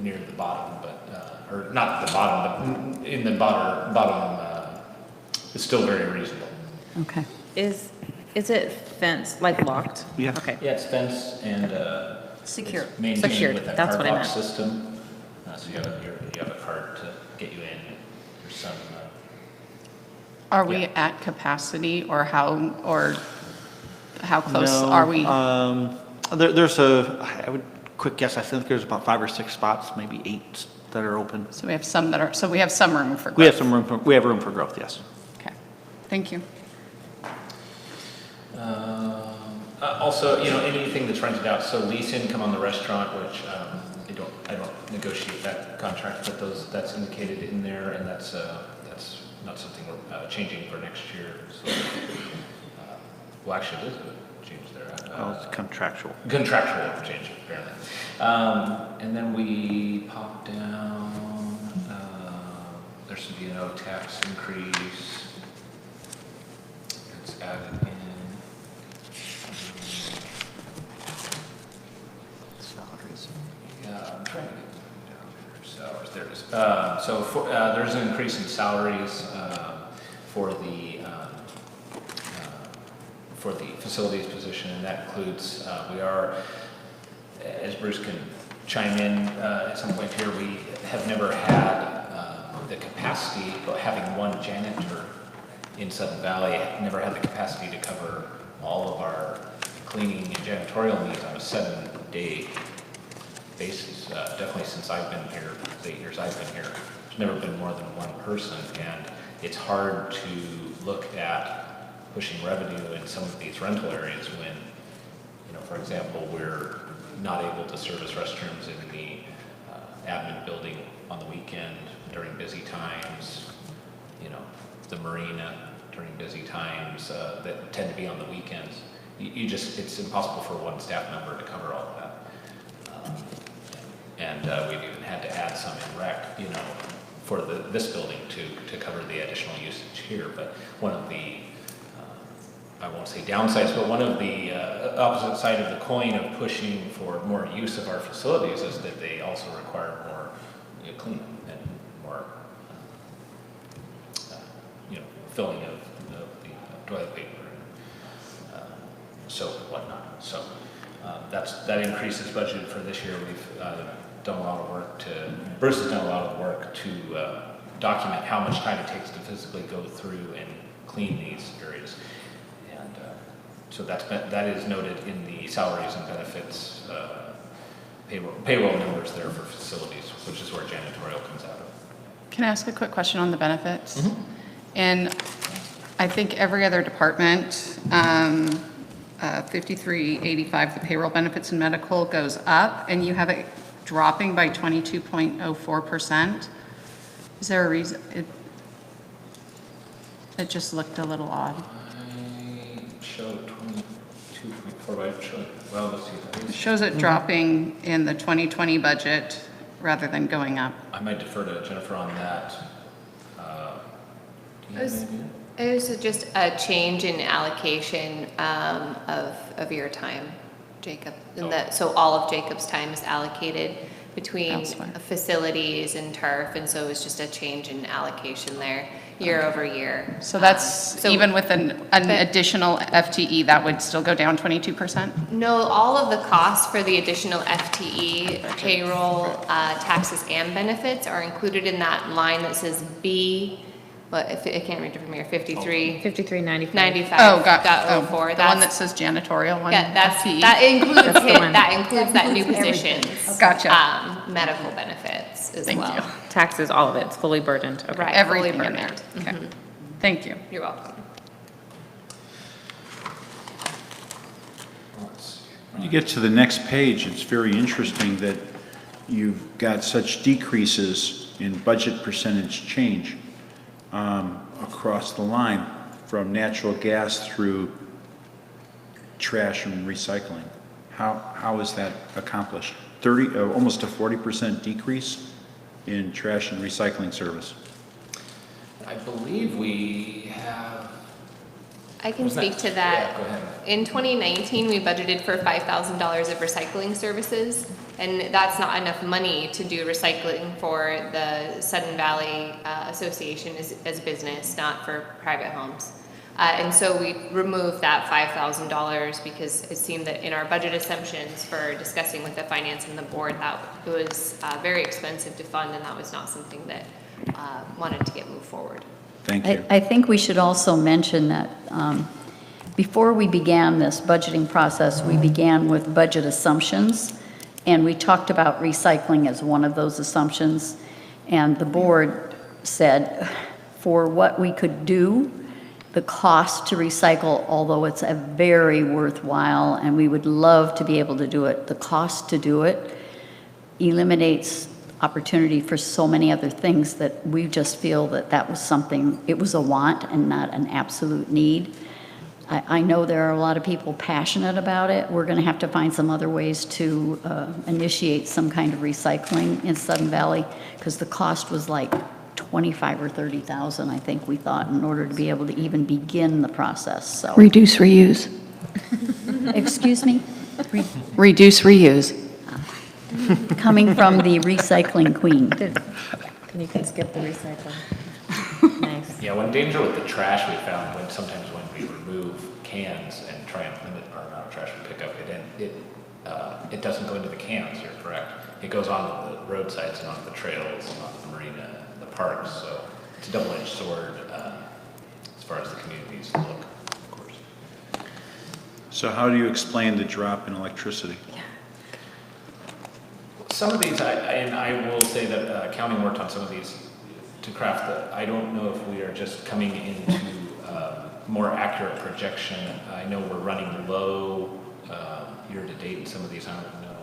near the bottom, but, or not the bottom, but in the bottom, it's still very reasonable. Okay. Is it fenced, like locked? Yeah. Okay. Yeah, it's fenced and, Secure. it's maintained Secured, with a that's card what I lock meant. system. So you have a card to get you in. There's some, Are we Yeah. at capacity, or how, or how close No, are we? There's I would, quick guess, I think there's about 5 or 6 spots, maybe 8 that are open. So we have some that are, so we have some room for growth. We have some room, we have room for growth, yes. Okay, thank you. Also, you know, anything that's rented out, so lease income on the restaurant, which I don't negotiate that contract, but that's indicated in there, and that's not something we're changing for next year. So, well, actually, it is a change there. Oh, it's contractual. Contractual change, apparently. And then we pop down, there should be no tax increase. It's added in. Salaries. Yeah, I'm trying to get down here. Salaries, there it is. So there's an increase in salaries for the facilities position, and that includes, we are, as Bruce can chime in at some point here, we have never had the capacity, having one janitor in Sudden Valley, never had the capacity to cover all of our cleaning and janitorial needs on a 7-day basis. Definitely since I've been here, the 8 years I've been here, there's never been more than one person, and it's hard to look at pushing revenue in some of these rental areas when, you know, for example, we're not able to service restrooms in the admin building on the weekend during busy times, you know, the marina during busy times that tend to be on the weekends. You just, it's impossible for one staff member to cover all of that. And we've even had to add some in rec, you know, for this building to cover the additional usage here. But one of the, I won't say downsides, but one of the opposite side of the coin of pushing for more use of our facilities is that they also require more, you know, cleaning and more, you know, filling of the toilet paper and soap and whatnot. So that increase is budgeted for this year. We've done a lot of work Bruce has done a lot of work to document how much time it takes to physically go through and clean these areas. And so that is noted in the salaries and benefits payroll numbers there for facilities, which is where janitorial comes out of. Can I ask a quick question on the benefits? And I think every other department, 5385, the payroll benefits and medical goes up, and you have it dropping by 22.04%. Is there a reason? It just looked a little odd. I showed 22.4, but I showed, well, let's see. It shows it dropping in the 2020 budget rather than going up. I might defer to Jennifer on that. Do you have any idea? It was just a change in allocation of your time, Jacob. And so all of Jacob's time is allocated between Elsewhere. facilities and turf, and so it was just a change in allocation there year over year. So that's, So- even with an additional FTE, that would still go down 22%? No, all of the costs for the additional FTE, payroll, taxes, and benefits are included in that line that says B, what, if I can't read it from here, 53. 5395. 95. Oh, got, dot oh, 04. the one that says janitorial one? Yeah, FTE? that includes That's the one. that includes that new positions. Gotcha. Medical benefits as Thank well. you. Taxes, all of it, it's fully burdened. Okay. Right, Everything fully in there. burdened. Okay. Thank you. You're welcome. When you get to the next page, it's very interesting that you've got such decreases in budget percentage change across the line, from natural gas through trash and recycling. How is that accomplished? Almost a 40% decrease in trash and recycling service. I believe we have. I can Wasn't speak that- to that. Yeah, go ahead. In 2019, we budgeted for $5,000 of recycling services, and that's not enough money to do recycling for the Sudden Valley Association as a business, not for private homes. And so we removed that $5,000 because it seemed that in our budget assumptions for discussing with the finance and the board, that it was very expensive to fund, and that was not something that wanted to get moved forward. Thank you. I think we should also mention that before we began this budgeting process, we began with budget assumptions, and we talked about recycling as one of those assumptions. And the board said, for what we could do, the cost to recycle, although it's a very worthwhile, and we would love to be able to do it, the cost to do it eliminates opportunity for so many other things that we just feel that that was something, it was a want and not an absolute need. I know there are a lot of people passionate about it. We're going to have to find some other ways to initiate some kind of recycling in Sudden Valley, because the cost was like 25 or 30,000, I think we thought, in order to be able to even begin the process, so. Reduce, reuse. Excuse me? Reduce, reuse. Coming from the recycling queen. You can skip the recycling. Nice. Yeah, one danger with the trash we found, when sometimes when we remove cans and try and limit our amount of trash we pick up, it doesn't go into the cans, you're correct. It goes on the roadsides and on the trails and on the marina, the parks, so it's a double-edged sword as far as the communities look, of course. So how do you explain the drop in electricity? Some of these, I will say that county worked on some of these to craft I don't know if we are just coming into more accurate projection. I know we're running low year to date in some of these, I don't know.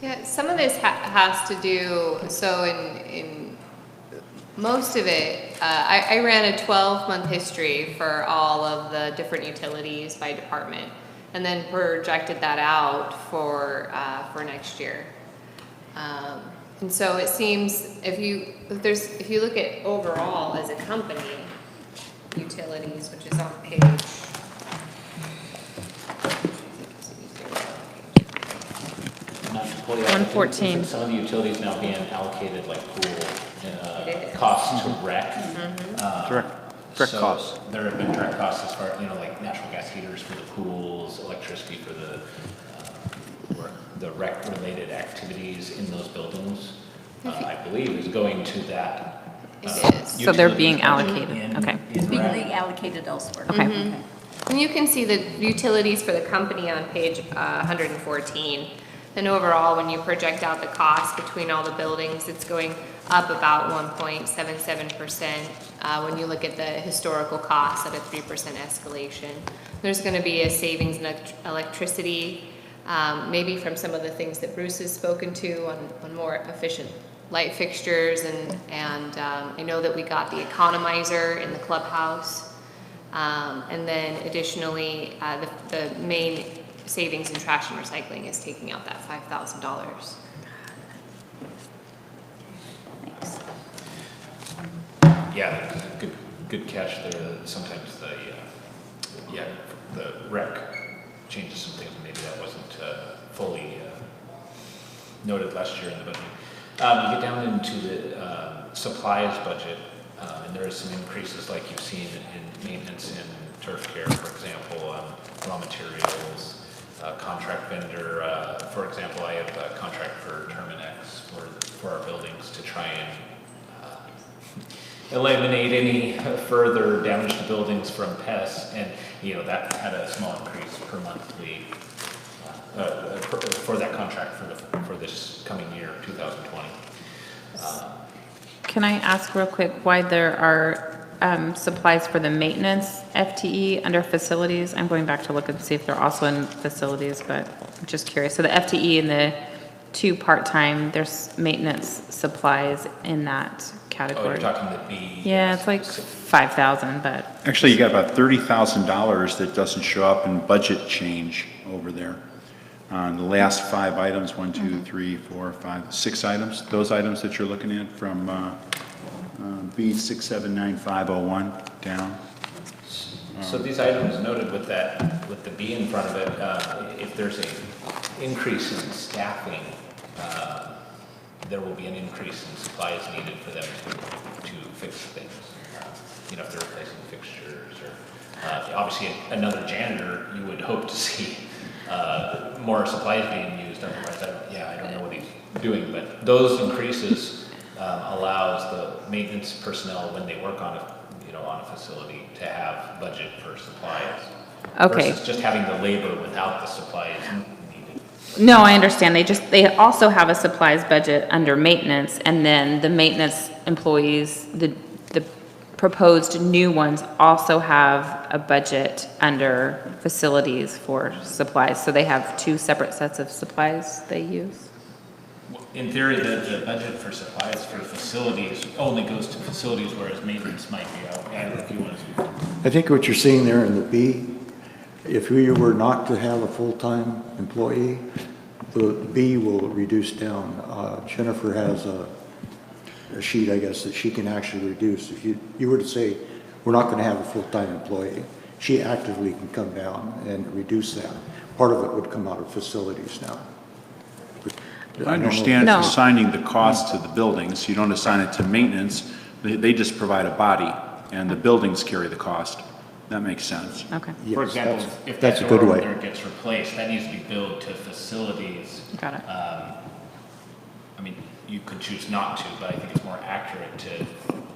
Yeah, some of this has to do, so in most of it, I ran a 12-month history for all of the different utilities by department, and then projected that out for next year. And so it seems if you look at overall as a company, utilities, which is on page 114. Some of the utilities now being allocated like pool costs to rec. Direct costs. There have been direct costs as far, like natural gas heaters for the pools, electricity for the rec-related activities in those buildings, I believe, is going to that. It is. So they're being utility allocated, in- okay. in Being rec. reallocated elsewhere. Okay. And you can see the utilities for the company on page 114. And overall, when you project out the cost between all the buildings, it's going up about 1.77%. When you look at the historical costs at a 3% escalation, there's going to be a savings in electricity, maybe from some of the things that Bruce has spoken to on more efficient light fixtures, and I know that we got the economizer in the clubhouse. And then additionally, the main savings in trash and recycling is taking out that $5,000. Thanks. Yeah, good catch there. Sometimes the rec changes some things. Maybe that wasn't fully noted last year in the budget. You get down into the supplies budget, and there is some increases like you've seen in maintenance and turf care, for example, raw materials, contract vendor. For example, I have a contract for Terminex for our buildings to try and eliminate any further damage to buildings from pests, and that had a small increase per monthly for that contract for this coming year, 2020. Can I ask real quick why there are supplies for the maintenance FTE under facilities? I'm going back to look and see if they're also in facilities, but I'm just curious. So the FTE and the 2 part-time, there's maintenance supplies in that Oh, category. you're talking the B. Yeah, it's like 5,000, but Actually, you got about $30,000 that doesn't show up in budget change over there. On the last 5 items, 1, 2, 3, 4, 5, 6 items, those items that you're looking at from B679501 down. So these items noted with the B in front of it, if there's a increase in staffing, there will be an increase in supplies needed for them to fix things. If they're replacing fixtures or, obviously another janitor, you would hope to see more supplies being used. Otherwise, I don't know what he's doing, but those increases allows the maintenance personnel when they work on a facility to have budget for supplies. Okay. Versus just having the labor without the supplies needed. No, I understand. They also have a supplies budget under maintenance, and then the maintenance employees, the proposed new ones also have a budget under facilities for supplies. So they have two separate sets of supplies they use? In theory, the budget for supplies for facilities only goes to facilities, whereas maintenance might be out. I don't know if you want to. I think what you're seeing there in the B, if we were not to have a full-time employee, the B will reduce down. Jennifer has a sheet, I guess, that she can actually reduce. If you were to say, we're not going to have a full-time employee, she actively can come down and reduce that. Part of it would come out of facilities now. I understand No. assigning the cost to the buildings. You don't assign it to maintenance. They just provide a body, and the buildings carry the cost. That makes sense. Okay, Yes, For example, if that's that a good door way. opener gets replaced, that needs to be billed to facilities. got it. I mean, you could choose not to, but I think it's more accurate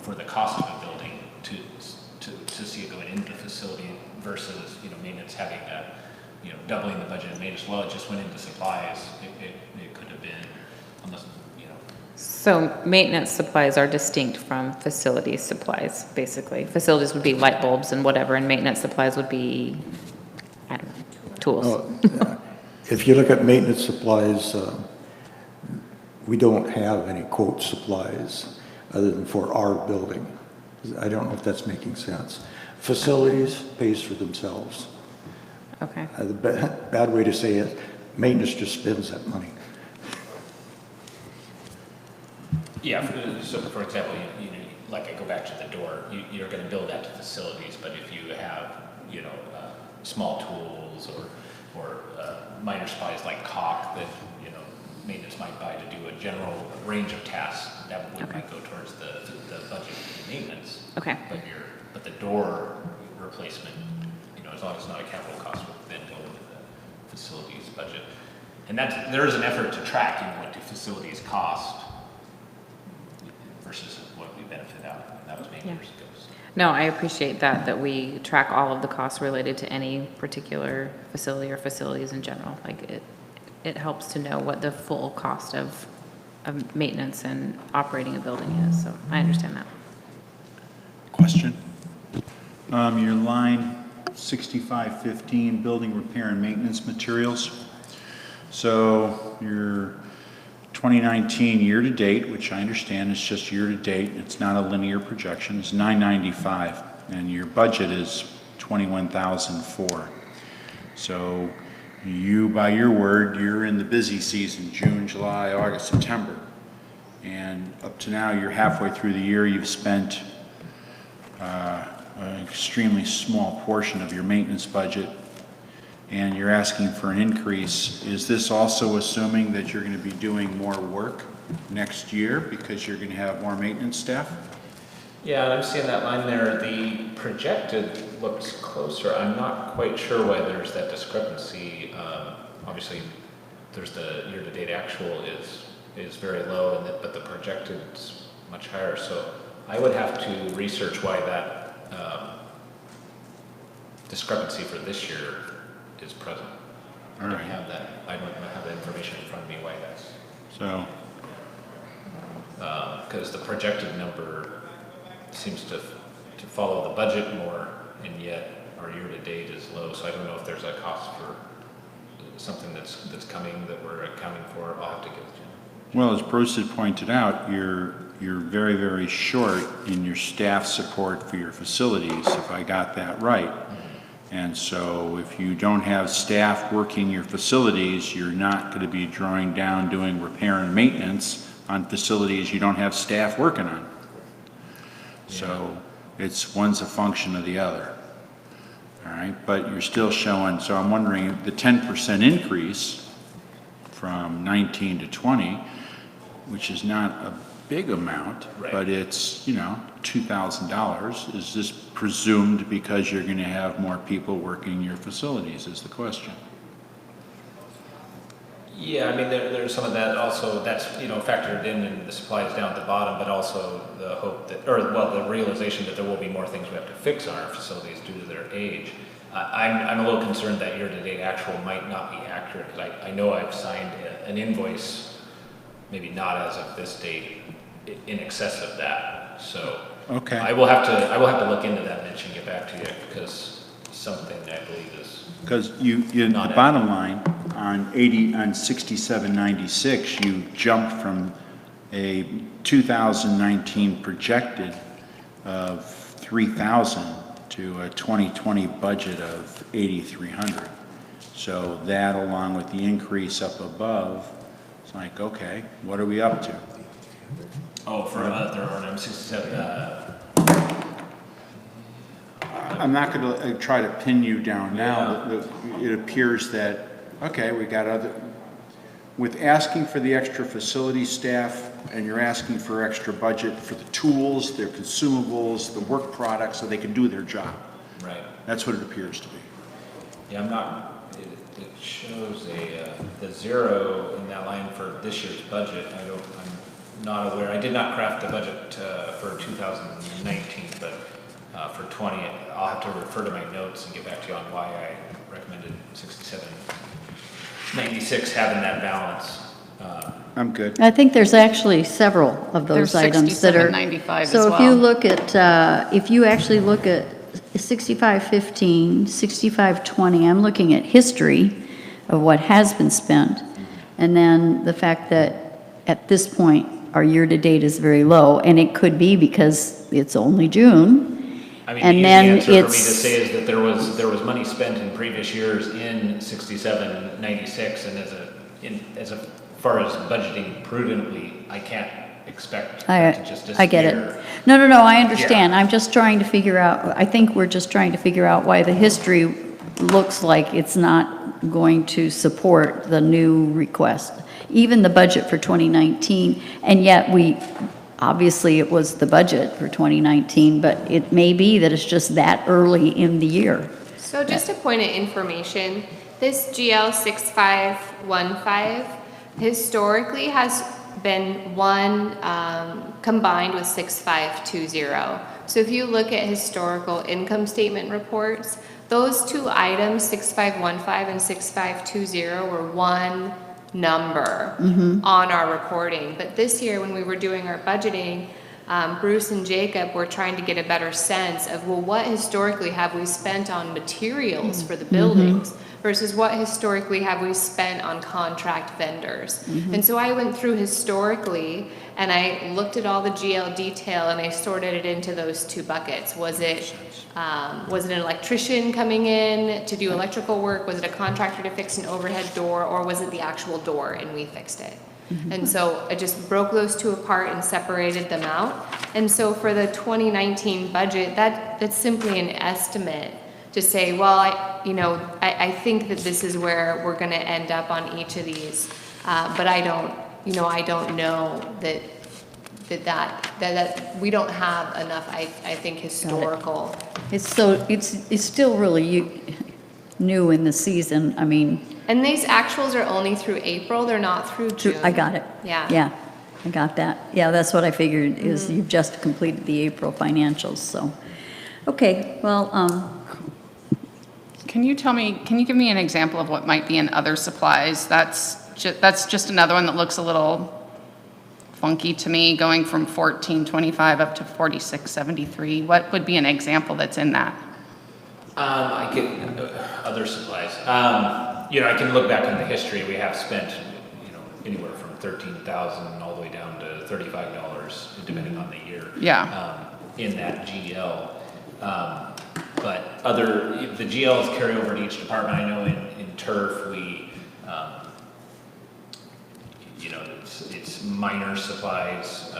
for the cost of a building to see it going into the facility versus, maintenance having that, doubling the budget of maintenance. Well, it just went into supplies. It could have been, unless, So maintenance supplies are distinct from facilities supplies, basically. Facilities would be light bulbs and whatever, and maintenance supplies would be, I don't know, tools. If you look at maintenance supplies, we don't have any quote supplies other than for our building. I don't know if that's making sense. Facilities pays for themselves. Okay. The bad way to say it, maintenance just spends that money. yeah, so for example, like I go back to the door, you're going to build that to facilities, but if you have, small tools or minor supplies like caulk that, maintenance might buy to do a general range of tasks, that might go towards the budget for maintenance. Okay. But the door replacement, as long as it's not a capital cost, would then go into the facilities budget. And there is an effort to track, what do facilities cost versus what we benefit out of. That was many years ago. So. No, I appreciate that we track all of the costs related to any particular facility or facilities in general. Like it helps to know what the full cost of maintenance and operating a building is, so I understand that. Question? Your line 6515, building repair and maintenance materials. So your 2019 year-to-date, which I understand is just year-to-date, it's not a linear projection, is 995, and your budget is 21,004. So you, by your word, you're in the busy season, June, July, August, September. And up to now, you're halfway through the year, you've spent an extremely small portion of your maintenance budget, and you're asking for an increase. Is this also assuming that you're going to be doing more work next year because you're going to have more maintenance staff? Yeah, and I'm seeing that line there. The projected looks closer. I'm not quite sure why there's that discrepancy. Obviously, there's the year-to-date actual is very low, but the projected is much higher. So I would have to research why that discrepancy for this year is present. I don't have that. I don't have the information in front of me why that's. So, because the projected number seems to follow the budget more, and yet our year-to-date is low. So I don't know if there's a cost for something that's coming that we're accounting for. I'll have to get it to you. well, as Bruce had pointed out, you're very, very short in your staff support for your facilities, if I got that right. And so if you don't have staff working your facilities, you're not going to be drawing down doing repair and maintenance on facilities you don't have staff working on. So one's a function of the other. All right, but you're still showing, so I'm wondering, the 10% increase from 19 to 20, which is not a big amount, Right. but it's, $2,000. Is this presumed because you're going to have more people working your facilities is the question. Yeah, I mean, there's some of that also that's, factored in the supplies down at the bottom, but also the hope that, the realization that there will be more things we have to fix on our facilities due to their age. I'm a little concerned that year-to-date actual might not be accurate, because I know I've signed an invoice, maybe not as of this date, in excess of that, so. Okay. I will have to look into that, Mitch, and get back to you, because something I believe is, Because the Not bottom line, on 6796, you jumped from a 2019 projected of 3,000 to a 2020 budget of 8,300. So that, along with the increase up above, it's like, okay, what are we up to? for other ordinance 67, I'm not going to try to pin you down now. It appears that, okay, we got other, with asking for the extra facility staff, and you're asking for extra budget for the tools, their consumables, the work products, so they can do their job. right. That's what it appears to be. Yeah, I'm not, it shows the zero in that line for this year's budget. I'm not aware, I did not craft the budget for 2019, but for 20, I'll have to refer to my notes and get back to you on why I recommended 6796 having that balance. I'm good. I think there's actually several of those There's items that are. 67.95 as So if you well. look at, if you actually look at 6515, 6520, I'm looking at history of what has been spent. And then the fact that at this point, our year-to-date is very low, and it could be because it's only June. I mean, And the easy then answer for me to it's- say is that there was money spent in previous years in 6796, and as far as budgeting prudently, I can't expect that to just disappear. I get it. No, I understand. I'm just trying to figure out, I think we're just trying to figure out why the history looks like it's not going to support the new request, even the budget for 2019, and yet obviously it was the budget for 2019, but it may be that it's just that early in the year. So just a point of information, this GL 6515 historically has been one combined with 6520. So if you look at historical income statement reports, those two items, 6515 and 6520, were one number on our reporting. But this year, when we were doing our budgeting, Bruce and Jacob were trying to get a better sense of, well, what historically have we spent on materials for the buildings versus what historically have we spent on contract vendors. And so I went through historically and I looked at all the GL detail and I sorted it into those two buckets. Was it an electrician coming in to do electrical work? Was it a contractor to fix an overhead door, or was it the actual door and we fixed it? And so I just broke those two apart and separated them out. And so for the 2019 budget, that's simply an estimate to say, well, I think that this is where we're going to end up on each of these, but I don't know that we don't have enough. I think historical. It's still really new in the season, I mean. And these actuals are only through April. They're not through June. I got it. Yeah. Yeah, I got that. Yeah, that's what I figured, is you've just completed the April financials, so. Okay, well, Can you give me an example of what might be in other supplies? That's just another one that looks a little funky to me, going from 1425 up to 4673. What would be an example that's in that? I can, other supplies. I can look back on the history. We have spent, anywhere from $13,000 all the way down to $35, depending on the year. Yeah. In that GL. But the GLs carry over to each department. I know in turf, we, it's minor supplies,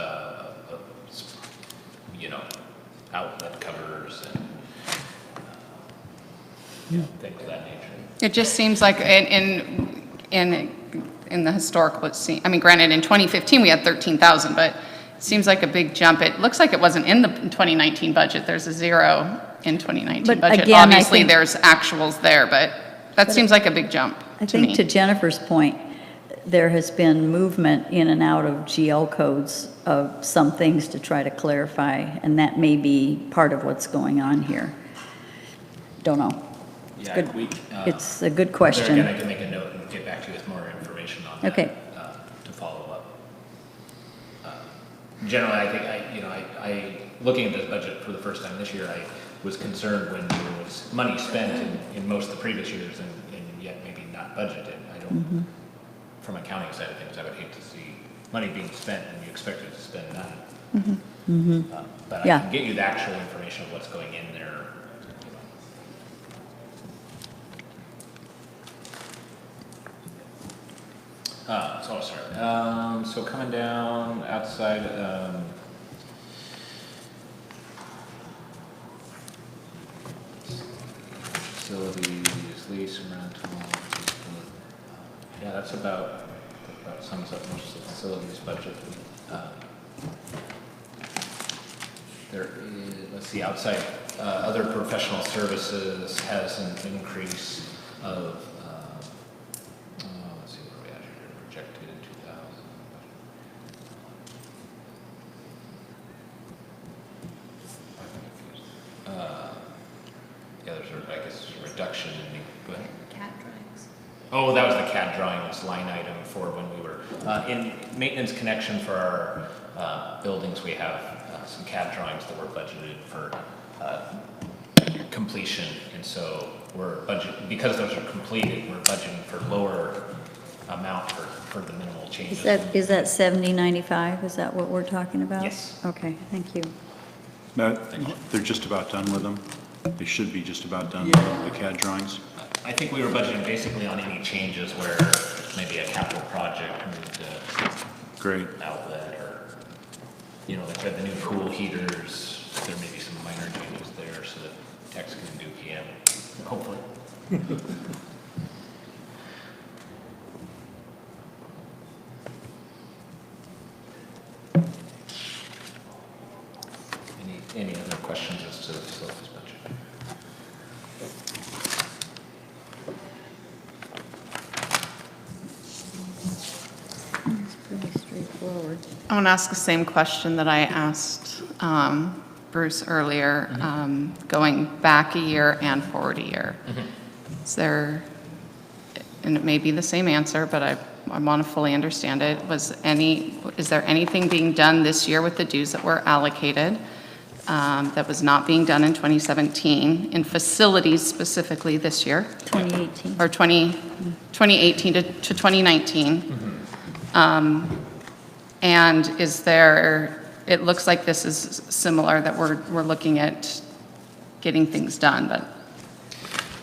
outlet covers and things of that nature. It just seems like in the historical, granted, in 2015, we had 13,000, but it seems like a big jump. It looks like it wasn't in the 2019 budget. There's a zero in 2019 But budget. again, I Obviously, think- there's actuals there, but that seems like a big jump I to me. think to Jennifer's point, there has been movement in and out of GL codes of some things to try to clarify, and that may be part of what's going on here. Don't know. Yeah, Good. we, It's a good there question. again, I can make a note and get back to you with more information on that. Okay. To follow up. Generally, I think looking at this budget for the first time this year, I was concerned when there was money spent in most of the previous years and yet maybe not budgeted. I don't, from accounting side of things, I would hate to see money being spent and you expected to spend none. But I Yeah. can get you the actual information of what's going in there. So coming down outside, facilities, lease and rental. Yeah, that about sums up most of the facilities budget. There is, let's see, outside, other professional services has an increase of, let's see, where we at here, projected in 2000. Yeah, there's I guess a reduction in the, go ahead. CAD drawings. Oh, that was the CAD drawings line item for when we were, in maintenance connection for our buildings, we have some CAD drawings that were budgeted for completion. And so because those are completed, we're budgeting for lower amount for the minimal changes. Is that 7095? Is that what we're talking about? Yes. Okay, thank you. No, they're just about done with them. They should be just about done with the CAD drawings. I think we were budgeting basically on any changes where maybe a capital project moved Great. outlet or, like the new pool heaters, there may be some minor changes there so that techs can do PM, hopefully. Any other questions as to the facilities budget? It's pretty straightforward. I want to ask the same question that I asked Bruce earlier, going back a year and forward a year. Is there, and it may be the same answer, but I want to fully understand it, is there anything being done this year with the dues that were allocated that was not being done in 2017, in facilities specifically this year? 2018. Or 2018 to 2019. And is there, it looks like this is similar, that we're looking at getting things done, but.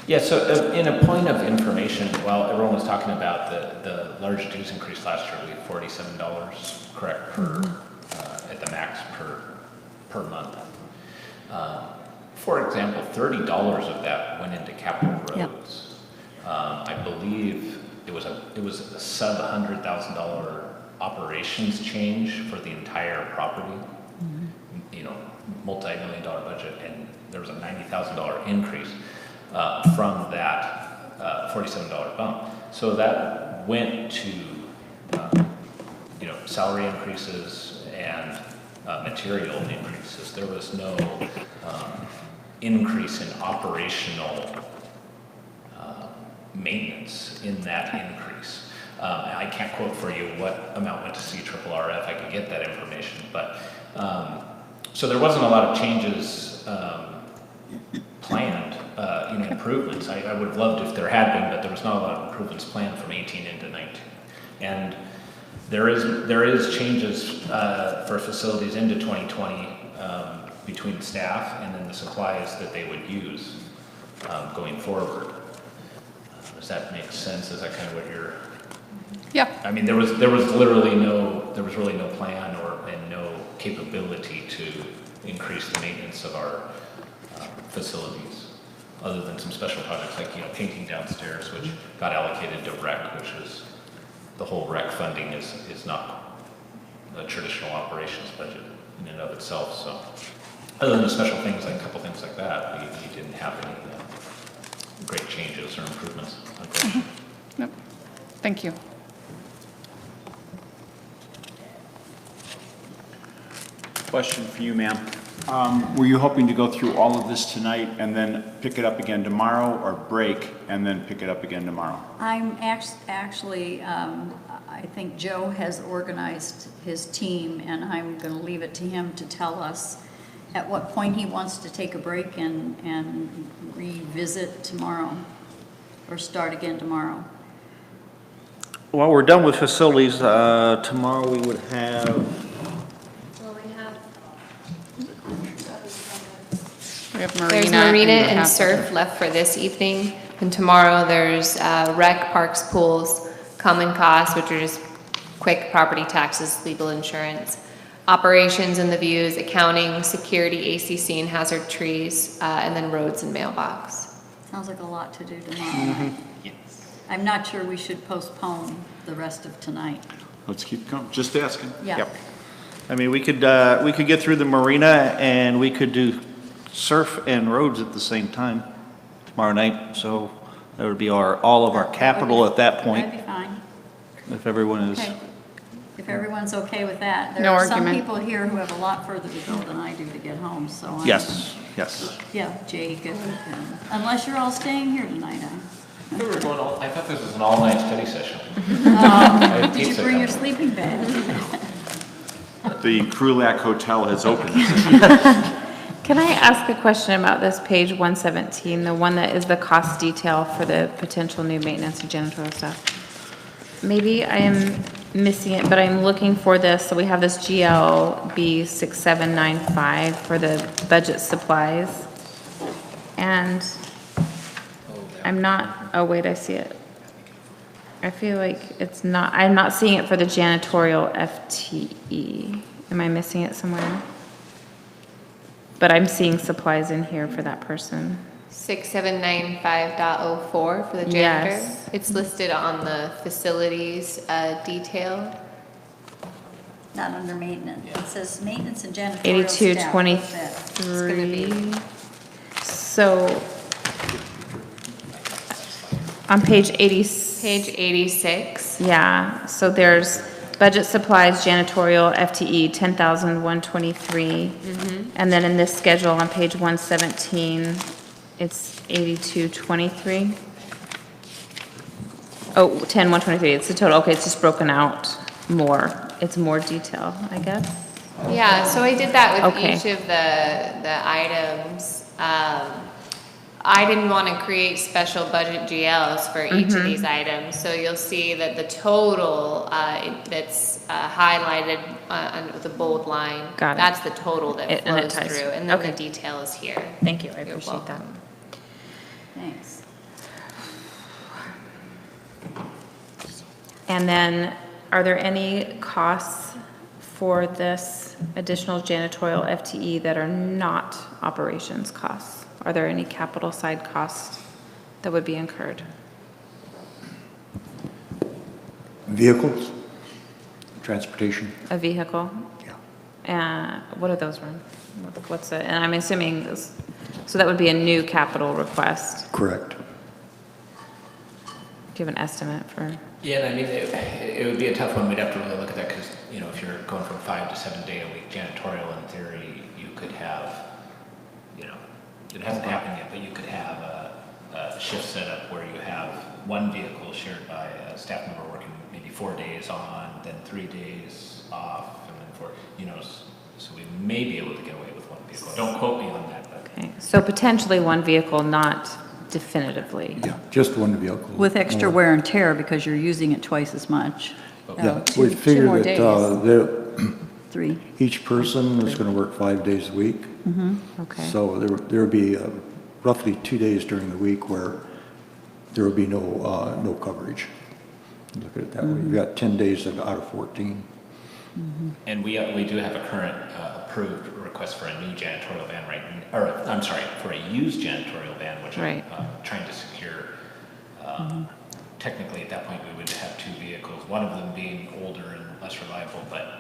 Yeah, so in a point of information, while everyone was talking about the large dues increase last year, we had $47, correct, per, at the max per month. For example, $30 of that went into capital roads. I believe it was a sub $100,000 operations change for the entire property. Multi-million-dollar budget, and there was a $90,000 increase from that $47 bump. So that went to salary increases and material increases. There was no increase in operational maintenance in that increase. I can't quote for you what amount went to CRRF. I could get that information, but so there wasn't a lot of changes planned, improvements. I would have loved if there had been, but there was not a lot of improvements planned from 18 into 19. And there is changes for facilities into 2020 between staff and then the supplies that they would use going forward. Does that make sense? Is that kind of what you're? Yeah. I mean, there was really no plan and no capability to increase the maintenance of our facilities, other than some special projects like painting downstairs, which got allocated to rec, which is the whole rec funding is not a traditional operations budget in and of itself. So, other than the special things, like a couple things like that, we didn't have any great changes or improvements, unfortunately. Nope. Thank you. Question for you, ma'am. Were you hoping to go through all of this tonight and then pick it up again tomorrow, or break and then pick it up again tomorrow? I'm actually, I think Joe has organized his team, and I'm going to leave it to him to tell us at what point he wants to take a break and revisit tomorrow, or start again tomorrow. Well, we're done with facilities. Tomorrow we would have, We have There's Marina. Marina we and have- Surf left for this evening, and tomorrow there's Rec, Parks, Pools, Common Costs, which are just quick property taxes, legal insurance, Operations and the Views, Accounting, Security, ACC and Hazard Trees, and then Roads and Mailbox. Sounds like a lot to do tomorrow night. I'm not sure we should postpone the rest of tonight. Let's keep going, just asking. Yeah. Yep. I mean, we could get through the marina, and we could do surf and roads at the same time tomorrow night. So that would be all of our capital at that point, That'd be fine. if everyone is. Okay. If everyone's okay with that. There No are some argument. people here who have a lot further to go than I do to get home, so. Yes. Yeah, Jake, unless you're all staying here tonight, I thought this was an all-night study session. Did you bring your sleeping bag? The Krulak Hotel has opened. Can I ask a question about this page 117, the one that is the cost detail for the potential new maintenance and janitorial stuff? Maybe I am missing it, but I'm looking for this, so we have this GLB 6795 for the budget supplies. And I'm not, oh wait, I see it. I feel like it's not, I'm not seeing it for the janitorial FTE. Am I missing it somewhere? But I'm seeing supplies in here for that person. 6795.04 for the janitor. Yes. It's listed on the facilities detail. Not under maintenance. It says maintenance and janitorial staff. What's that? 8223. So, on page 80. Page 86. Yeah, so there's budget supplies, janitorial, FTE, 10,123. And then in this schedule on page 117, it's 8223. Oh, 10,123, it's the total, okay, it's just broken out more. It's more detail, I guess. Yeah, so I did that with Okay. each of the items. I didn't want to create special budget GLs for each of these items, so you'll see that the total that's highlighted under the bold line. Got it. That's the total that And it flows ties. through, and then the Okay. detail is here. Thank you, I You're appreciate that. welcome. Thanks. And then, are there any costs for this additional janitorial FTE that are not operations costs? Are there any capital side costs that would be incurred? Vehicles, transportation. A vehicle? Yeah. What are those run? What's it, and I'm assuming, so that would be a new capital request. Correct. Do you have an estimate for? Yeah, and I mean, it would be a tough one. We'd have to really look at that because, you know, if you're going from 5 to 7 day a week janitorial, in theory, you could have, you know, it hasn't happened yet, but you could have a shift setup where you have one vehicle shared by a staff member working maybe 4 days on, then 3 days off, and then 4, you know, so we may be able to get away with one vehicle. Don't quote me on that, but. Okay, so potentially one vehicle, not definitively. Yeah, just one vehicle. With extra wear and tear because you're using it twice as much. Yeah, two- we two figured more that, 3. each person is gonna work 5 days a week. Okay, So there would be roughly 2 days during the week where there would be no coverage. Look at it that way. You've got 10 days out of 14. And we do have a current approved request for a new janitorial van or I'm sorry, for a used janitorial van, which Right. I'm trying to secure. Technically, at that point, we would have 2 vehicles, one of them being older and less reliable, but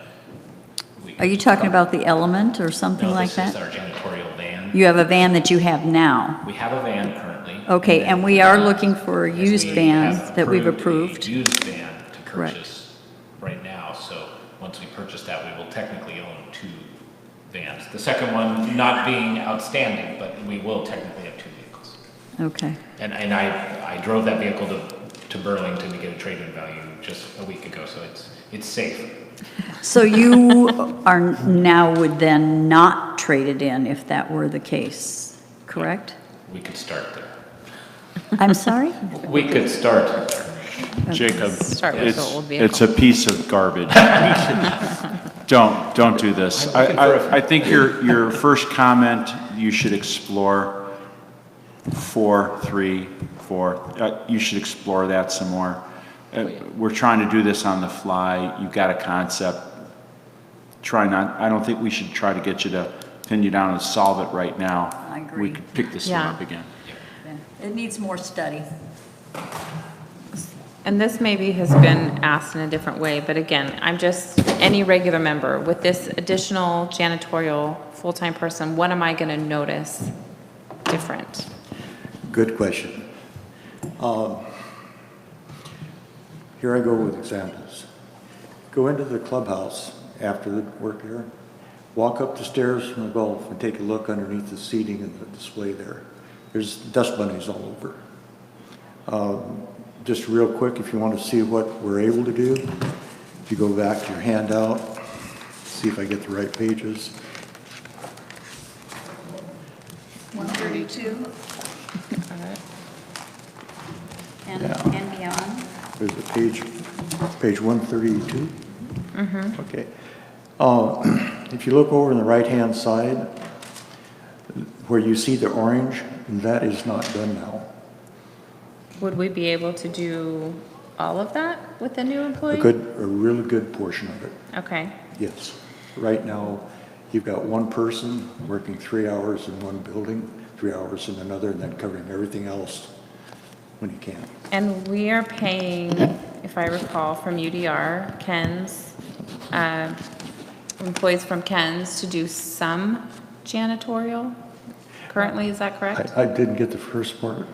we. Are you talking about the Element or something No, like this is that? our janitorial van. You have a van that you have now? We have a van currently. Okay, then, and we are looking for a yes, used we van have that we've A approved. used van to Correct. purchase right now, so once we purchase that, we will technically own 2 vans. The second one not being outstanding, but we will technically have 2 vehicles. Okay. And I drove that vehicle to Burlington to get a trade-in value just a week ago, so it's safe. So you would then not trade it in if that were the case, correct? We could start there. I'm sorry? We could start there. Jacob, Start with the old it's vehicle. a piece of garbage. Don't do this. I'm looking for a- I think your first comment, you should explore 4, 3, 4. You should explore that some more. We're trying to do this on the fly. You've got a concept. I don't think we should try to get you to pin you down and solve it right now. I agree. We could pick this one Yeah. up again. It needs more study. And this maybe has been asked in a different way, but again, I'm just, any regular member, with this additional janitorial full-time person, what am I going to notice different? Good question. Here I go with examples. Go into the clubhouse after the work here, walk up the stairs from the golf and take a look underneath the seating and the display there. There's dust bunnies all over. Just real quick, if you want to see what we're able to do, if you go back to your handout, see if I get the right pages. 132 and beyond. There's a page 132. Okay. If you look over on the right-hand side, where you see the orange, that is not done now. Would we be able to do all of that with the new A employee? really good portion of it, Okay, yes. Right now, you've got one person working 3 hours in one building, 3 hours in another, and then covering everything else when he can. and we are paying, if I recall, from UDR, Ken's, employees from Ken's to do some janitorial currently, is that correct? I didn't get the first part.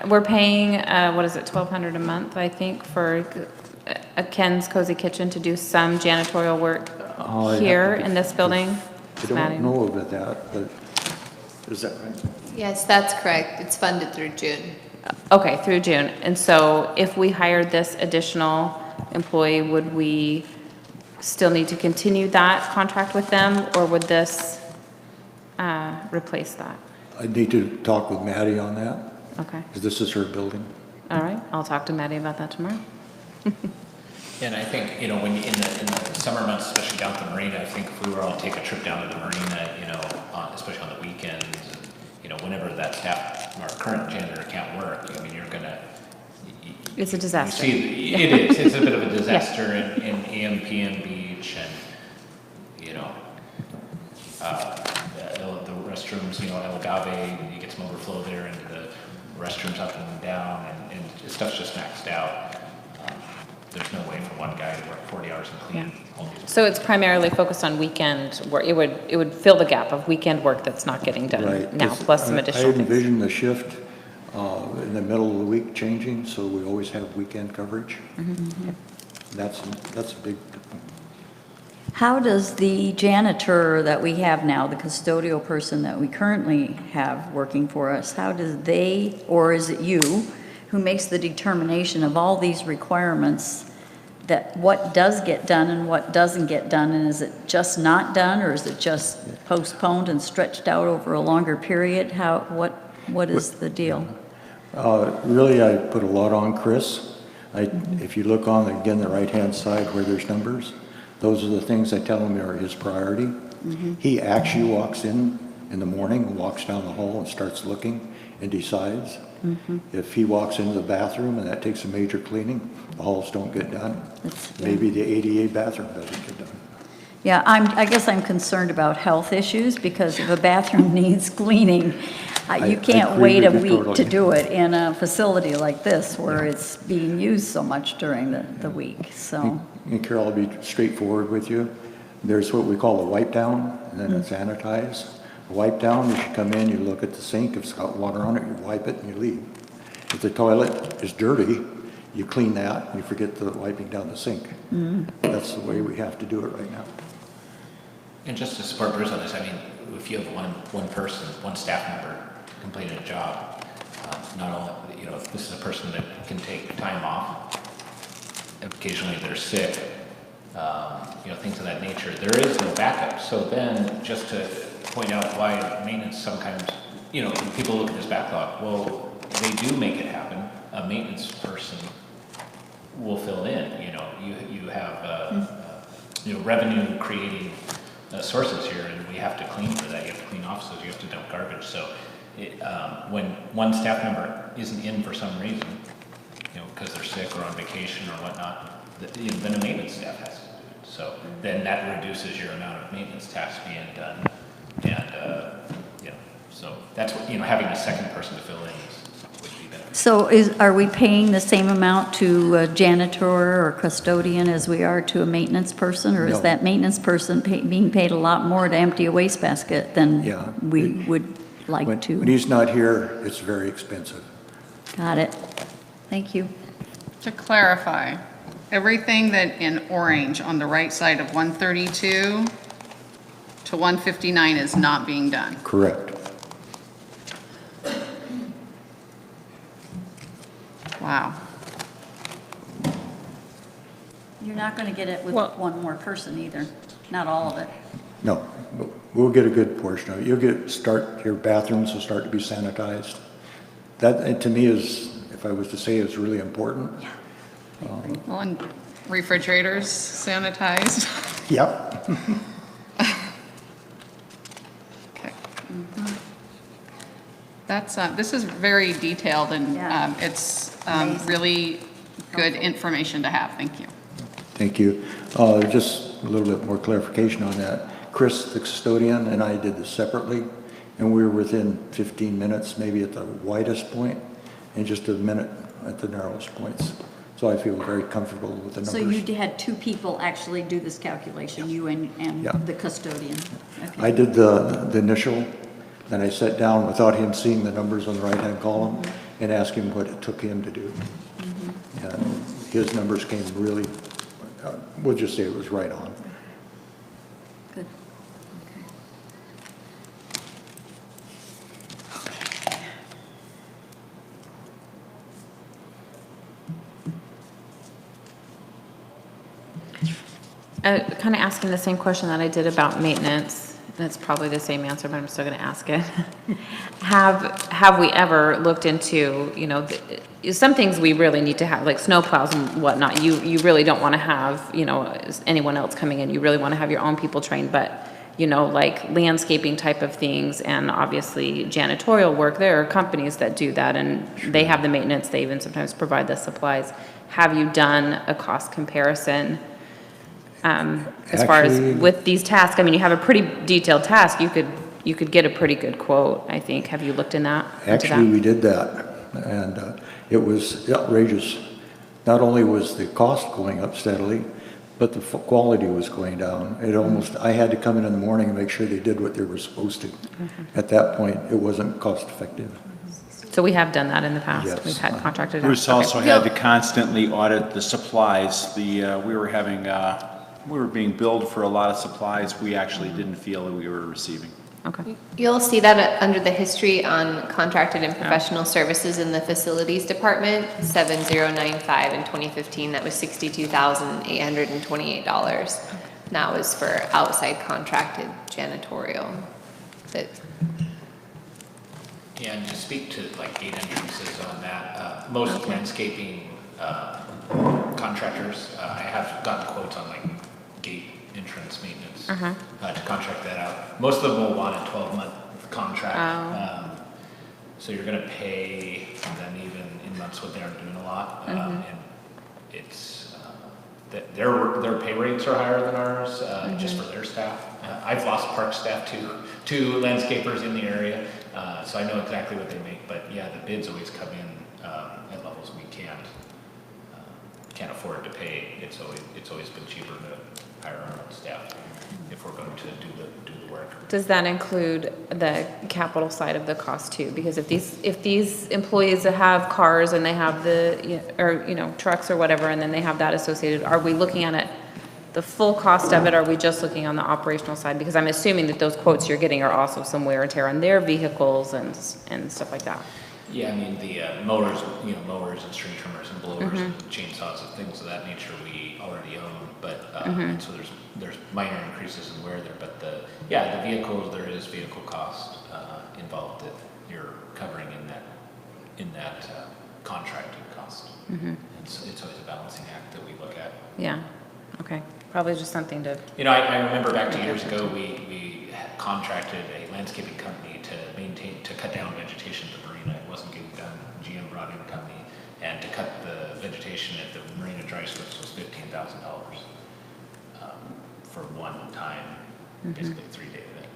We're paying, what is it, $1,200 a month, I think, for a Ken's Cozy Kitchen to do some janitorial work Oh, I'd here have to- in this building? I don't know about that, but is that right? Yes, that's correct. It's funded through June. Okay, through June. And so if we hired this additional employee, would we still need to continue that contract with them, or would this replace that? I need to talk with Maddie on that, Okay, because this is her building. all right, I'll talk to Maddie about that tomorrow. And I think, when in the summer months, especially down at the marina, I think if we were all to take a trip down to the marina, especially on the weekends, whenever that staff, our current janitor can't work, you're gonna. It's a disaster. You see, it is, it's a bit of a disaster in AM/PM Beach and, the restrooms, El Agave, you get some overflow there into the restrooms up and down and stuff's just maxed out. There's no way for one guy to work 40 hours and clean. all day. So it's primarily focused on weekend work. It would fill the gap of weekend work that's not getting done Right. now, 'Cause plus some I additional things. envision the shift in the middle of the week changing, so we always have weekend coverage. Mm-hmm. That's a big, How does the janitor that we have now, the custodial person that we currently have working for us, how does they, or is it you, who makes the determination of all these requirements, that what does get done and what doesn't get done, and is it just not done, or is it just postponed and stretched out over a longer period? What is the deal? really, I put a lot on Chris. If you look on, again, the right-hand side where there's numbers, those are the things I tell him are his priority. He actually walks in the morning and walks down the hall and starts looking and decides. If he walks into the bathroom and that takes a major cleaning, the halls don't get done. Maybe the ADA bathroom doesn't get done. Yeah, I guess I'm concerned about health issues, because if a bathroom needs cleaning, I you can't agree wait a with you week to totally. do it in a facility like this where it's being used so much during the week, so. And Carol, I'll be straightforward with you. There's what we call a wipe down, and then it's sanitized. A wipe down, you should come in, you look at the sink, if it's got water on it, you wipe it and you leave. If the toilet is dirty, you clean that, and you forget the wiping down the sink. That's the way we have to do it right now. And just to support Bruce on this, I mean, if you have one person, one staff member completing a job, not only, if this is a person that can take time off, occasionally they're sick, things of that nature, there is no backup. So then, just to point out why maintenance sometimes, people look at this backlog, well, they do make it happen. A maintenance person will fill in, you have, revenue creating sources here, and we have to clean for that. You have to clean offices, you have to dump garbage. So when one staff member isn't in for some reason, because they're sick or on vacation or whatnot, then a maintenance staff has to do it. So then that reduces your amount of maintenance tasks being done. And, so that's what, having a second person to fill in would be better. So are we paying the same amount to a janitor or custodian as we are to a maintenance person? Or is No. that maintenance person being paid a lot more to empty a wastebasket than Yeah. we would like When to? he's not here, it's very expensive. Got it. Thank you. To clarify, everything that in orange on the right side of 132 to 159 is not being done. Correct. Wow. You're not going to get it with Well- one more person either, not all of it. No, but we'll get a good portion of it. Your bathrooms will start to be sanitized. That, to me, if I was to say, is really important. Well, and refrigerators sanitized. Yep. Okay. That's, this is very detailed and Yeah. it's Amazing. really good information to have. Thank you. Thank you. Just a little bit more clarification on that. Chris, the custodian, and I did this separately, and we were within 15 minutes, maybe at the widest point, and just a minute at the narrowest points. So I feel very comfortable with the So numbers. you had two people actually do this calculation, you and Yeah. the custodian? Okay. I did the initial, then I sat down without him seeing the numbers on the right-hand column and asked him what it took him to do. And his numbers came really, we'll just say it was right on. Good. Kind of asking the same question that I did about maintenance, and it's probably the same answer, but I'm still going to ask it. Have we ever looked into, some things we really need to have, like snow plows and whatnot, you really don't want to have, anyone else coming in, you really want to have your own people trained, but, like landscaping type of things and obviously janitorial work, there are companies that do that and they have the maintenance, they even sometimes provide the supplies. Have you done a cost comparison? As far as Actually- with these tasks, I mean, you have a pretty detailed task, you could get a pretty good quote, I think. Have you looked into that? Actually, we did that, and it was outrageous. Not only was the cost going up steadily, but the quality was going down. I had to come in the morning and make sure they did what they were supposed to. At that point, it wasn't cost effective. So we have done that in the past? Yes. We've had contracted out? Bruce Okay. also had to constantly audit the supplies. We were being billed for a lot of supplies we actually didn't feel that we were receiving. Okay. You'll see that under the history on contracted and professional services in the facilities department, 7095 in 2015, that was $62,828. And that was for outside contracted janitorial. That Yeah, and to speak to like gate entrances on that, most landscaping contractors, I have gotten quotes on like gate entrance maintenance to contract that out. Most of them will want a 12-month contract. So you're gonna pay them even in months when they aren't doing a lot. And it's, their pay rates are higher than ours, just for their staff. I've lost park staff to landscapers in the area, so I know exactly what they make. But yeah, the bids always come in at levels we can't afford to pay. It's always been cheaper to hire our own staff if we're going to do the work. Does that include the capital side of the cost too? Because if these employees that have cars and they have trucks or whatever, and then they have that associated, are we looking at it the full cost of it, or are we just looking on the operational side? Because I'm assuming that those quotes you're getting are also some wear and tear on their vehicles and stuff like that. Yeah, I mean, the mowers, mowers and string trimmers and blowers and chainsaws and things of that nature we already own, but, and so there's minor increases in wear there, but the vehicles, there is vehicle cost, involved that you're covering in that contracting cost. It's always a balancing act that we look at. Yeah, okay. Probably just something to, I remember back 2 years ago, we contracted a landscaping company to cut down vegetation at the marina. It wasn't getting done. GM brought in a company, and to cut the vegetation at the marina dry slips was $15,000 for one time, basically a 3-day event.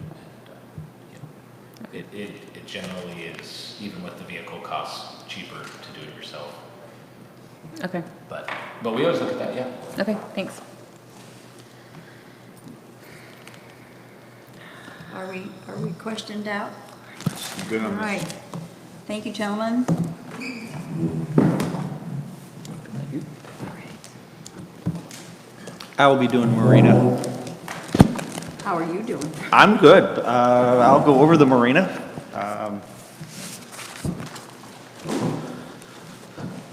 And, it generally is, even with the vehicle costs, cheaper to do it yourself. okay, But we always look at that, yeah. okay, thanks. Are we questioned out? Good All on this. right. Thank you, gentlemen. I will be doing marina. How are you doing? I'm good. I'll go over the marina.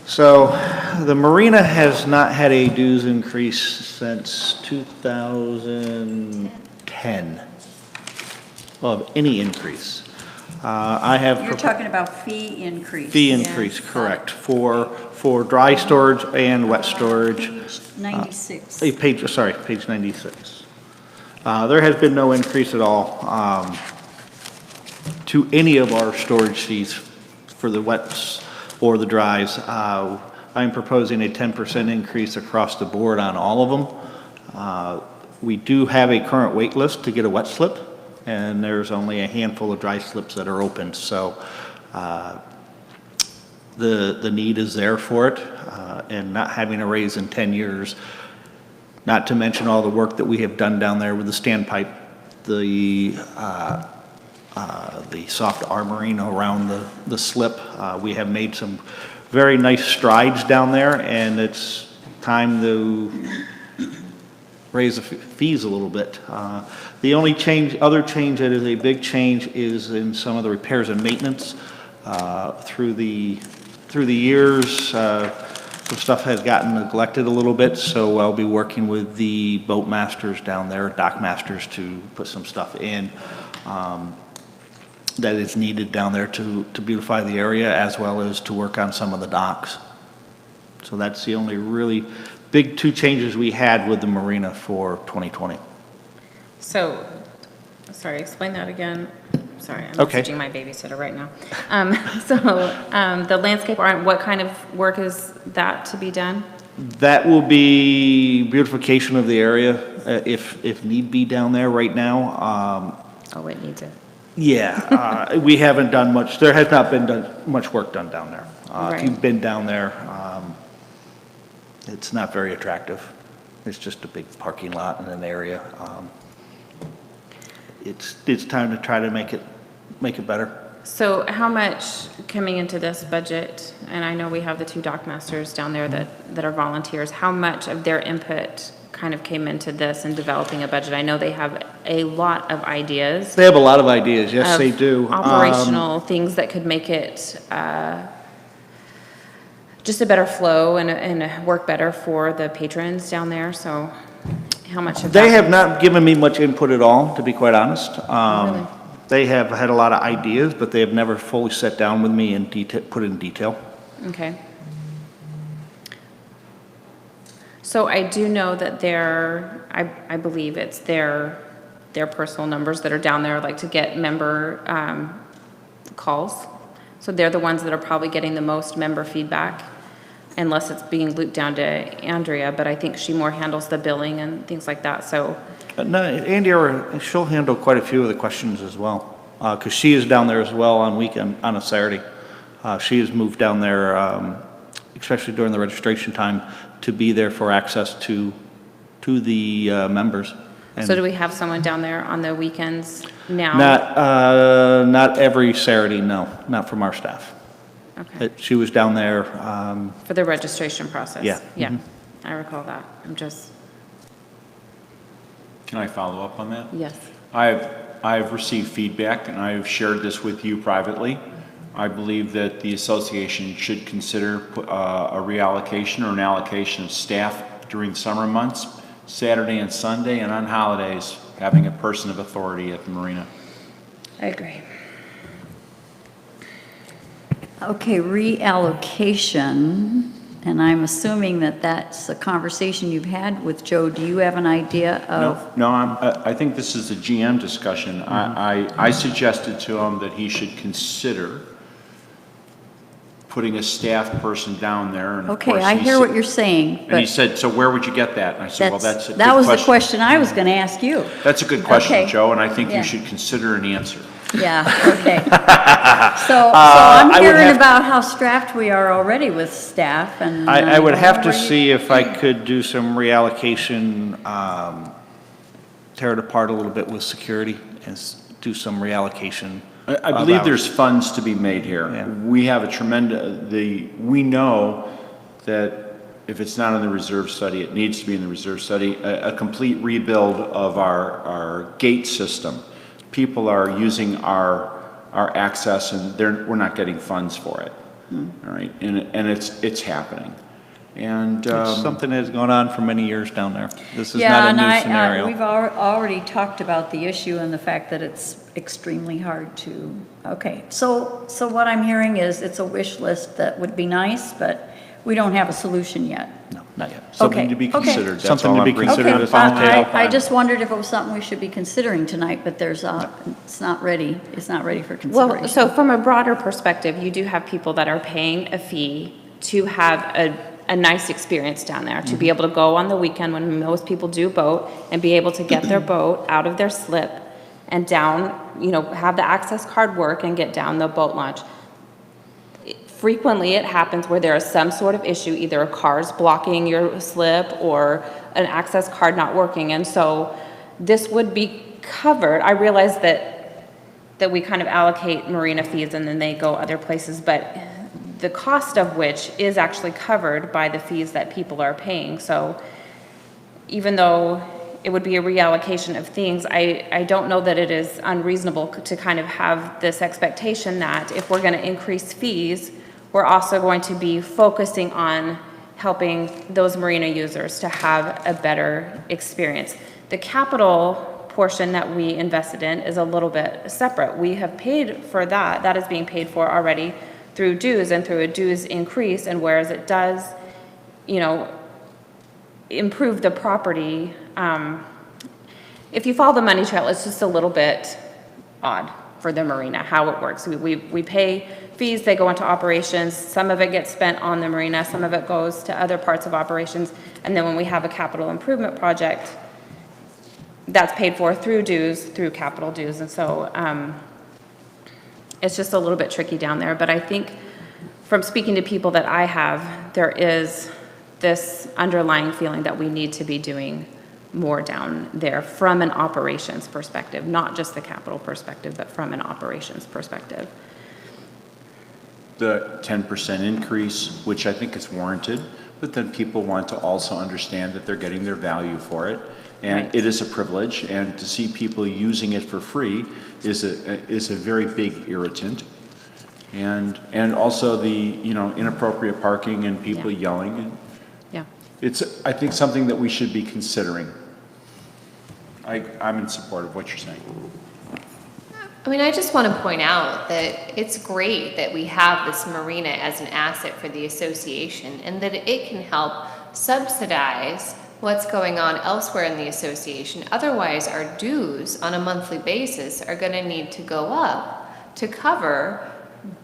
So the marina has not had a dues increase since 2010 of any increase. I have. You're talking about fee increase. Fee increase, correct, for dry storage and wet storage. Page 96. Page 96. There has been no increase at all to any of our storage fees for the wets or the dries. I'm proposing a 10% increase across the board on all of them. We do have a current wait list to get a wet slip, and there's only a handful of dry slips that are open, so the need is there for it, and not having a raise in 10 years, not to mention all the work that we have done down there with the standpipe, the soft armoring around the slip. We have made some very nice strides down there, and it's time to raise the fees a little bit. The only other change that is a big change is in some of the repairs and maintenance. Through the years, some stuff has gotten neglected a little bit, so I'll be working with the boat masters down there, dock masters, to put some stuff in that is needed down there to beautify the area, as well as to work on some of the docks. So that's the only really big two changes we had with the marina for 2020. So, sorry, explain that again. Sorry, I'm Okay. messaging my babysitter right now. The landscape art, what kind of work is that to be done? That will be beautification of the area, if need be down there right now. Oh, it needs it. Yeah, we haven't done much, there has not been much work done down there. If Right. you've been down there, it's not very attractive. It's just a big parking lot in an area. It's time to try to make it better. So how much coming into this budget, and I know we have the two dock masters down there that are volunteers, how much of their input kind of came into this and developing a budget? I know they have a lot of ideas. They have a lot of ideas, yes, of they do. Operational things that could make it just a better flow and work better for the patrons down there, so how much of that? They have not given me much input at all, to be quite honest. Really? They have had a lot of ideas, but they have never fully sat down with me and put in detail. Okay. So I do know that I believe it's their personal numbers that are down there, like to get member calls. So they're the ones that are probably getting the most member feedback, unless it's being looped down to Andrea, but I think she more handles the billing and things like that, so. No, Andrea, she'll handle quite a few of the questions as well, because she is down there as well on a Saturday. She has moved down there, especially during the registration time, to be there for access to the members. And So do we have someone down there on the weekends now? not every Saturday, no, not from our staff. Okay. She was down there, For the registration process? Yeah. Yeah, Mhm. I recall that. I'm just, Can I follow up on that? Yes. I've received feedback, and I've shared this with you privately. I believe that the association should consider a reallocation or an allocation of staff during summer months, Saturday and Sunday, and on holidays, having a person of authority at the marina. I agree. Okay, reallocation, and I'm assuming that that's a conversation you've had with Joe. Do you have an idea of? No, I think this is a GM discussion. I suggested to him that he should consider putting a staff person down there. And of Okay, course I he hear said- what you're saying, And he but said, so where would you get that? And I said, well, that's a good that was the question. question I was going to ask you. That's a good question, Okay. Joe, and I think Yeah. you should consider an answer. Yeah, okay. So I'm hearing about how strapped we are already with staff and. I would have to where you- see if I could do some reallocation, tear it apart a little bit with security and do some reallocation. I of believe hours. there's funds to be made here. Yeah. We have a we know that if it's not in the reserve study, it needs to be in the reserve study, a complete rebuild of our gate system. People are using our access and we're not getting funds for it. All right, and it's happening. And, It's something that has gone on for many years down there. This is Yeah, not a and new I, scenario. we've already talked about the issue and the fact that it's extremely hard to, okay. So what I'm hearing is it's a wish list that would be nice, but we don't have a solution yet. No, not yet. something to be okay. considered. That's Something all to I'm be bringing considered to at the the table. I just wondered if it was something we should be considering tonight, but it's not ready for consideration. Well, so from a broader perspective, you do have people that are paying a fee to have a nice experience down there, to be able to go on the weekend when most people do boat and be able to get their boat out of their slip and down, have the access card work and get down the boat launch. Frequently, it happens where there is some sort of issue, either a car's blocking your slip or an access card not working. And so this would be covered. I realize that we kind of allocate marina fees and then they go other places, but the cost of which is actually covered by the fees that people are paying. So even though it would be a reallocation of things, I don't know that it is unreasonable to kind of have this expectation that if we're going to increase fees, we're also going to be focusing on helping those marina users to have a better experience. The capital portion that we invested in is a little bit separate. We have paid for that. That is being paid for already through dues and through a dues increase. And whereas it does, improve the property, if you follow the money trail, it's just a little bit odd for the marina, how it works. We pay fees, they go into operations, some of it gets spent on the marina, some of it goes to other parts of operations, and then when we have a capital improvement project, that's paid for through dues, through capital dues, and so it's just a little bit tricky down there, but I think from speaking to people that I have, there is this underlying feeling that we need to be doing more down there from an operations perspective, not just the capital perspective, but from an operations perspective. The 10% increase, which I think is warranted, but then people want to also understand that they're getting their value for it. And Right. it is a privilege, and to see people using it for free is a very big irritant. And also the, inappropriate parking and people Yeah. yelling. And Yeah. it's, I think, something that we should be considering. I'm in support of what you're saying. I just want to point out that it's great that we have this marina as an asset for the association and that it can help subsidize what's going on elsewhere in the association. Otherwise, our dues on a monthly basis are going to need to go up to cover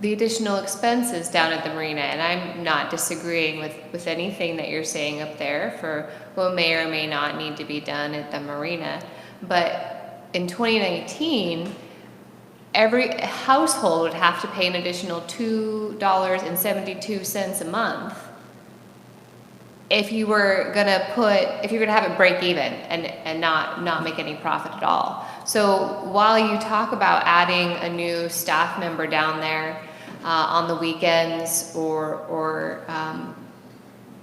the additional expenses down at the marina. And I'm not disagreeing with anything that you're saying up there for what may or may not need to be done at the marina. But in 2019, every household would have to pay an additional $2.72 a month if you were gonna have it break even and not make any profit at all. So while you talk about adding a new staff member down there on the weekends or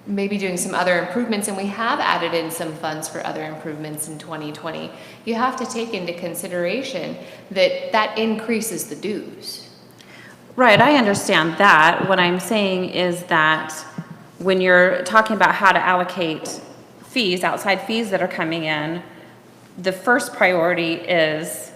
maybe doing some other improvements, and we have added in some funds for other improvements in 2020, you have to take into consideration that that increases the dues. Right, I understand that. What I'm saying is that when you're talking about how to allocate fees, outside fees that are coming in, the first priority is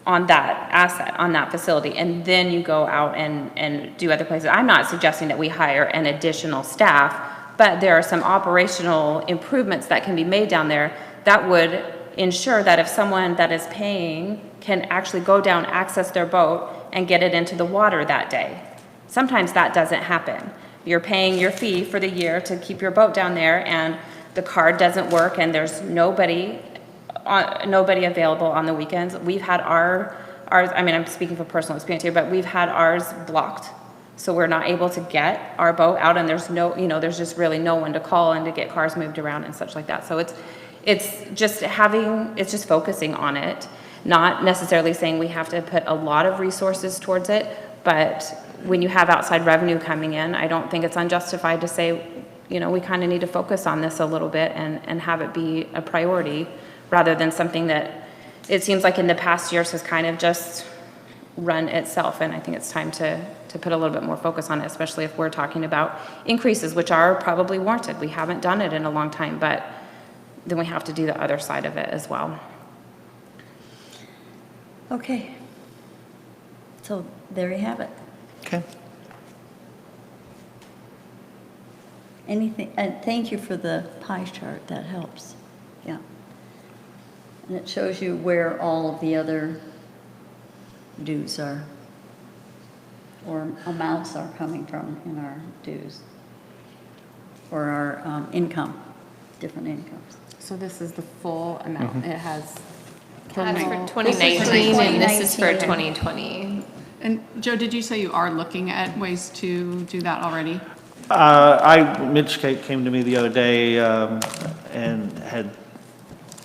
on that asset, on that facility, and then you go out and do other places. I'm not suggesting that we hire an additional staff, but there are some operational improvements that can be made down there that would ensure that if someone that is paying can actually go down, access their boat, and get it into the water that day. Sometimes that doesn't happen. You're paying your fee for the year to keep your boat down there, and the card doesn't work, and there's nobody available on the weekends. We've had ours, I mean, I'm speaking from personal experience here, but we've had ours blocked. So we're not able to get our boat out, and there's no, there's just really no one to call and to get cars moved around and such like that. So it's just focusing on it, not necessarily saying we have to put a lot of resources towards it, but when you have outside revenue coming in, I don't think it's unjustified to say, we kind of need to focus on this a little bit and have it be a priority, rather than something that it seems like in the past years has kind of just run itself. And I think it's time to put a little bit more focus on it, especially if we're talking about increases, which are probably warranted. We haven't done it in a long time, but then we have to do the other side of it as well. Okay. So there you have it. Okay. Anything, and thank you for the pie chart, that helps, yeah. And it shows you where all of the other dues are, or amounts are coming from in our dues, or our income, different incomes. So this is the full amount. It has. That's for total- 2019, and this is for 2019. 2020. And Joe, did you say you are looking at ways to do that already? Mitch came to me the other day and had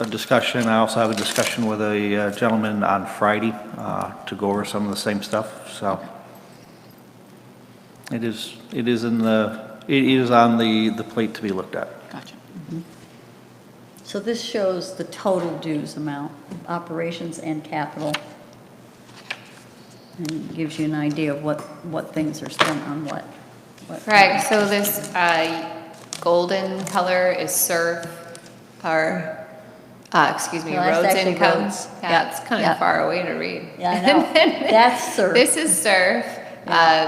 a discussion. I also have a discussion with a gentleman on Friday to go over some of the same stuff. So it is on the plate to be looked at. Gotcha. So this shows the total dues amount, operations and capital, and gives you an idea of what things are spent on what. Correct, so this golden color is SURF, or, roads No, that's actually income. roads. Yeah, Yeah, it's kind yeah. of far away to read. Yeah, I know. That's SURF. This is SURF,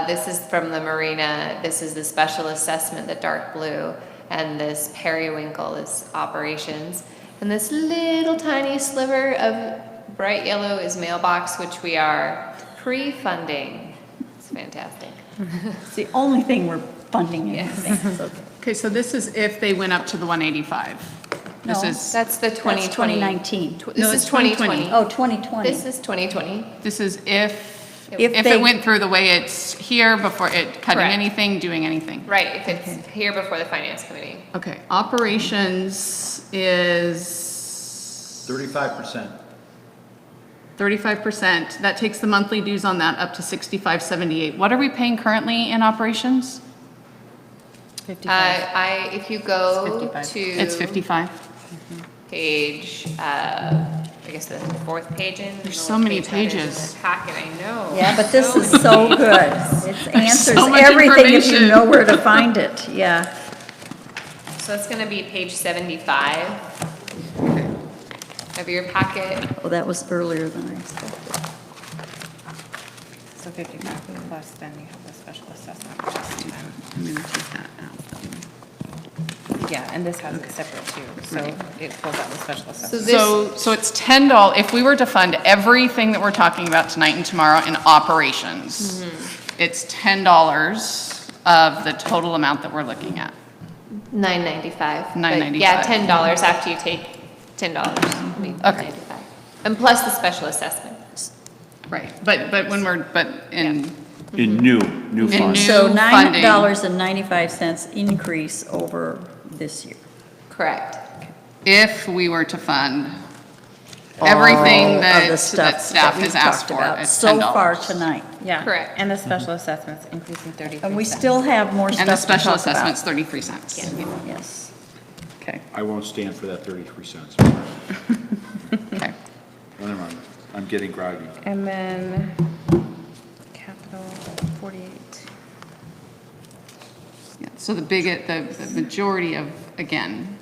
this is from the marina, this is the special assessment, the dark blue, and this periwinkle is operations. And this little tiny sliver of bright yellow is mailbox, which we are pre-funding. It's fantastic. It's the only thing we're funding in Yes. advance, okay. Okay, so this is if they went up to the 185. This No. is, That's the 2020. 2019. No, This it's is 2020. Oh, 2020. This is 2020. this is if If they- it went through the way it's here before it cutting Correct. anything, doing anything. Right, if it's here before the finance committee. Okay, operations is 35%. 35%. That takes the monthly dues on that up to $65.78. What are we paying currently in operations? 55. If you go 55. to. It's 55. Page, I guess the fourth page in. There's the so many page that is in pages. the Packet, I know. Yeah, but this is so good. It answers so much everything if you information. know where to find it, yeah. So it's gonna be page 75 of your packet. Well, that was earlier than I expected. So 55 plus, then you have the special assessment, which is 10. I'm going to take that out. Yeah, and this has it separate too, so it pulls out the special assessment. So it's $10, if we were to fund everything that we're talking about tonight and tomorrow in operations, it's $10 of the total amount that we're looking at. $9.95. But $9.95. Yeah, $10 after you take $10. Okay. $9.95. And plus the special assessment. Right, but in, In new funds. So New funding. $9.95 increase over this year. Correct. if we were to fund Everything all of that, the stuff that staff we've has asked talked for about is so $10. far tonight. Yeah. Correct. And the special assessments increasing 33 And we still have more stuff And the to special talk about. assessment's 33 cents. Yes. Okay, I won't stand for that 33 cents. okay. Never mind. I'm getting groggy. And then capital 48. Yeah, so the majority of, again,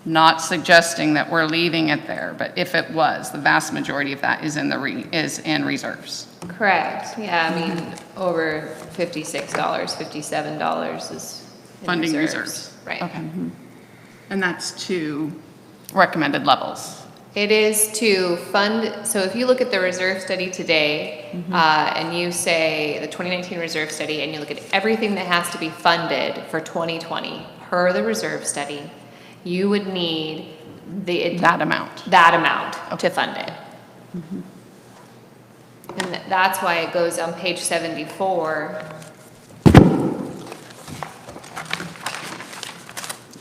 not suggesting that we're leaving it there, but if it was, the vast majority of that is in reserves. Correct, yeah, I mean, over $56, $57 is in Funding reserves. Right. Okay. And that's to recommended levels. It is to fund, so if you look at the reserve study today, and you say the 2019 reserve study, and you look at everything that has to be funded for 2020 per the reserve study, you would need That amount. to fund it. And that's why it goes on page 74.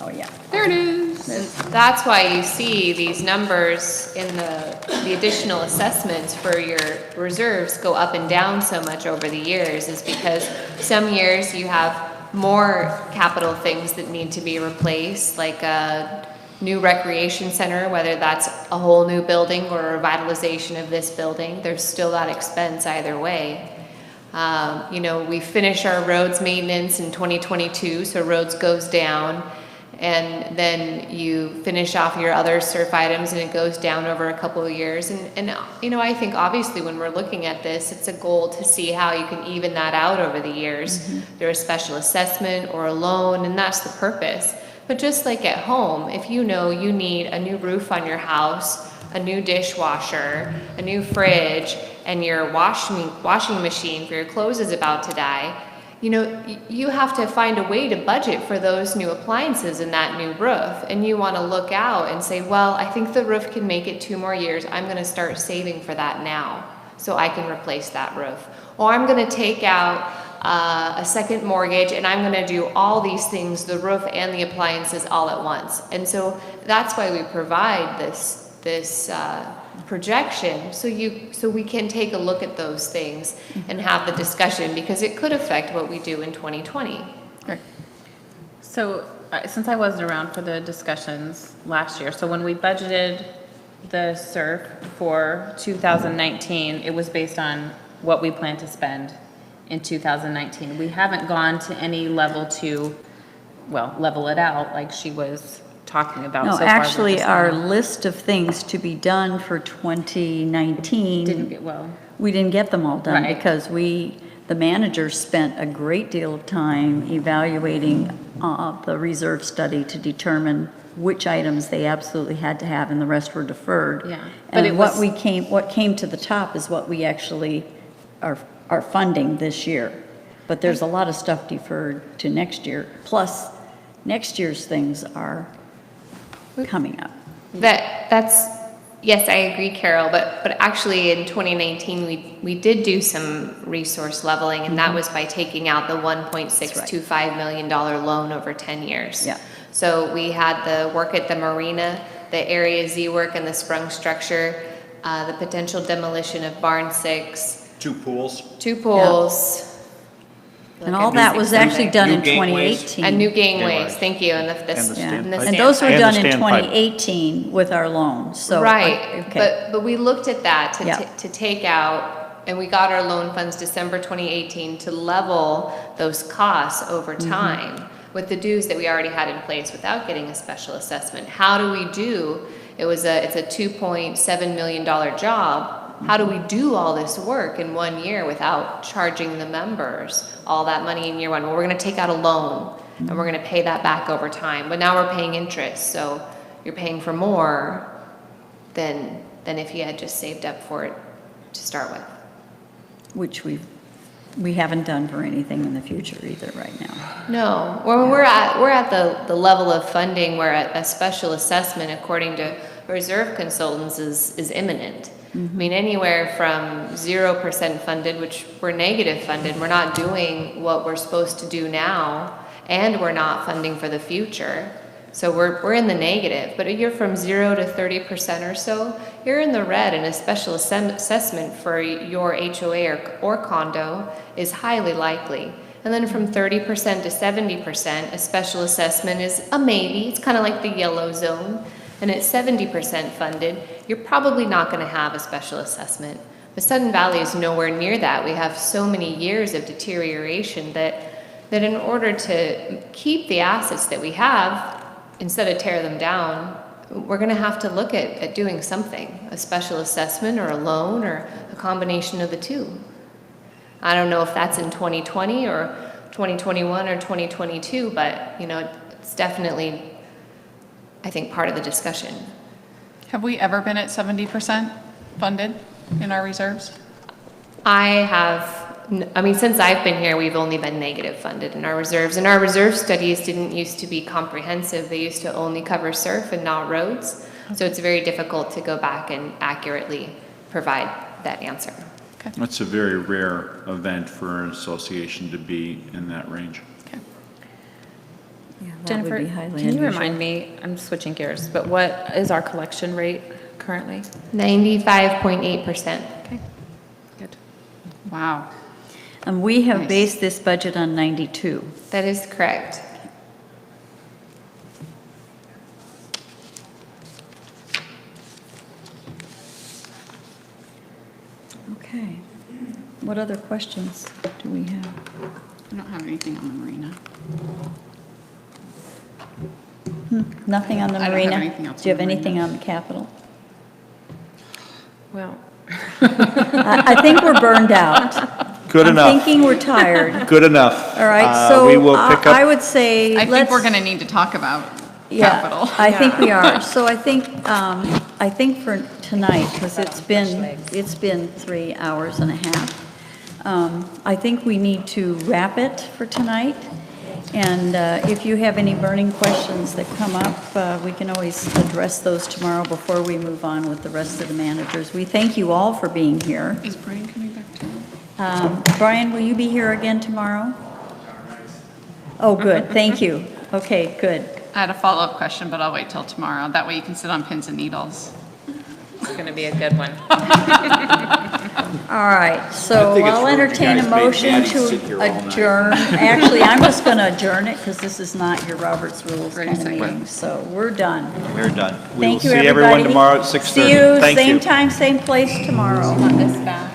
Oh, yeah. There it is. That's why you see these numbers in the additional assessments for your reserves go up and down so much over the years, is because some years you have more capital things that need to be replaced, like a new recreation center, whether that's a whole new building or a revitalization of this building. There's still that expense either way. You know, we finish our roads maintenance in 2022, so roads goes down. And then you finish off your other SURF items and it goes down over a couple of years. And you know, I think obviously when we're looking at this, it's a goal to see how you can even that out over the years. Through a special assessment or a loan, and that's the purpose. But just like at home, if you know you need a new roof on your house, a new dishwasher, a new fridge, and your washing machine for your clothes is about to die, you know, you have to find a way to budget for those new appliances and that new roof. And you want to look out and say, well, I think the roof can make it 2 more years. I'm going to start saving for that now so I can replace that roof. Or I'm going to take out a second mortgage and I'm going to do all these things, the roof and the appliances all at once. And so that's why we provide this projection, so we can take a look at those things and have the discussion, because it could affect what we do in 2020. Great. So, since I wasn't around for the discussions last year, so when we budgeted the SURF for 2019, it was based on what we plan to spend in 2019. We haven't gone to any level to, well, level it out like she was talking about. No, So far, we're actually, just our on- list of things to be done for 2019. Didn't get well. We didn't get them all done Right. because the manager spent a great deal of time evaluating the reserve study to determine which items they absolutely had to have and the rest were deferred. Yeah, but it And was- what came to the top is what we actually are funding this year. But there's a lot of stuff deferred to next year. Plus, next year's things are coming up. Yes, I agree, Carol, but actually in 2019, we did do some resource leveling, and that was by taking out the $1.625 million loan over 10 years. Yeah. So we had the work at the marina, the Area Z work and the sprung structure, the potential demolition of Barn 6, 2 pools. 2 pools. And all that was actually done in New gateways. 2018. And new gangways, Gangways. thank you, and And the Yeah, standpipe. and those were And the done in standpipe. 2018 with our loans, so. Right, Okay, but we looked at that Yeah. to take out, and we got our loan funds December 2018 to level those costs over time with the dues that we already had in place without getting a special assessment. How do we do, it's a $2.7 million job. How do we do all this work in 1 year without charging the members all that money in year 1? Well, we're gonna take out a loan and we're gonna pay that back over time, but now we're paying interest, so you're paying for more than if you had just saved up for it to start with. which we haven't done for anything in the future either right now. No, we're at the level of funding where a special assessment, according to reserve consultants, is imminent. I mean, anywhere from 0% funded, which we're negative funded, we're not doing what we're supposed to do now, and we're not funding for the future. So we're in the negative, but if you're from 0 to 30% or so, you're in the red, and a special assessment for your HOA or condo is highly likely. And then from 30% to 70%, a special assessment is a maybe. It's kind of like the yellow zone. And at 70% funded, you're probably not going to have a special assessment. But Sudden Valley is nowhere near that. We have so many years of deterioration that in order to keep the assets that we have, instead of tear them down, we're going to have to look at doing something, a special assessment or a loan or a combination of the two. I don't know if that's in 2020 or 2021 or 2022, but it's definitely, I think, part of the discussion. Have we ever been at 70% funded in our reserves? Since I've been here, we've only been negative funded in our reserves. And our reserve studies didn't used to be comprehensive. They used to only cover surf and not roads. So it's very difficult to go back and accurately provide that answer. That's a very rare event for an association to be in that range. Jennifer, can you remind me, I'm switching gears, but what is our collection rate currently? 95.8%. Okay, good. Wow. And we have Nice. based this budget on 92. That is correct. Okay. What other questions do we have? I don't have anything on the marina. Nothing on the I don't have marina? anything else Do you on have the anything marina. on the Capitol? Well, I think we're burned out. Good enough. I'm thinking we're tired. Good enough. All right, We so will pick I up, would say, I think we're let's, going to need to talk about yeah, capital. I think we are. So I think for tonight, because it's been 3 hours and a half, I think we need to wrap it for tonight. And if you have any burning questions that come up, we can always address those tomorrow before we move on with the rest of the managers. We thank you all for being here. Is Brian coming back too? Brian, will you be here again tomorrow? Oh, good, thank you. Okay, good. I had a follow-up question, but I'll wait till tomorrow. That way you can sit on pins and needles. it's going to be a good one. All right, so think it's I'll rude you entertain a guys made motion Maddie sit here to all night. adjourn. Actually, I'm just going to adjourn it because this is not your Robert's Rules Ready, kind of second. meeting. So we're done. we're done. We will Thank you, see everybody. everyone tomorrow at 6:30. See you, Thank same time, same place tomorrow. Want this back?